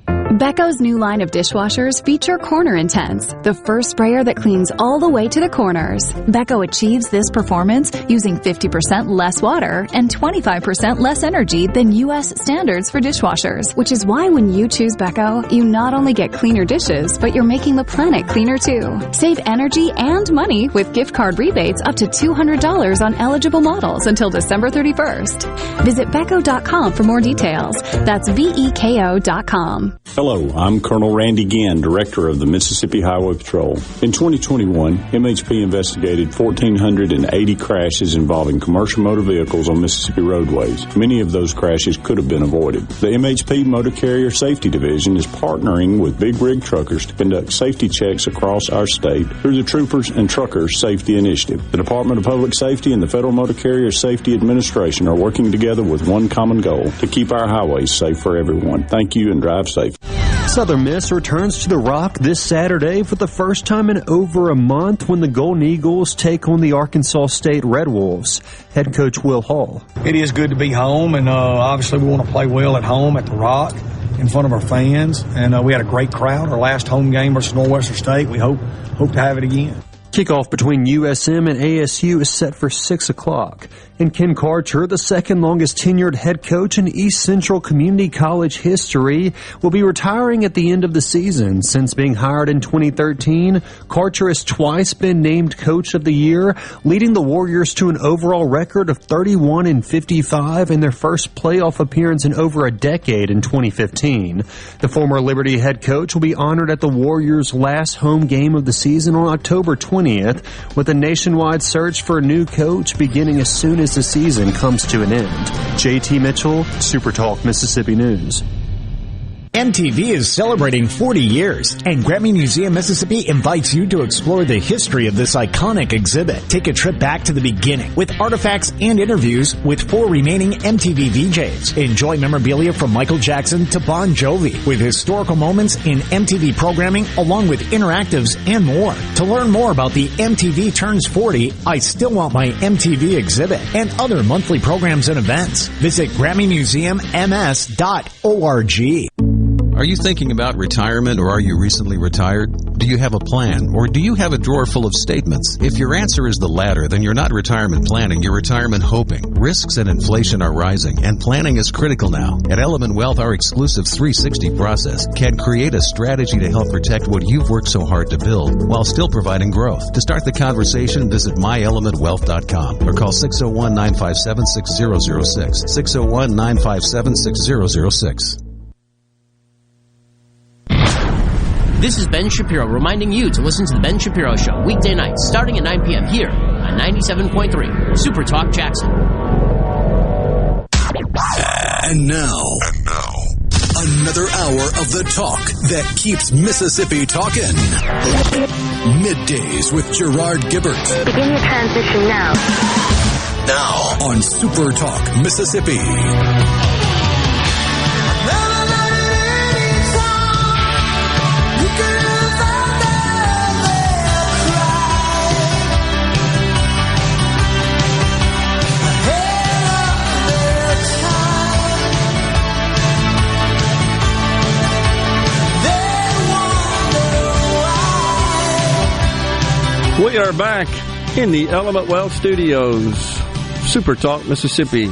S24: Becco's new line of dishwashers feature Corner Intense, the first sprayer that cleans all the way to the corners. Becco achieves this performance using 50% less water and 25% less energy than U.S. standards for dishwashers, which is why when you choose Becco, you not only get cleaner dishes, but you're making the planet cleaner too. Save energy and money with gift card rebates up to $200 on eligible models until December 31st. Visit Becco.com for more details. That's BEKO.com.
S28: Hello, I'm Colonel Randy Ginn, Director of the Mississippi Highway Patrol. In 2021, MHP investigated 1,480 crashes involving commercial motor vehicles on Mississippi roadways. Many of those crashes could have been avoided. The MHP Motor Carrier Safety Division is partnering with big rig truckers to conduct safety checks across our state through the Troopers and Truckers Safety Initiative. The Department of Public Safety and the Federal Motor Carrier Safety Administration are working together with one common goal: to keep our highways safe for everyone. Thank you and drive safe.
S27: Southern Miss returns to the Rock this Saturday for the first time in over a month when the Golden Eagles take on the Arkansas State Red Wolves. Head coach Will Hall.
S2: It is good to be home, and obviously we want to play well at home at the Rock in front of our fans. And we had a great crowd. Our last home game versus Northwestern State. We hope to have it again.
S27: Kickoff between USM and ASU is set for 6 o'clock. And Ken Karcher, the second longest tenured head coach in East Central Community College history, will be retiring at the end of the season. Since being hired in 2013, Karcher has twice been named Coach of the Year, leading the Warriors to an overall record of 31-55 in their first playoff appearance in over a decade in 2015. The former Liberty head coach will be honored at the Warriors' last home game of the season on October 20th, with a nationwide search for a new coach beginning as soon as the season comes to an end. JT Mitchell, SuperTalk Mississippi News.
S7: MTV is celebrating 40 years, and Grammy Museum Mississippi invites you to explore the history of this iconic exhibit. Take a trip back to the beginning with artifacts and interviews with 4 remaining MTV VJs. Enjoy memorabilia from Michael Jackson to Bon Jovi, with historical moments in MTV programming along with interactives and more. To learn more about the MTV Turns 40, I Still Want My MTV exhibit, and other monthly programs and events, visit GrammyMuseumMS.org.
S10: Are you thinking about retirement, or are you recently retired? Do you have a plan, or do you have a drawer full of statements? If your answer is the latter, then you're not retirement planning, you're retirement hoping. Risks and inflation are rising, and planning is critical now. At Element Wealth, our exclusive 360 process can create a strategy to help protect what you've worked so hard to build while still providing growth. To start the conversation, visit myelementwealth.com or call 601-957-6006. 601-957-6006.
S14: This is Ben Shapiro reminding you to listen to The Ben Shapiro Show weekday nights starting at 9 p.m. here on 97.3 Super Talk Jackson.
S1: And now, another hour of the talk that keeps Mississippi talking. Middays with Gerard Gibert.
S17: Begin your transition now.
S1: Now on Super Talk Mississippi.
S3: We are back in the Element Wealth Studios, Super Talk, Mississippi.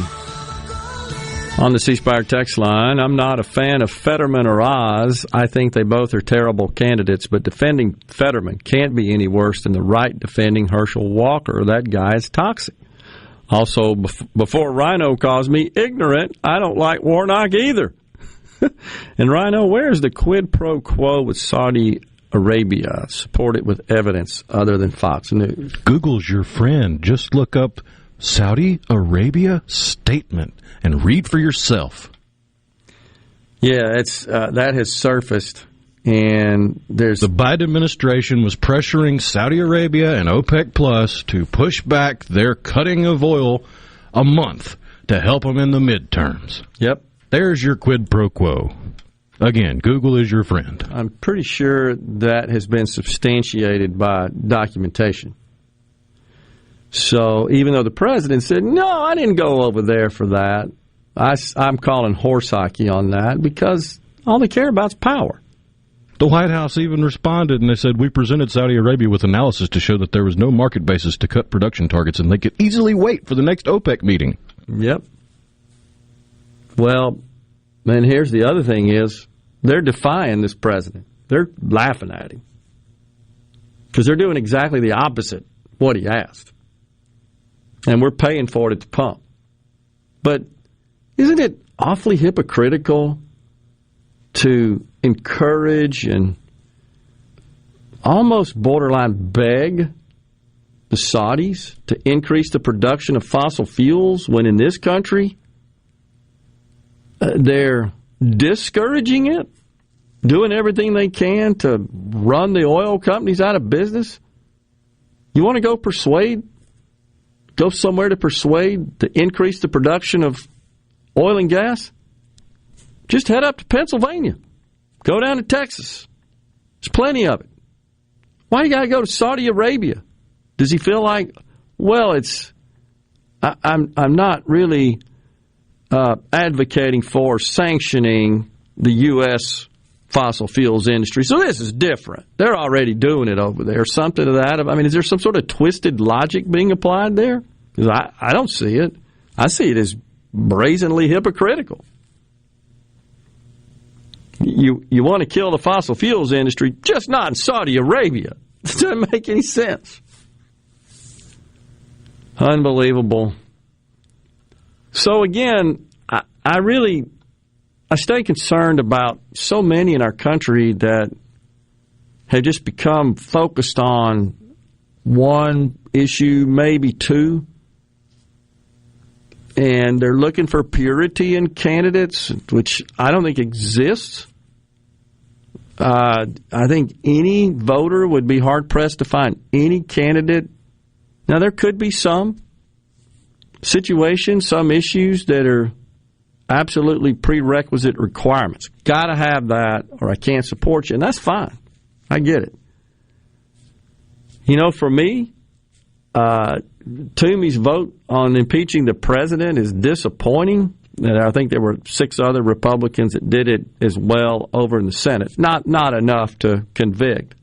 S3: On the C-Spire text line, I'm not a fan of Fetterman or Oz. I think they both are terrible candidates, but defending Fetterman can't be any worse than the right defending Herschel Walker. That guy is toxic. Also, before Rhino calls me ignorant, I don't like Warnock either. And Rhino, where's the quid pro quo with Saudi Arabia? Support it with evidence other than Fox News.
S5: Google's your friend. Just look up Saudi Arabia statement and read for yourself.
S3: Yeah, it's that has surfaced, and there's
S5: the Biden administration was pressuring Saudi Arabia and OPEC Plus to push back their cutting of oil a month to help them in the midterms.
S3: Yep.
S5: There's your quid pro quo. Again, Google is your friend.
S3: I'm pretty sure that has been substantiated by documentation. So even though the president said, no, I didn't go over there for that, I'm calling horse hockey on that because all they care about is power.
S5: The White House even responded, and they said, we presented Saudi Arabia with analysis to show that there was no market basis to cut production targets, and they could easily wait for the next OPEC meeting.
S3: Yep. Well, and here's the other thing is, they're defying this president. They're laughing at him. Because they're doing exactly the opposite of what he asked. And we're paying for it at the pump. But isn't it awfully hypocritical to encourage and almost borderline beg the Saudis to increase the production of fossil fuels when in this country they're discouraging it, doing everything they can to run the oil companies out of business? You want to go somewhere to persuade to increase the production of oil and gas? Just head up to Pennsylvania. Go down to Texas. There's plenty of it. Why you got to go to Saudi Arabia? Does he feel like, well, I'm not really advocating for sanctioning the U.S. fossil fuels industry, so this is different. They're already doing it over there. Something to that. I mean, is there some sort of twisted logic being applied there? Because I don't see it. I see it as brazenly hypocritical. You want to kill the fossil fuels industry, just not in Saudi Arabia. It doesn't make any sense. Unbelievable. So again, I stay concerned about so many in our country that have just become focused on one issue, maybe two, and they're looking for purity in candidates, which I don't think exists. I think any voter would be hard-pressed to find any candidate. Now, there could be some situations, some issues that are absolutely prerequisite requirements. Got to have that or I can't support you, and that's fine. I get it. For me, Toomey's vote on impeaching the president is disappointing. And I think there were 6 other Republicans that did it as well over in the Senate. Not enough to convict.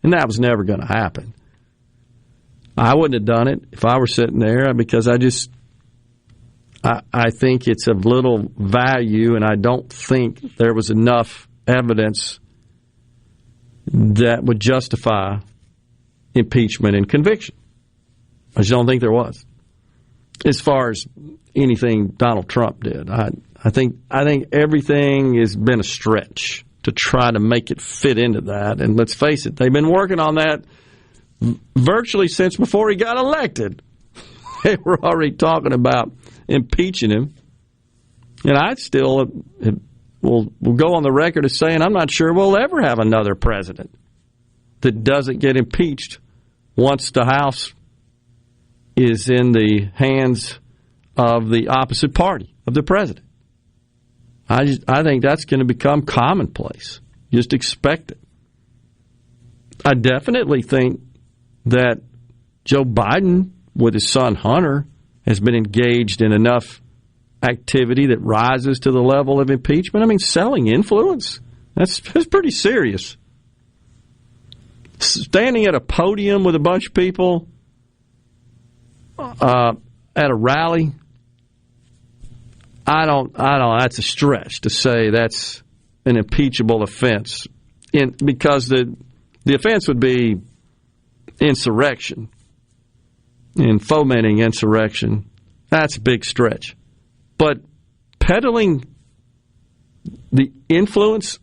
S3: And that was never going to happen. I wouldn't have done it if I were sitting there because I think it's of little value, and I don't think there was enough evidence that would justify impeachment and conviction. I just don't think there was. As far as anything Donald Trump did, I think everything has been a stretch to try to make it fit into that. And let's face it, they've been working on that virtually since before he got elected. They were already talking about impeaching him. And I still will go on the record as saying I'm not sure we'll ever have another president that doesn't get impeached once the House is in the hands of the opposite party of the president. I think that's going to become commonplace. Just expect it. I definitely think that Joe Biden, with his son Hunter, has been engaged in enough activity that rises to the level of impeachment. I mean, selling influence, that's pretty serious. Standing at a podium with a bunch of people at a rally, I don't. That's a stretch to say that's an impeachable offense, because the offense would be insurrection and fomenting insurrection. That's a big stretch. But peddling the influence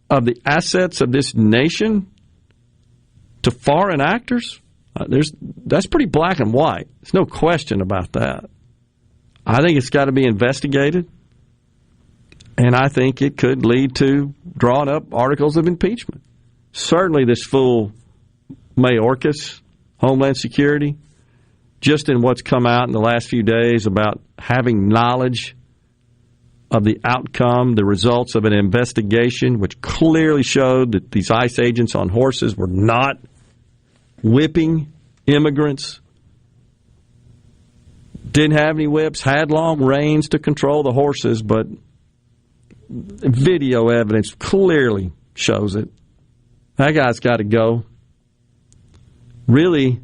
S3: of the assets of this nation to foreign actors, that's pretty black and white. There's no question about that. I think it's got to be investigated, and I think it could lead to drawing up articles of impeachment. Certainly this fool Mayorkas, Homeland Security, just in what's come out in the last few days about having knowledge of the outcome, the results of an investigation, which clearly showed that these ICE agents on horses were not whipping immigrants, didn't have any whips, had long reins to control the horses, but video evidence clearly shows it. That guy's got to go. Really,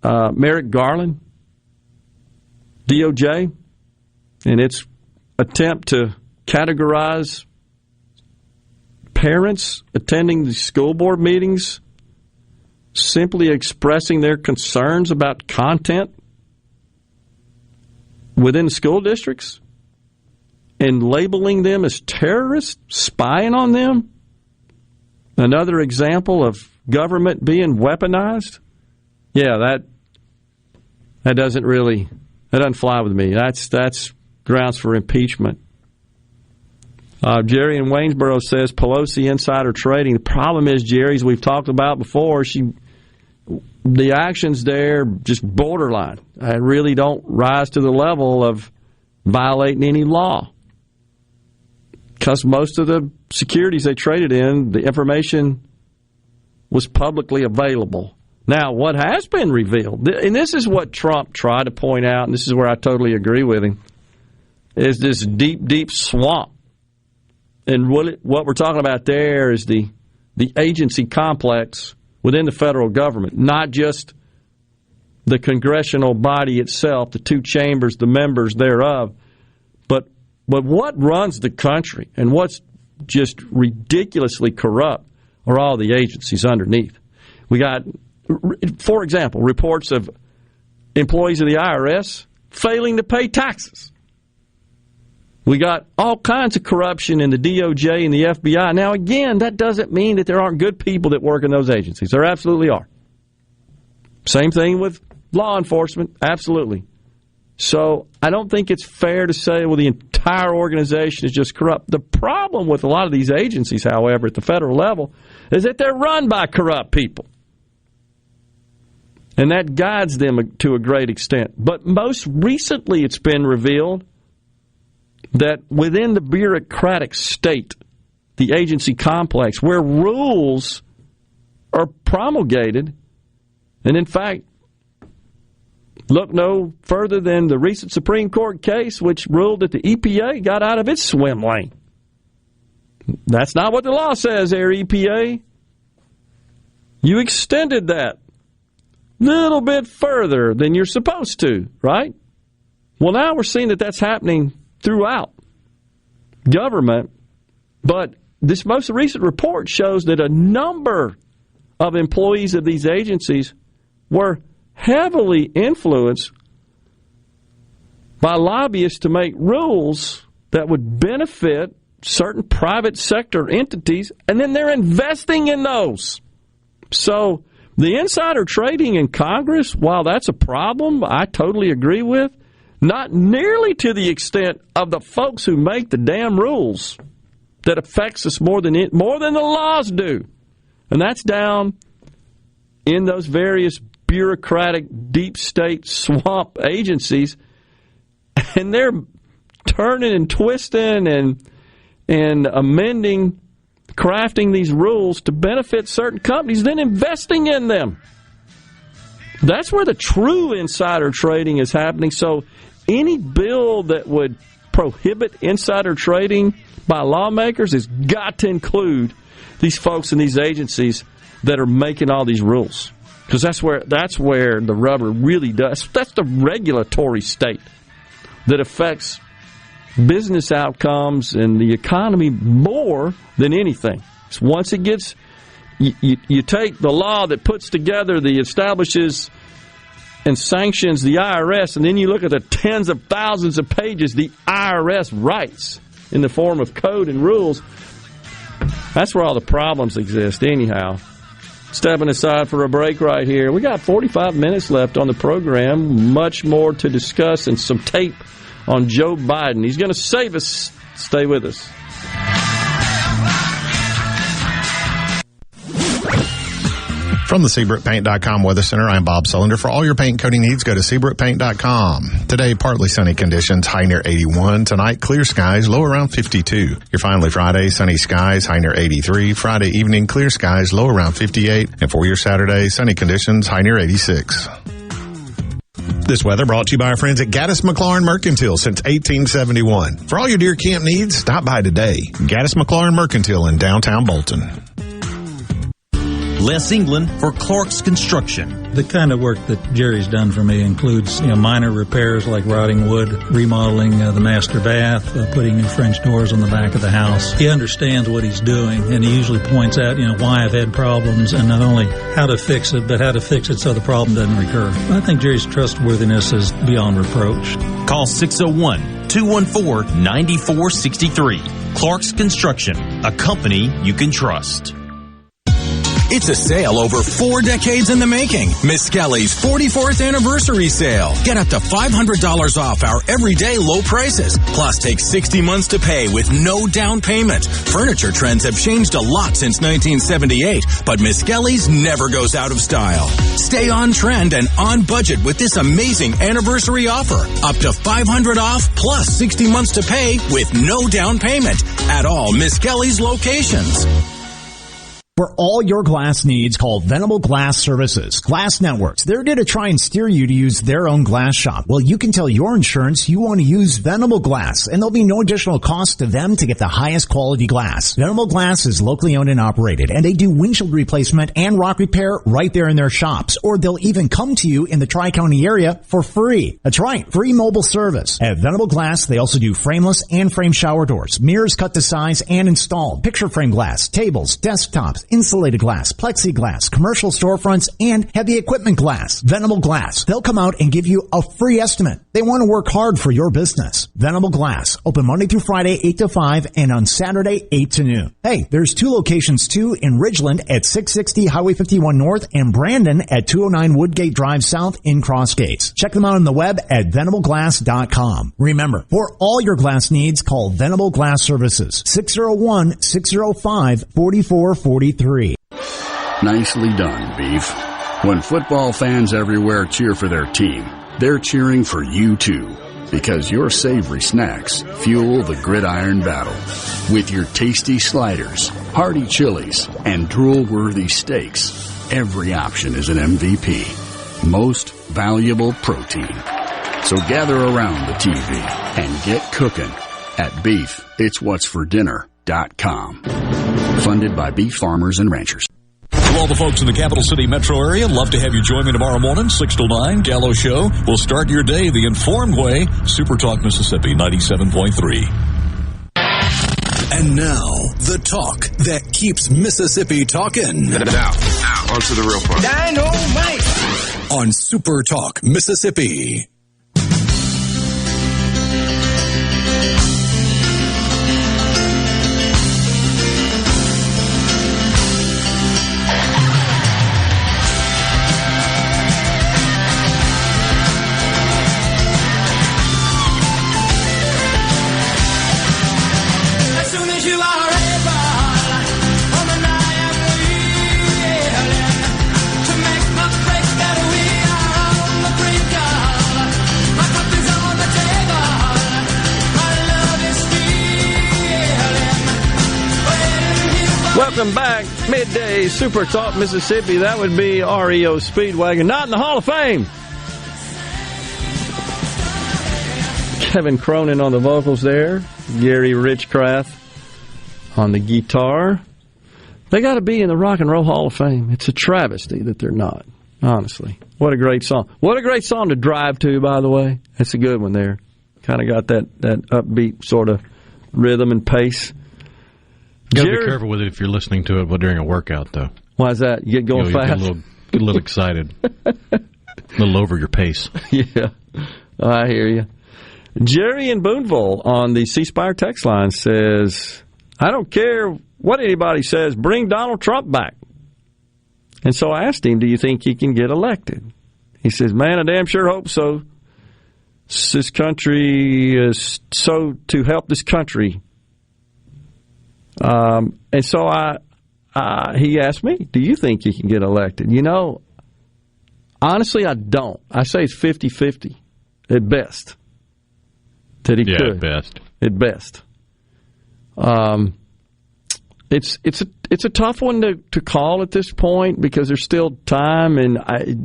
S3: Merrick Garland, DOJ, and its attempt to categorize parents attending the school board meetings, simply expressing their concerns about content within school districts and labeling them as terrorists, spying on them. Another example of government being weaponized. Yeah, that doesn't fly with me. That's grounds for impeachment. Jerry in Waynesboro says Pelosi insider trading. The problem is, Jerry, as we've talked about before, the actions there just borderline. I really don't rise to the level of violating any law. because most of the securities they traded in, the information was publicly available. Now, what has been revealed, and this is what Trump tried to point out, and this is where I totally agree with him, is this deep, deep swamp. And what we're talking about there is the agency complex within the federal government, not just the congressional body itself, the two chambers, the members thereof, but what runs the country and what's just ridiculously corrupt are all the agencies underneath. We got, for example, reports of employees of the IRS failing to pay taxes. We got all kinds of corruption in the DOJ and the FBI. Now, again, that doesn't mean that there aren't good people that work in those agencies. There absolutely are. Same thing with law enforcement, absolutely. So I don't think it's fair to say, well, the entire organization is just corrupt. The problem with a lot of these agencies, however, at the federal level, is that they're run by corrupt people. And that guides them to a great extent. But most recently it's been revealed that within the bureaucratic state, the agency complex, where rules are promulgated, and in fact, look no further than the recent Supreme Court case which ruled that the EPA got out of its swim lane. That's not what the law says there, EPA. You extended that a little bit further than you're supposed to, right? Well, now we're seeing that that's happening throughout government, but this most recent report shows that a number of employees of these agencies were heavily influenced by lobbyists to make rules that would benefit certain private sector entities, and then they're investing in those. So the insider trading in Congress, while that's a problem, I totally agree with, not nearly to the extent of the folks who make the damn rules that affects us more than the laws do. And that's down in those various bureaucratic deep state swamp agencies. And they're turning and twisting and amending, crafting these rules to benefit certain companies, then investing in them. That's where the true insider trading is happening. So any bill that would prohibit insider trading by lawmakers has got to include these folks in these agencies that are making all these rules. Because that's where the rubber really does. That's the regulatory state that affects business outcomes and the economy more than anything. So once it gets, you take the law that puts together, establishes and sanctions the IRS, and then you look at the tens of thousands of pages the IRS writes in the form of code and rules. That's where all the problems exist anyhow. Stepping aside for a break right here. We got 45 minutes left on the program. Much more to discuss and some tape on Joe Biden. He's going to save us. Stay with us.
S18: From the SeabrookPaint.com Weather Center, I'm Bob Sullender. For all your paint coating needs, go to SeabrookPaint.com. Today, partly sunny conditions, high near 81. Tonight, clear skies, low around 52. Your finally Friday, sunny skies, high near 83. Friday evening, clear skies, low around 58. And for your Saturday, sunny conditions, high near 86. This weather brought to you by our friends at Gaddis McLaurin Mercantile since 1871. For all your deer camp needs, stop by today. Gaddis McLaurin Mercantile in downtown Bolton.
S8: Les England for Clark's Construction.
S9: The kind of work that Jerry's done for me includes, minor repairs like rotting wood, remodeling the master bath, putting new French doors on the back of the house. He understands what he's doing, and he usually points out, why I've had problems, and not only how to fix it, but how to fix it so the problem doesn't recur. I think Jerry's trustworthiness is beyond reproach.
S8: Call 601-214-9463. Clark's Construction, a company you can trust. It's a sale over 4 decades in the making. Miss Kelly's 44th anniversary sale. Get up to $500 off our everyday low prices. Plus, take 60 months to pay with no down payment. Furniture trends have changed a lot since 1978, but Miss Kelly's never goes out of style. Stay on trend and on budget with this amazing anniversary offer. Up to $500 off plus 60 months to pay with no down payment at all Miss Kelly's locations.
S7: For all your glass needs, call Venable Glass Services. Glass Networks, they're going to try and steer you to use their own glass shop. Well, you can tell your insurance you want to use Venable Glass, and there'll be no additional cost to them to get the highest quality glass. Venable Glass is locally owned and operated, and they do windshield replacement and rock repair right there in their shops. Or they'll even come to you in the Tri-County area for free. That's right, free mobile service. At Venable Glass, they also do frameless and frame shower doors, mirrors cut to size and installed, picture frame glass, tables, desktops, insulated glass, plexiglass, commercial storefronts, and heavy equipment glass. Venable Glass. They'll come out and give you a free estimate. They want to work hard for your business. Venable Glass. Open Monday through Friday, 8 to 5, and on Saturday, 8 to noon. Hey, there's 2 locations, too, in Ridgeland at 660 Highway 51 North and Brandon at 209 Woodgate Drive South in Cross Gates. Check them out on the web at venableglass.com. Remember, for all your glass needs, call Venable Glass Services. 601-605-4443.
S11: Nicely done, Beef. When football fans everywhere cheer for their team, they're cheering for you too, because your savory snacks fuel the gridiron battle. With your tasty sliders, hearty chilies, and drool-worthy steaks, every option is an MVP. Most valuable protein. So gather around the TV and get cooking at BeefIt'sWhat'sForDinner.com. Funded by beef farmers and ranchers.
S23: To all the folks in the Capital City metro area, love to have you join me tomorrow morning, 6 till 9, Gallo Show. We'll start your day the informed way. SuperTalk Mississippi 97.3.
S1: And now, the talk that keeps Mississippi talking.
S12: Now, on to the real part.
S1: Dynamite! On SuperTalk Mississippi.
S3: Welcome back, Midday Super Talk Mississippi. That would be REO Speedwagon, not in the Hall of Fame. Kevin Cronin on the vocals there, Gary Richcraft on the guitar. They got to be in the Rock and Roll Hall of Fame. It's a travesty that they're not, honestly. What a great song. What a great song to drive to, by the way. That's a good one there. Kind of got that upbeat sort of rhythm and pace.
S5: You got to be careful with it if you're listening to it during a workout, though.
S3: Why is that? You get going fast?
S5: Get a little excited. A little over your pace.
S3: Yeah, I hear you. Jerry in Boonville on the C Spire text line says, I don't care what anybody says, bring Donald Trump back. And so I asked him, do you think he can get elected? He says, man, I damn sure hope so. This country is so to help this country. And so he asked me, do you think he can get elected? You know, honestly, I don't. I say it's 50-50 at best that he could.
S5: At best.
S3: At best. It's a tough one to call at this point because there's still time, and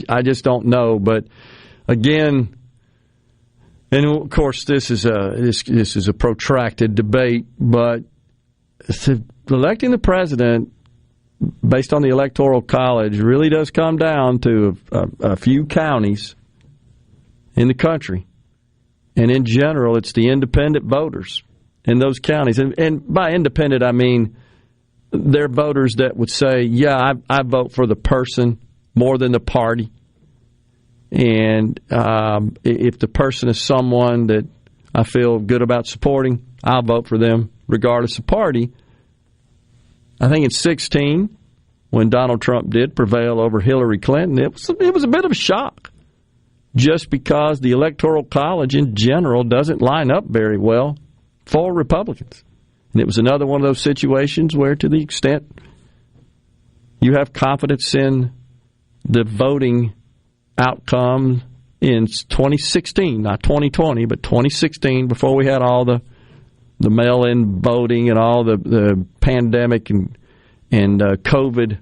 S3: I just don't know. But again, and of course, this is a protracted debate, but electing the president based on the Electoral College really does come down to a few counties in the country. And in general, it's the independent voters in those counties. And by independent, I mean they're voters that would say, yeah, I vote for the person more than the party. And if the person is someone that I feel good about supporting, I'll vote for them regardless of party. I think in 2016, when Donald Trump did prevail over Hillary Clinton, it was a bit of a shock, just because the Electoral College in general doesn't line up very well for Republicans. And it was another one of those situations where, to the extent you have confidence in the voting outcome in 2016, not 2020, but 2016, before we had all the mail-in voting and all the pandemic and COVID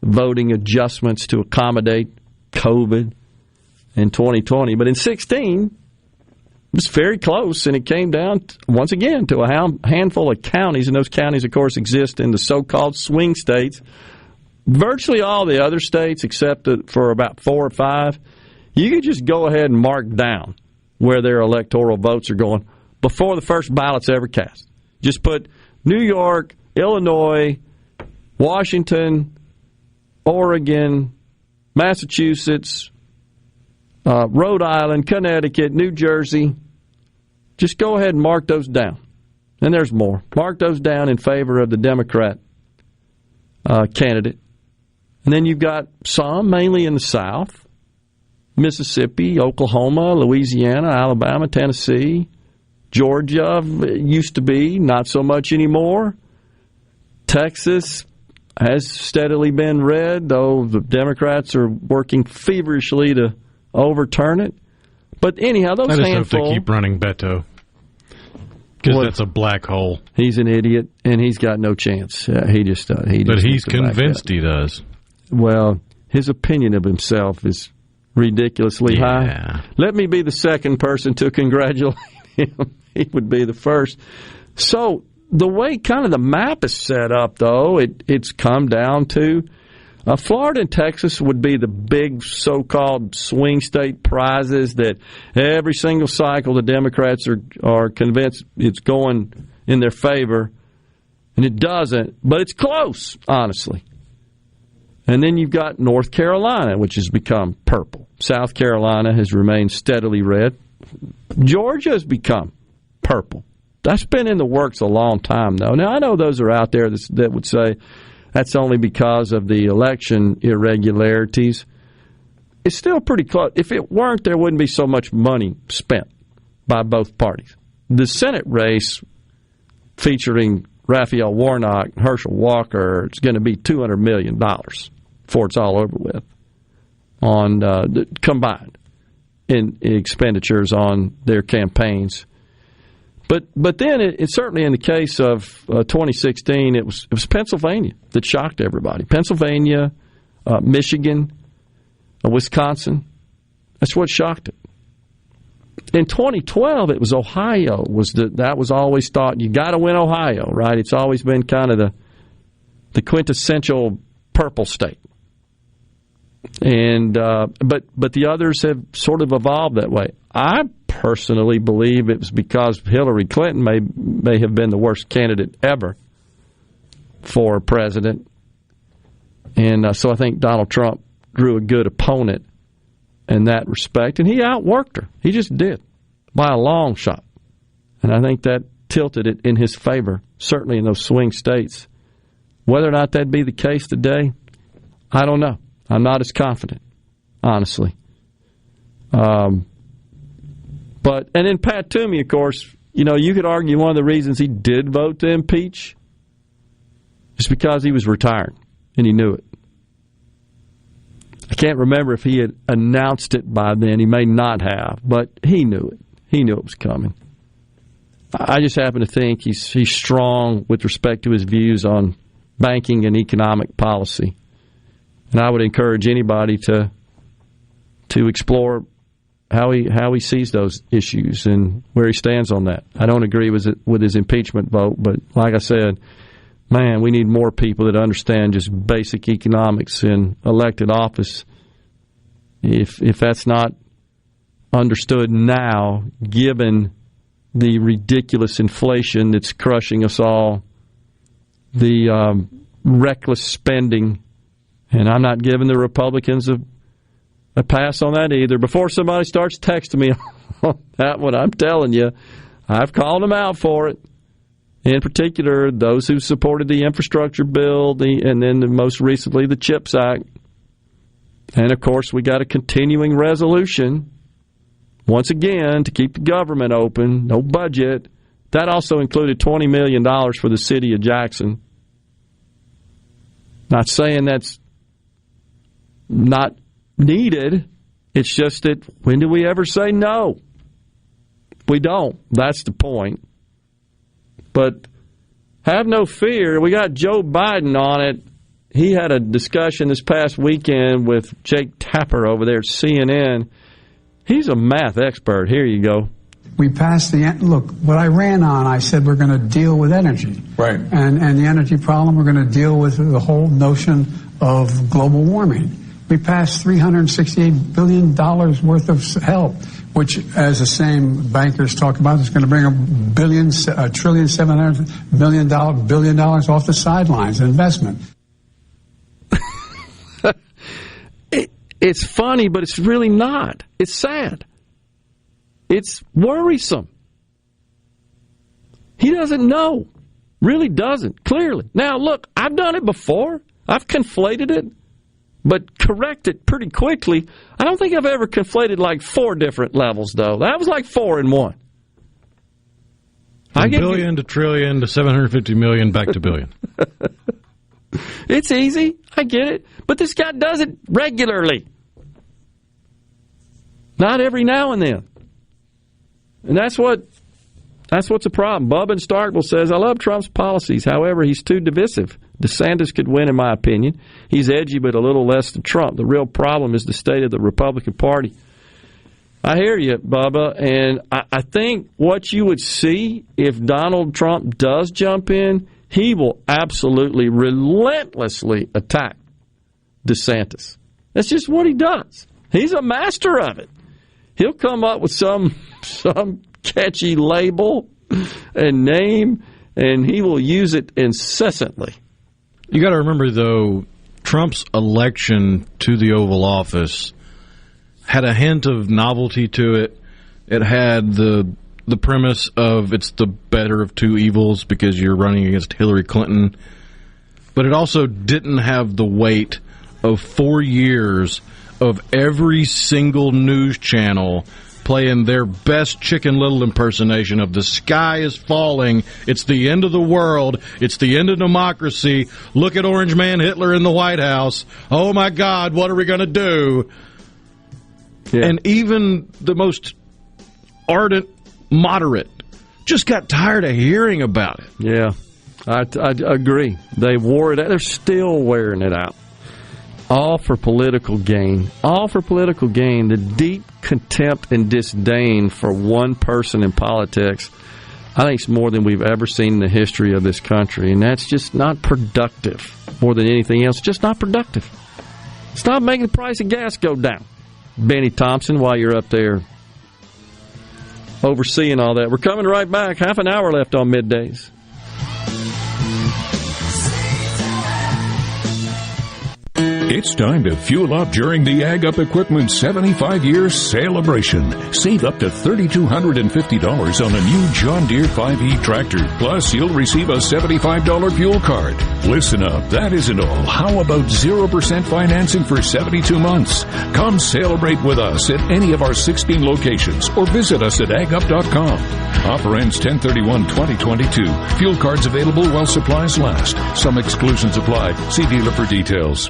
S3: voting adjustments to accommodate COVID in 2020. But in 2016, it was very close, and it came down, once again, to a handful of counties, and those counties, of course, exist in the so-called swing states. Virtually all the other states, except for about 4 or 5, you can just go ahead and mark down where their electoral votes are going before the first ballot's ever cast. Just put New York, Illinois, Washington, Oregon, Massachusetts, Rhode Island, Connecticut, New Jersey. Just go ahead and mark those down. And there's more. Mark those down in favor of the Democrat candidate. And then you've got some, mainly in the South, Mississippi, Oklahoma, Louisiana, Alabama, Tennessee, Georgia used to be, not so much anymore. Texas has steadily been red, though the Democrats are working feverishly to overturn it. But anyhow, those handful...
S5: I just hope they keep running Beto, because that's a black hole.
S3: He's an idiot, and he's got no chance. But
S5: he's convinced he does.
S3: Well, his opinion of himself is ridiculously high. Let me be the second person to congratulate him. He would be the first. So the way kind of the map is set up, though, it's come down to Florida and Texas would be the big so-called swing state prizes that every single cycle the Democrats are convinced it's going in their favor, and it doesn't, but it's close, honestly. And then you've got North Carolina, which has become purple. South Carolina has remained steadily red. Georgia has become purple. That's been in the works a long time, though. Now, I know those are out there that would say that's only because of the election irregularities. It's still pretty close. If it weren't, there wouldn't be so much money spent by both parties. The Senate race featuring Raphael Warnock and Herschel Walker is going to be $200 million before it's all over with on combined in expenditures on their campaigns. But then it's certainly in the case of 2016, it was Pennsylvania that shocked everybody. Pennsylvania, Michigan, Wisconsin. That's what shocked it. In 2012, it was Ohio. That was always thought, you got to win Ohio, right? It's always been kind of the quintessential purple state. And but the others have sort of evolved that way. I personally believe it was because Hillary Clinton may have been the worst candidate ever for president. And so I think Donald Trump drew a good opponent in that respect. And he outworked her. He just did, by a long shot. And I think that tilted it in his favor, certainly in those swing states. Whether or not that'd be the case today, I don't know. I'm not as confident, honestly. And then Pat Toomey, of course, you could argue one of the reasons he did vote to impeach is because he was retired, and he knew it. I can't remember if he had announced it by then. He may not have, but he knew it. He knew it was coming. I just happen to think he's strong with respect to his views on banking and economic policy. And I would encourage anybody to explore how he sees those issues and where he stands on that. I don't agree with his impeachment vote, but like I said, man, we need more people that understand just basic economics in elected office. If that's not understood now, given the ridiculous inflation that's crushing us all, the reckless spending, and I'm not giving the Republicans a pass on that either. Before somebody starts texting me on that one, I'm telling you, I've called them out for it. In particular, those who supported the infrastructure bill, and then most recently the CHIPS Act. And, of course, we got a continuing resolution, once again, to keep the government open, no budget. That also included $20 million for the city of Jackson. Not saying that's not needed. It's just that when do we ever say no? We don't. That's the point. But have no fear. We got Joe Biden on it. He had a discussion this past weekend with Jake Tapper over there at CNN. He's a math expert. Here you go.
S6: We passed look, what I ran on, I said we're going to deal with energy. Right. And the energy problem, we're going to deal with the whole notion of global warming. We passed $368 billion worth of help, which, as the same bankers talk about, is going to bring $1.7 billion off the sidelines in investment.
S3: It's funny, but it's really not. It's sad. It's worrisome. He doesn't know. Really doesn't, clearly. Now, look, I've done it before. I've conflated it, but corrected pretty quickly. I don't think I've ever conflated like 4 different levels, though. That was like 4 in 1.
S5: From billion to trillion to 750 million back to billion.
S3: It's easy. I get it. But this guy does it regularly. Not every now and then. And that's what's a problem. Bubba in Starkville says, I love Trump's policies. However, he's too divisive. DeSantis could win, in my opinion. He's edgy, but a little less than Trump. The real problem is the state of the Republican Party. I hear you, Bubba, and I think what you would see if Donald Trump does jump in, he will absolutely relentlessly attack DeSantis. That's just what he does. He's a master of it. He'll come up with some catchy label and name, and he will use it incessantly.
S5: You got to remember, though, Trump's election to the Oval Office had a hint of novelty to it. It had the premise of it's the better of two evils because you're running against Hillary Clinton. But it also didn't have the weight of 4 years of every single news channel playing their best Chicken Little impersonation of the sky is falling, it's the end of the world, it's the end of democracy, look at Orange Man Hitler in the White House, oh my God, what are we going to do? Yeah. And even the most ardent moderate just got tired of hearing about it.
S3: Yeah, I agree. They wore it out. They're still wearing it out. All for political gain. All for political gain. The deep contempt and disdain for one person in politics, I think it's more than we've ever seen in the history of this country. And that's just not productive. More than anything else, just not productive. Stop making the price of gas go down. Benny Thompson, while you're up there overseeing all that. We're coming right back. Half an hour left on Middays.
S13: It's time to fuel up during the Ag Up Equipment 75-year celebration. Save up to $3,250 on a new John Deere 5E tractor. Plus, you'll receive a $75 fuel card. Listen up, that isn't all. How about 0% financing for 72 months? Come celebrate with us at any of our 16 locations or visit us at agup.com. Offer ends 10/31/2022. Fuel cards available while supplies last. Some exclusions apply. See dealer for details.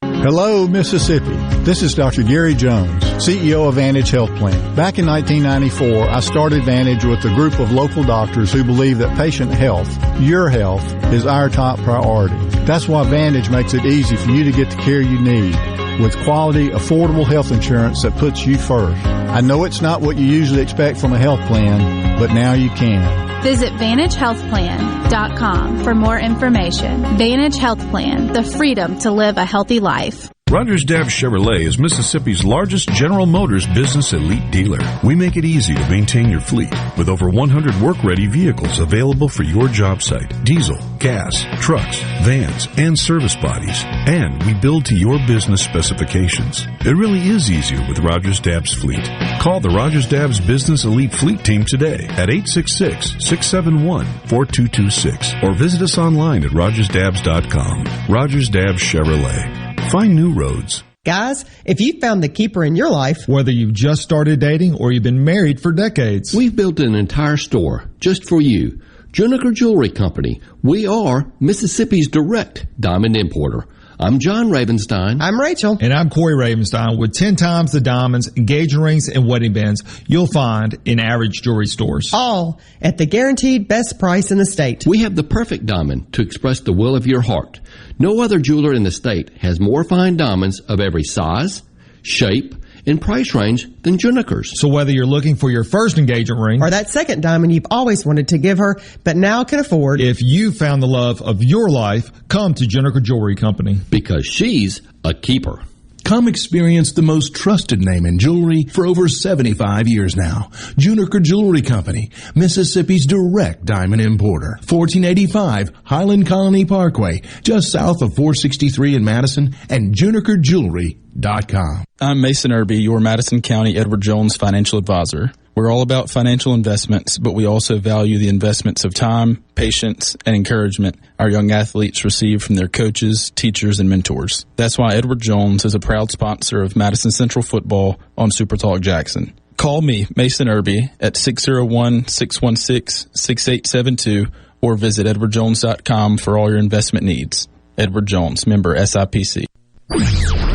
S19: Hello, Mississippi. This is Dr. Gary Jones, CEO of Vantage Health Plan. Back in 1994, I started Vantage with a group of local doctors who believe that patient health, your health, is our top priority. That's why Vantage makes it easy for you to get the care you need with quality, affordable health insurance that puts you first. I know it's not what you usually expect from a health plan, but now you can.
S24: Visit VantageHealthPlan.com for more information. Vantage Health Plan, the freedom to live a healthy life.
S13: Rogers Dabbs Chevrolet is Mississippi's largest General Motors business elite dealer. We make it easy to maintain your fleet with over 100 work-ready vehicles available for your job site. Diesel, gas, trucks, vans, and service bodies. And we build to your business specifications. It really is easier with Rogers Dabbs Fleet. Call the Rogers Dabbs Business Elite Fleet Team today at 866-671-4226 or visit us online at rogersdabbs.com. Rogers Dabbs Chevrolet. Find new roads.
S4: Guys, if you found the keeper in your life,
S15: whether you've just started dating or you've been married for decades,
S16: we've built an entire store just for you. Juniker Jewelry Company. We are Mississippi's direct diamond importer. I'm John Ravenstein.
S4: I'm Rachel.
S15: And I'm Corey Ravenstein with 10 times the diamonds, engagement rings, and wedding bands you'll find in average jewelry stores.
S4: All at the guaranteed best price in the state.
S16: We have the perfect diamond to express the will of your heart. No other jeweler in the state has more fine diamonds of every size, shape, and price range than Juniker's.
S15: So whether you're looking for your first engagement ring
S4: or that second diamond you've always wanted to give her but now can afford,
S15: if you found the love of your life, come to Juniker Jewelry Company.
S16: Because she's a keeper.
S20: Come experience the most trusted name in jewelry for over 75 years now. Juniker Jewelry Company, Mississippi's direct diamond importer. 1485 Highland Colony Parkway, just south of 463 in Madison, and JunikerJewelry.com.
S21: I'm Mason Irby, your Madison County Edward Jones financial advisor. We're all about financial investments, but we also value the investments of time, patience, and encouragement our young athletes receive from their coaches, teachers, and mentors. That's why Edward Jones is a proud sponsor of Madison Central Football on SuperTalk Jackson. Call me, Mason Irby, at 601-616-6872 or visit edwardjones.com for all your investment needs. Edward Jones, member SIPC.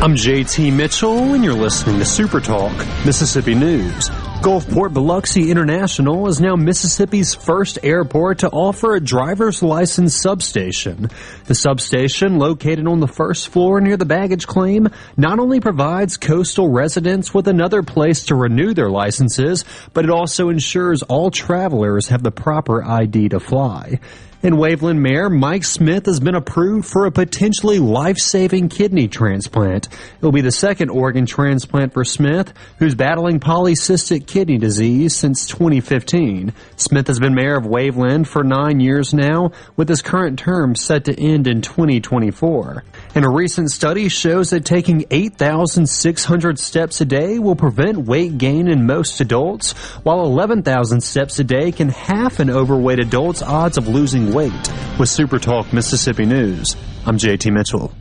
S27: I'm JT Mitchell, and you're listening to SuperTalk Mississippi News. Gulfport Biloxi International is now Mississippi's first airport to offer a driver's license substation. The substation, located on the first floor near the baggage claim, not only provides coastal residents with another place to renew their licenses, but it also ensures all travelers have the proper ID to fly. And Waveland Mayor Mike Smith has been approved for a potentially life-saving kidney transplant. It'll be the second organ transplant for Smith, who's battling polycystic kidney disease since 2015. Smith has been mayor of Waveland for 9 years now, with his current term set to end in 2024. And a recent study shows that taking 8,600 steps a day will prevent weight gain in most adults, while 11,000 steps a day can half an overweight adult's odds of losing weight. With SuperTalk Mississippi News, I'm JT Mitchell.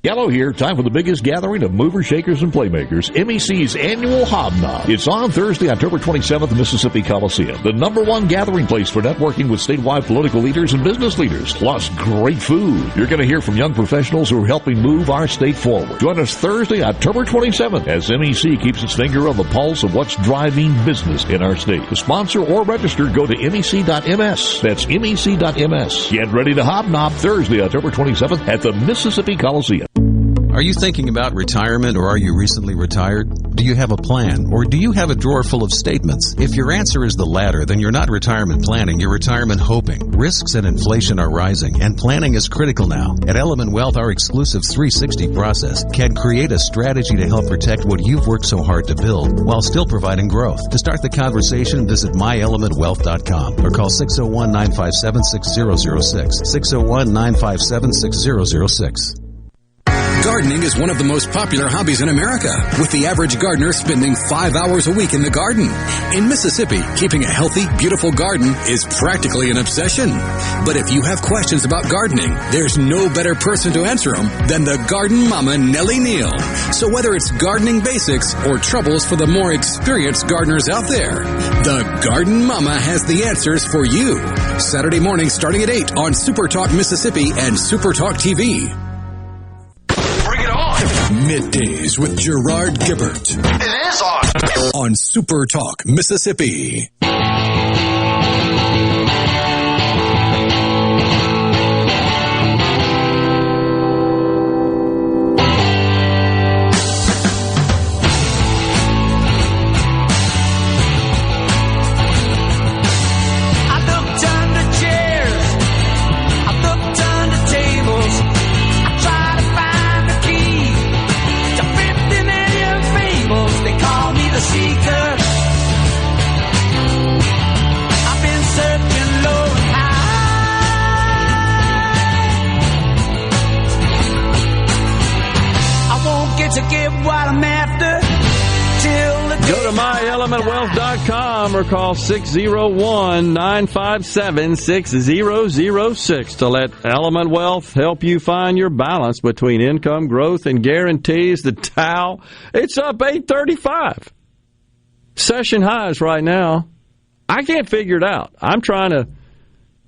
S22: Yellow here, time for the biggest gathering of movers, shakers, and playmakers, MEC's annual Hobnob. It's on Thursday, October 27th at the Mississippi Coliseum, the #1 gathering place for networking with statewide political leaders and business leaders, plus great food. You're going to hear from young professionals who are helping move our state forward. Join us Thursday, October 27th, as MEC keeps its finger on the pulse of what's driving business in our state. To sponsor or register, go to MEC.ms. That's MEC.ms. Get ready to hobnob Thursday, October 27th at the Mississippi Coliseum.
S10: Are you thinking about retirement, or are you recently retired? Do you have a plan, or do you have a drawer full of statements? If your answer is the latter, then you're not retirement planning, you're retirement hoping. Risks and inflation are rising, and planning is critical now. At Element Wealth, our exclusive 360 process can create a strategy to help protect what you've worked so hard to build, while still providing growth. To start the conversation, visit myelementwealth.com or call 601-957-6006, 601-957-6006.
S1: Gardening is one of the most popular hobbies in America, with the average gardener spending 5 hours a week in the garden. In Mississippi, keeping a healthy, beautiful garden is practically an obsession. But if you have questions about gardening, there's no better person to answer them than the garden mama, Nellie Neal. So whether it's gardening basics or troubles for the more experienced gardeners out there, the garden mama has the answers for you. Saturday morning starting at 8 on SuperTalk Mississippi and SuperTalk TV. Middays with Gerard Gibert.
S8: It is
S1: on SuperTalk Mississippi.
S2: to get what I'm after.
S3: Go to myelementwealth.com or call 601-957-6006 to let Element Wealth help you find your balance between income growth and guarantees. The Dow, it's up 835. Session highs right now. I can't figure it out. I'm trying to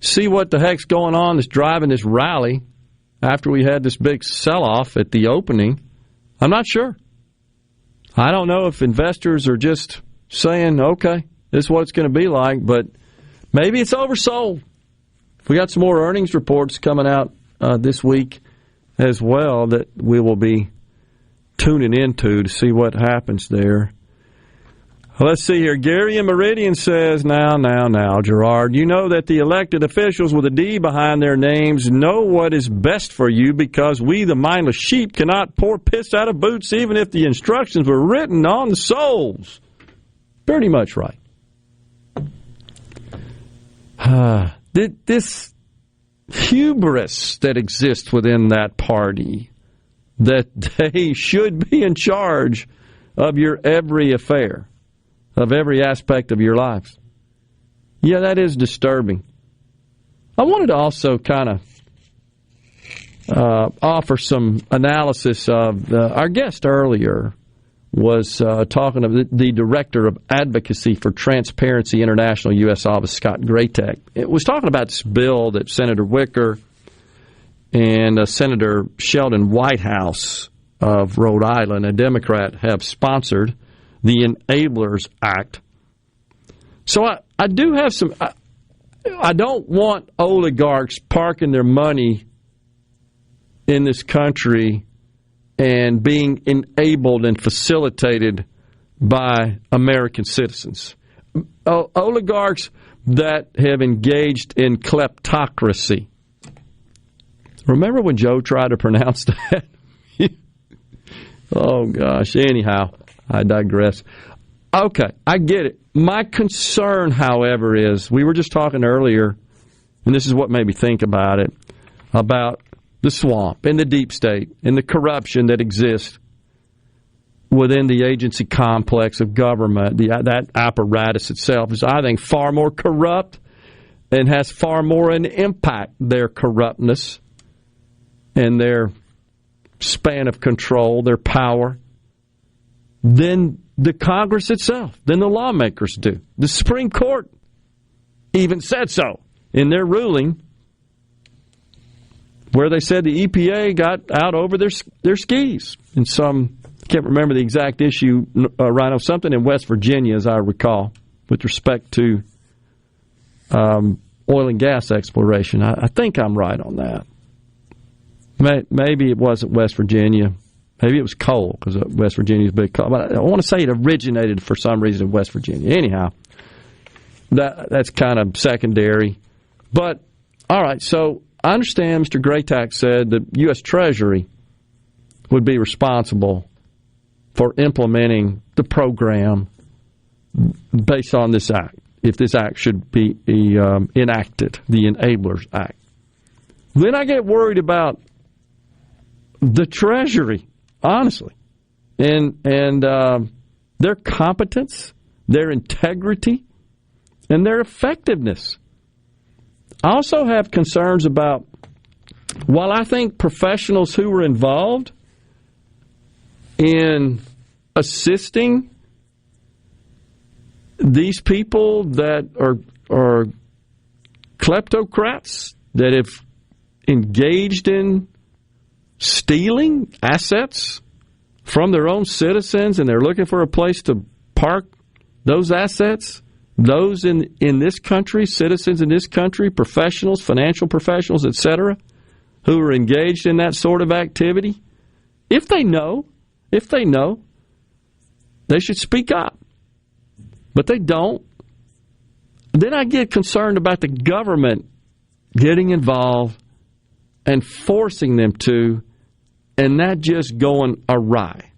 S3: see what the heck's going on that's driving this rally after we had this big sell-off at the opening. I'm not sure. I don't know if investors are just saying, okay, this is what it's going to be like, but maybe it's oversold. We got some more earnings reports coming out this week as well that we will be tuning into to see what happens there. Let's see here. Gary in Meridian says, now, Gerard, you know that the elected officials with a D behind their names know what is best for you because we, the mindless sheep, cannot pour piss out of boots even if the instructions were written on the soles. Pretty much right. This hubris that exists within that party, that they should be in charge of your every affair, of every aspect of your lives. Yeah, that is disturbing. I wanted to also kind of offer some analysis of our guest earlier was talking of the Director of Advocacy for Transparency International U.S. Office, Scott Graytech. It was talking about this bill that Senator Wicker and Senator Sheldon Whitehouse of Rhode Island, a Democrat, have sponsored, the Enablers Act. So I do have some... I don't want oligarchs parking their money in this country and being enabled and facilitated by American citizens. Oligarchs that have engaged in kleptocracy. Remember when Joe tried to pronounce that? Oh, gosh. Anyhow, I digress. Okay, I get it. My concern, however, is, we were just talking earlier, and this is what made me think about it, about the swamp and the deep state and the corruption that exists within the agency complex of government. That apparatus itself is, I think, far more corrupt and has far more an impact, their corruptness and their span of control, their power, than the Congress itself, than the lawmakers do. The Supreme Court even said so in their ruling, where they said the EPA got out over their skis in some, I can't remember the exact issue, Rhino, something in West Virginia, as I recall, with respect to oil and gas exploration. I think I'm right on that. Maybe it wasn't West Virginia. Maybe it was coal, because West Virginia's big coal. But I want to say it originated for some reason in West Virginia. Anyhow, that's kind of secondary. But, all right, so I understand Mr. Graytech said the U.S. Treasury would be responsible for implementing the program based on this act, if this act should be enacted, the Enablers Act. Then I get worried about the Treasury, honestly, and their competence, their integrity, and their effectiveness. I also have concerns about, while I think professionals who were involved in assisting these people that are kleptocrats, that have engaged in stealing assets from their own citizens, and they're looking for a place to park those assets, those in this country, citizens in this country, professionals, financial professionals, etc., who are engaged in that sort of activity, if they know, they should speak up. But they don't. Then I get concerned about the government getting involved and forcing them to, and that just going awry,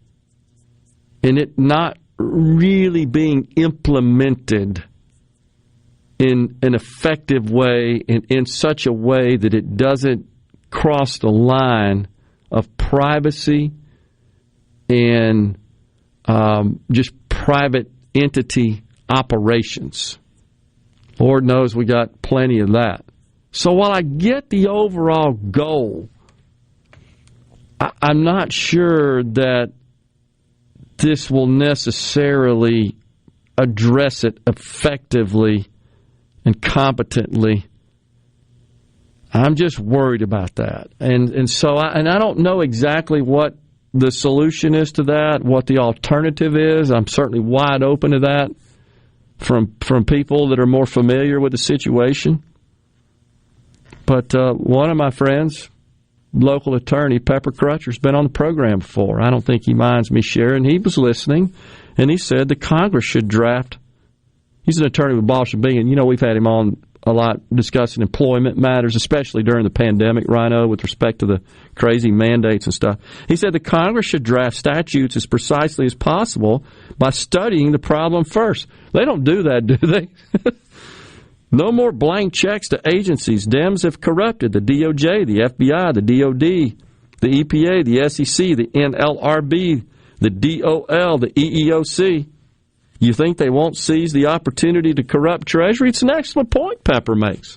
S3: and it not really being implemented in an effective way, in such a way that it doesn't cross the line of privacy in just private entity operations. Lord knows we got plenty of that. So while I get the overall goal, I'm not sure that this will necessarily address it effectively and competently. I'm just worried about that. And so I don't know exactly what the solution is to that, what the alternative is. I'm certainly wide open to that from people that are more familiar with the situation. But one of my friends, local attorney, Pepper Crutcher's been on the program before. I don't think he minds me sharing. He was listening, and he said the Congress should draft. He's an attorney with Boston Bingham. You know, we've had him on a lot discussing employment matters, especially during the pandemic, Rhino, with respect to the crazy mandates and stuff. He said the Congress should draft statutes as precisely as possible by studying the problem first. They don't do that, do they? No more blank checks to agencies Dems have corrupted: the DOJ, the FBI, the DOD, the EPA, the SEC, the NLRB, the DOL, the EEOC. You think they won't seize the opportunity to corrupt Treasury? It's an excellent point Pepper makes.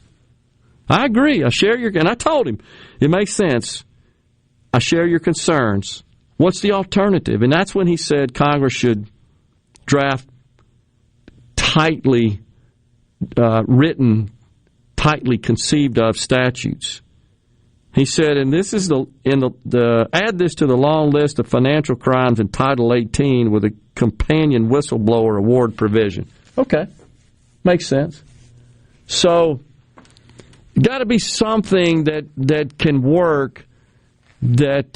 S3: I agree. I share your, and I told him, it makes sense. I share your concerns. What's the alternative? And that's when he said Congress should draft tightly written, tightly conceived of statutes. He said, and this is add this to the long list of financial crimes in Title 18 with a companion whistleblower award provision. Okay, makes sense. So, got to be something that can work that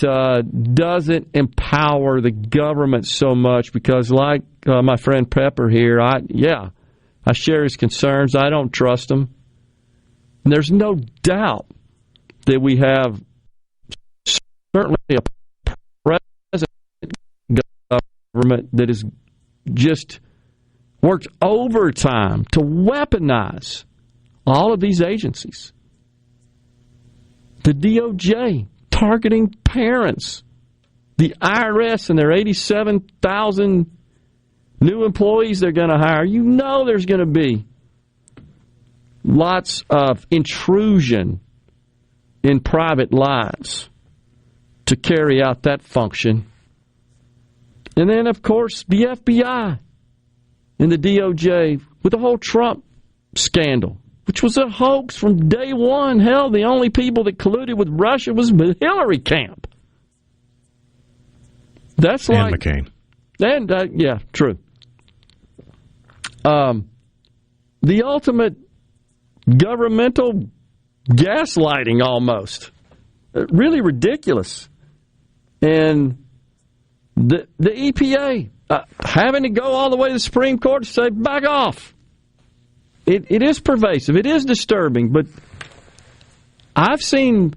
S3: doesn't empower the government so much, because like my friend Pepper here, I share his concerns. I don't trust him. And there's no doubt that we have certainly a present government that has just worked overtime to weaponize all of these agencies. The DOJ targeting parents. The IRS and their 87,000 new employees they're going to hire. You know there's going to be lots of intrusion in private lives to carry out that function. And then, of course, the FBI and the DOJ with the whole Trump scandal, which was a hoax from day one. Hell, the only people that colluded with Russia was the Hillary camp. That's
S5: and
S3: like
S5: McCain.
S3: And yeah, true. The ultimate governmental gaslighting, almost. Really ridiculous. And the EPA having to go all the way to the Supreme Court to say, back off. It is pervasive. It is disturbing. But I've seen,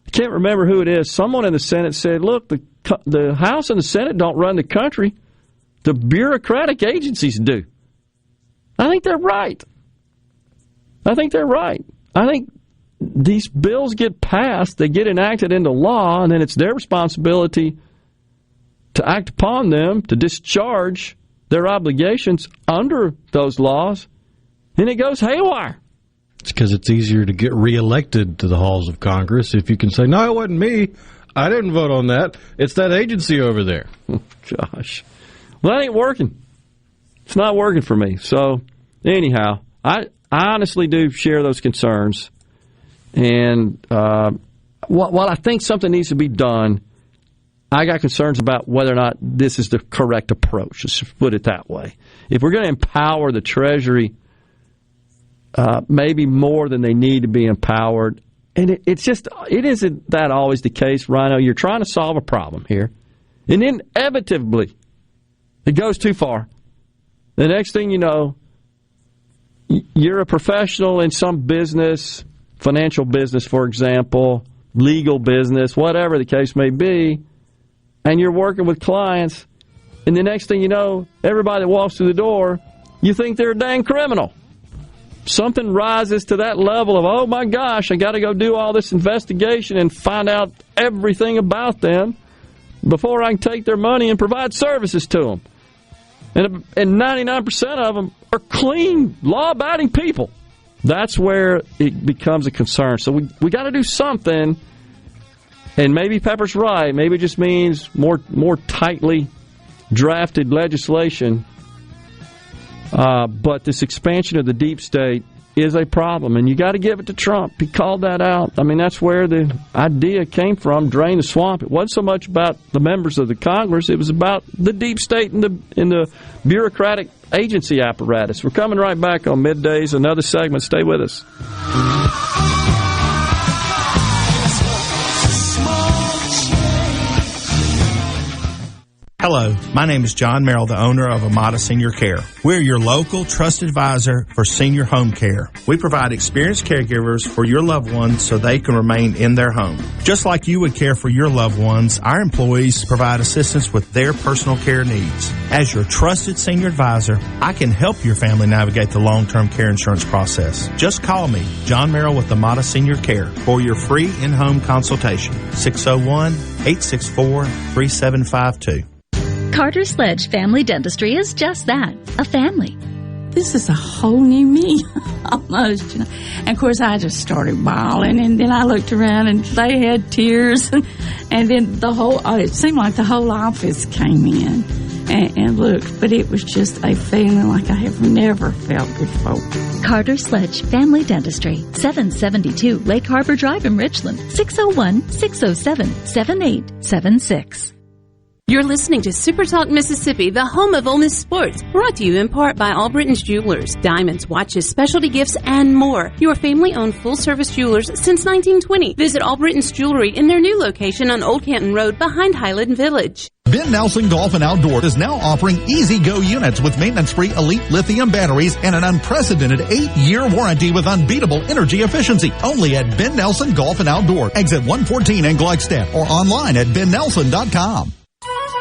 S3: I can't remember who it is, someone in the Senate said, look, the House and the Senate don't run the country. The bureaucratic agencies do. I think they're right. I think these bills get passed, they get enacted into law, and then it's their responsibility to act upon them, to discharge their obligations under those laws, and it goes haywire.
S5: It's because it's easier to get reelected to the halls of Congress if you can say, no, it wasn't me. I didn't vote on that. It's that agency over there.
S3: Oh, gosh. Well, that ain't working. It's not working for me. So, anyhow, I honestly do share those concerns. And while I think something needs to be done, I got concerns about whether or not this is the correct approach. Let's put it that way. If we're going to empower the Treasury maybe more than they need to be empowered, and it isn't that always the case, Rhino. You're trying to solve a problem here, and inevitably it goes too far. The next thing you know, you're a professional in some business, financial business, for example, legal business, whatever the case may be, and you're working with clients, and the next thing you know, everybody that walks through the door, you think they're a dang criminal. Something rises to that level of, oh my gosh, I got to go do all this investigation and find out everything about them before I can take their money and provide services to them. And 99% of them are clean, law-abiding people. That's where it becomes a concern. So we got to do something. And maybe Pepper's right. Maybe it just means more tightly drafted legislation. But this expansion of the deep state is a problem, and you got to give it to Trump. He called that out. I mean, that's where the idea came from, drain the swamp. It wasn't so much about the members of the Congress. It was about the deep state and the bureaucratic agency apparatus. We're coming right back on Middays, another segment. Stay with us.
S7: Hello, my name is John Merrill, the owner of Amada Senior Care. We're your local trusted advisor for senior home care. We provide experienced caregivers for your loved ones so they can remain in their home. Just like you would care for your loved ones, our employees provide assistance with their personal care needs. As your trusted senior advisor, I can help your family navigate the long-term care insurance process. Just call me, John Merrill with Amada Senior Care, for your free in-home consultation. 601-864-3752.
S9: Carter Sledge Family Dentistry is just that, a family.
S14: This is a whole new me, almost, you know. And of course, I just started bawling, and then I looked around, and they had tears, and then it seemed like the whole office came in and looked, but it was just a feeling like I have never felt before.
S9: Carter Sledge Family Dentistry, 772 Lake Harbor Drive in Richland, 601-607-7876.
S17: You're listening to SuperTalk Mississippi, the home of Ole Miss sports, brought to you in part by Albritton's Jewelers, diamonds, watches, specialty gifts, and more. Your family-owned full-service jewelers since 1920. Visit Albritton's Jewelry in their new location on Old Canton Road behind Highland Village.
S18: Ben Nelson Golf and Outdoor is now offering easy-go units with maintenance-free elite lithium batteries and an unprecedented 8-year warranty with unbeatable energy efficiency. Only at Ben Nelson Golf and Outdoor, exit 114 in Gluckstadt, or online at bennelson.com.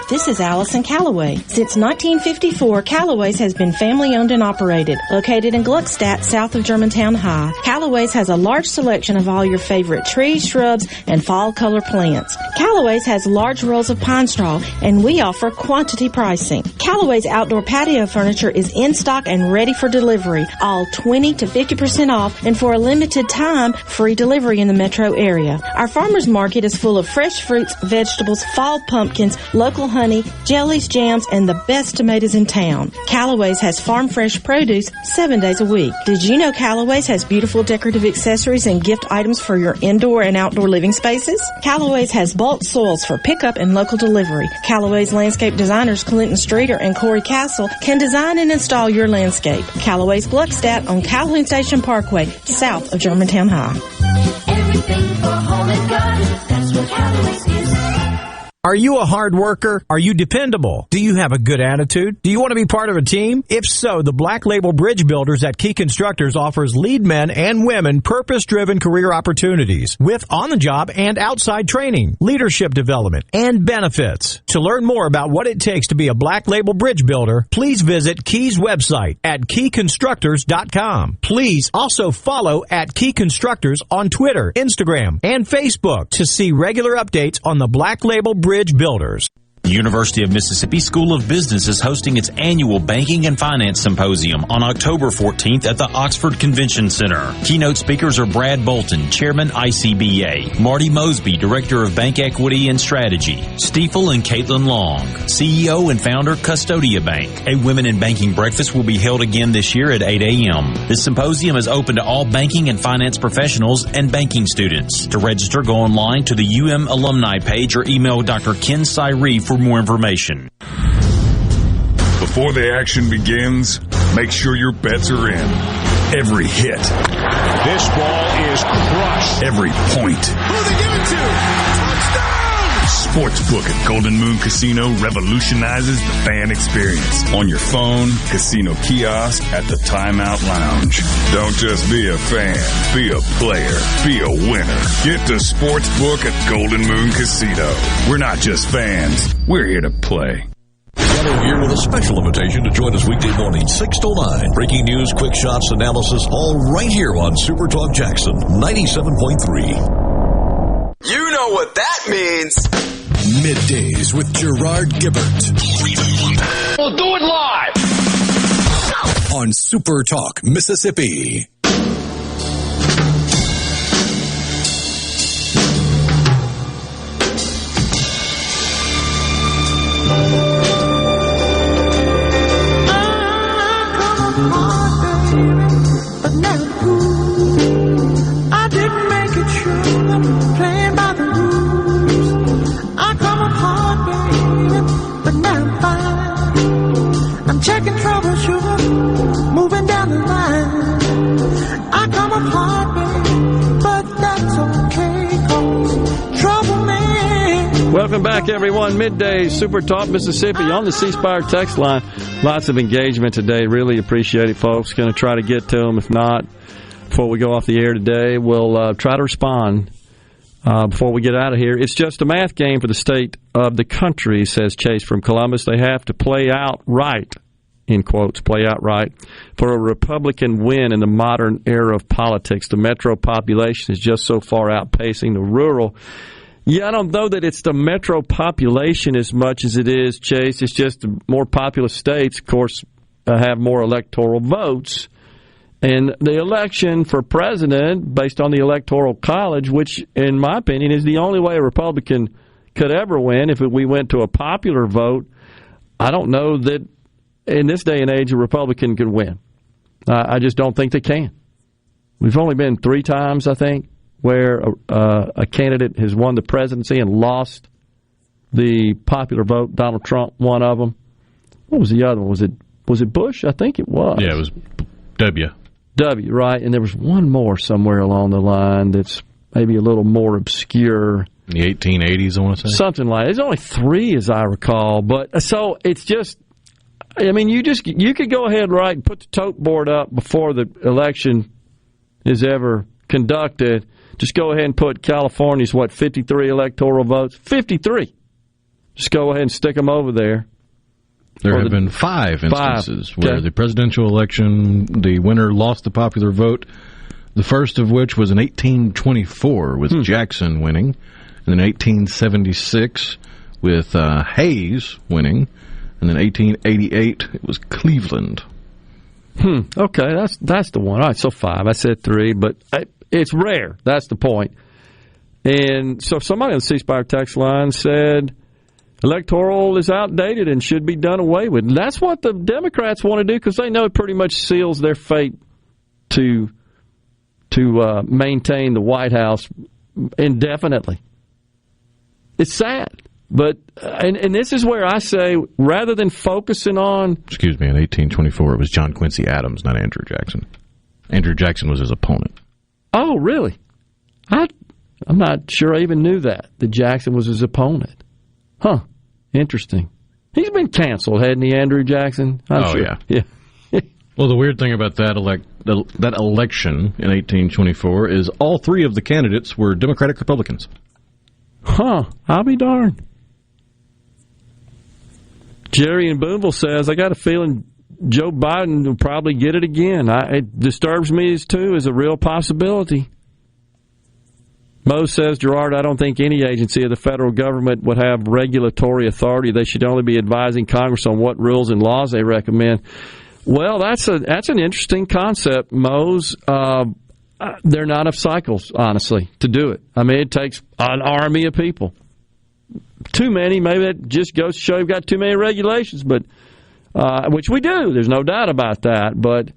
S25: This is Allison Callaway. Since 1954, Callaway's has been family-owned and operated, located in Gluckstadt, south of Germantown High. Callaway's has a large selection of all your favorite trees, shrubs, and fall color plants. Callaway's has large rolls of pine straw, and we offer quantity pricing. Callaway's outdoor patio furniture is in stock and ready for delivery, all 20 to 50% off, and for a limited time, free delivery in the metro area. Our farmers market is full of fresh fruits, vegetables, fall pumpkins, local honey, jellies, jams, and the best tomatoes in town. Callaway's has farm fresh produce 7 days a week. Did you know Callaway's has beautiful decorative accessories and gift items for your indoor and outdoor living spaces? Callaway's has bulk soils for pickup and local delivery. Callaway's landscape designers Clinton Streeter and Corey Castle can design and install your landscape. Callaway's Gluckstadt on Calhoun Station Parkway, south of Germantown High.
S26: Everything for home and garden, that's what Callaway's is.
S28: Are you a hard worker? Are you dependable? Do you have a good attitude? Do you want to be part of a team? If so, the Black Label Bridge Builders at Key Constructors offers lead men and women purpose-driven career opportunities with on-the-job and outside training, leadership development, and benefits. To learn more about what it takes to be a Black Label Bridge Builder, please visit Key's website at keyconstructors.com. Please also follow at Key Constructors on Twitter, Instagram, and Facebook to see regular updates on the Black Label Bridge Builders.
S29: The University of Mississippi School of Business is hosting its annual Banking and Finance Symposium on October 14th at the Oxford Convention Center. Keynote speakers are Brad Bolton, Chairman ICBA, Marty Mosby, Director of Bank Equity and Strategy, Stiefel and Caitlin Long, CEO and founder Custodia Bank. A Women in Banking breakfast will be held again this year at 8 a.m. This symposium is open to all banking and finance professionals and banking students. To register, go online to the UM alumni page or email Dr. Ken Cyree for more information.
S13: Before the action begins, make sure your bets are in. Every hit. This ball is crushed. Every point.
S26: Who they give it to? Touchdown!
S13: Sportsbook at Golden Moon Casino revolutionizes the fan experience. On your phone, casino kiosk, at the Timeout Lounge. Don't just be a fan. Be a player. Be a winner. Get to Sportsbook at Golden Moon Casino. We're not just fans. We're here to play.
S22: Gallo here with a special invitation to join us weekday morning, 6 to 9. Breaking news, quick shots, analysis, all right here on Super Talk Jackson 97.3.
S30: You know what that means.
S1: Middays with Gerard Gibert.
S2: We'll do it live
S1: On SuperTalk, Mississippi.
S2: I didn't make it sure I'm playing by the rules. I come apart, baby, but now I'm fine. I'm checking troubleshooting, moving down the line. I come apart, baby, but that's okay, 'cause trouble man.
S3: Welcome back, everyone. Midday Super Talk Mississippi on the C Spire text line. Lots of engagement today. Really appreciate it, folks. Going to try to get to them. If not, before we go off the air today, we'll try to respond before we get out of here. It's just a math game for the state of the country, says Chase from Columbus. They have to play out right, in quotes, play out right, for a Republican win in the modern era of politics. The metro population is just so far outpacing the rural. Yeah, I don't know that it's the metro population as much as it is, Chase. It's just the more populous states, of course, have more electoral votes. And the election for president, based on the Electoral College, which, in my opinion, is the only way a Republican could ever win, if we went to a popular vote, I don't know that in this day and age a Republican could win. I just don't think they can. We've only been 3 times, I think, where a candidate has won the presidency and lost the popular vote. Donald Trump, one of them. What was the other one? Was it Bush? I think it was.
S5: Yeah, it was W,
S3: right. And there was one more somewhere along the line that's maybe a little more obscure.
S5: In the 1880s, I want to say.
S3: Something like that. There's only 3, as I recall. But so it's just, I mean, you could go ahead, right, and put the tote board up before the election is ever conducted. Just go ahead and put California's, 53 electoral votes? 53. Just go ahead and stick them over there.
S5: There have been 5 instances where the presidential election, the winner lost the popular vote, the first of which was in 1824 with Jackson winning, and then 1876 with Hayes winning, and then 1888 it was Cleveland.
S3: Okay, that's the one. All right, so 5. I said 3, but it's rare. That's the point. And so somebody on the C Spire text line said electoral is outdated and should be done away with. And that's what the Democrats want to do because they know it pretty much seals their fate to maintain the White House indefinitely. It's sad. But and this is where I say, rather than focusing on...
S5: Excuse me, in 1824 it was John Quincy Adams, not Andrew Jackson. Andrew Jackson was his opponent.
S3: Oh, really? I'm not sure I even knew that Jackson was his opponent. Huh. Interesting. He's been canceled, hadn't he, Andrew Jackson? I'm sure. Yeah.
S5: Well, the weird thing about that election in 1824 is all 3 of the candidates were Democratic Republicans.
S3: Huh. I'll be darned. Jerry in Boonville says, I got a feeling Joe Biden will probably get it again. It disturbs me, too, as a real possibility. Mo says, Gerard, I don't think any agency of the federal government would have regulatory authority. They should only be advising Congress on what rules and laws they recommend. Well, that's an interesting concept, Mose. There are not enough cycles, honestly, to do it. I mean, it takes an army of people. Too many, maybe that just goes to show you've got too many regulations, but which we do. There's no doubt about that. But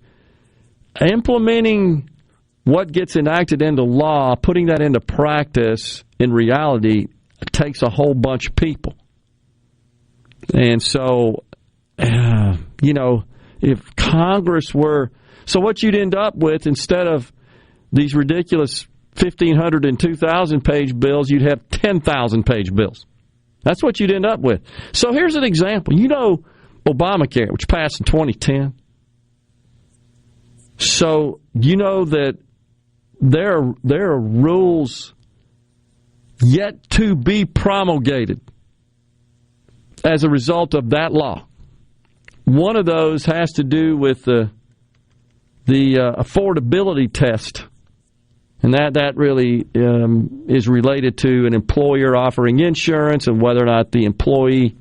S3: implementing what gets enacted into law, putting that into practice in reality, takes a whole bunch of people. And so, if Congress were... So what you'd end up with, instead of these ridiculous 1,500 and 2,000-page bills, you'd have 10,000-page bills. That's what you'd end up with. So here's an example. Obamacare, which passed in 2010. So you know that there are rules yet to be promulgated as a result of that law. One of those has to do with the affordability test And that really is related to an employer offering insurance and whether or not the employee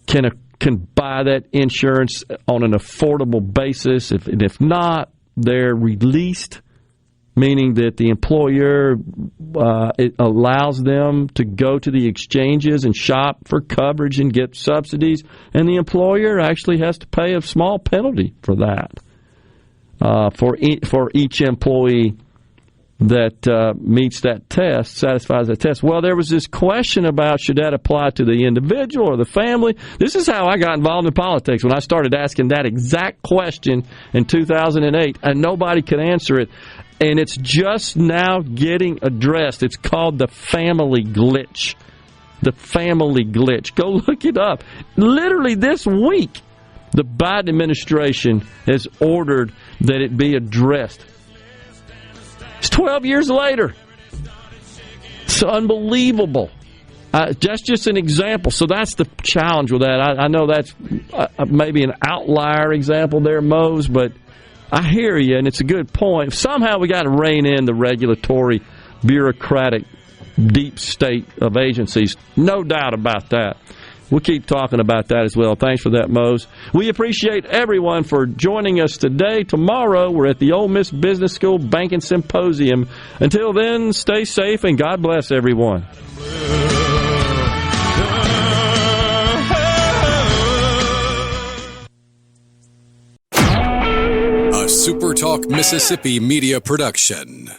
S3: can buy that insurance on an affordable basis. If not, they're released, meaning that the employer it allows them to go to the exchanges and shop for coverage and get subsidies, and the employer actually has to pay a small penalty for that for each employee that meets that test, satisfies that test. Well, there was this question about should that apply to the individual or the family. This is how I got involved in politics, when I started asking that exact question in 2008, and nobody could answer it. And it's just now getting addressed. It's called the family glitch. The family glitch. Go look it up. Literally this week, the Biden administration has ordered that it be addressed. It's 12 years later. It's unbelievable. That's just an example. So that's the challenge with that. I know that's maybe an outlier example there, Mose, but I hear you, and it's a good point. Somehow we got to rein in the regulatory, bureaucratic, deep state of agencies. No doubt about that. We'll keep talking about that as well. Thanks for that, Mose. We appreciate everyone for joining us today. Tomorrow, we're at the Ole Miss Business School Banking Symposium. Until then, stay safe, and God bless everyone.
S1: A SuperTalk Mississippi media production.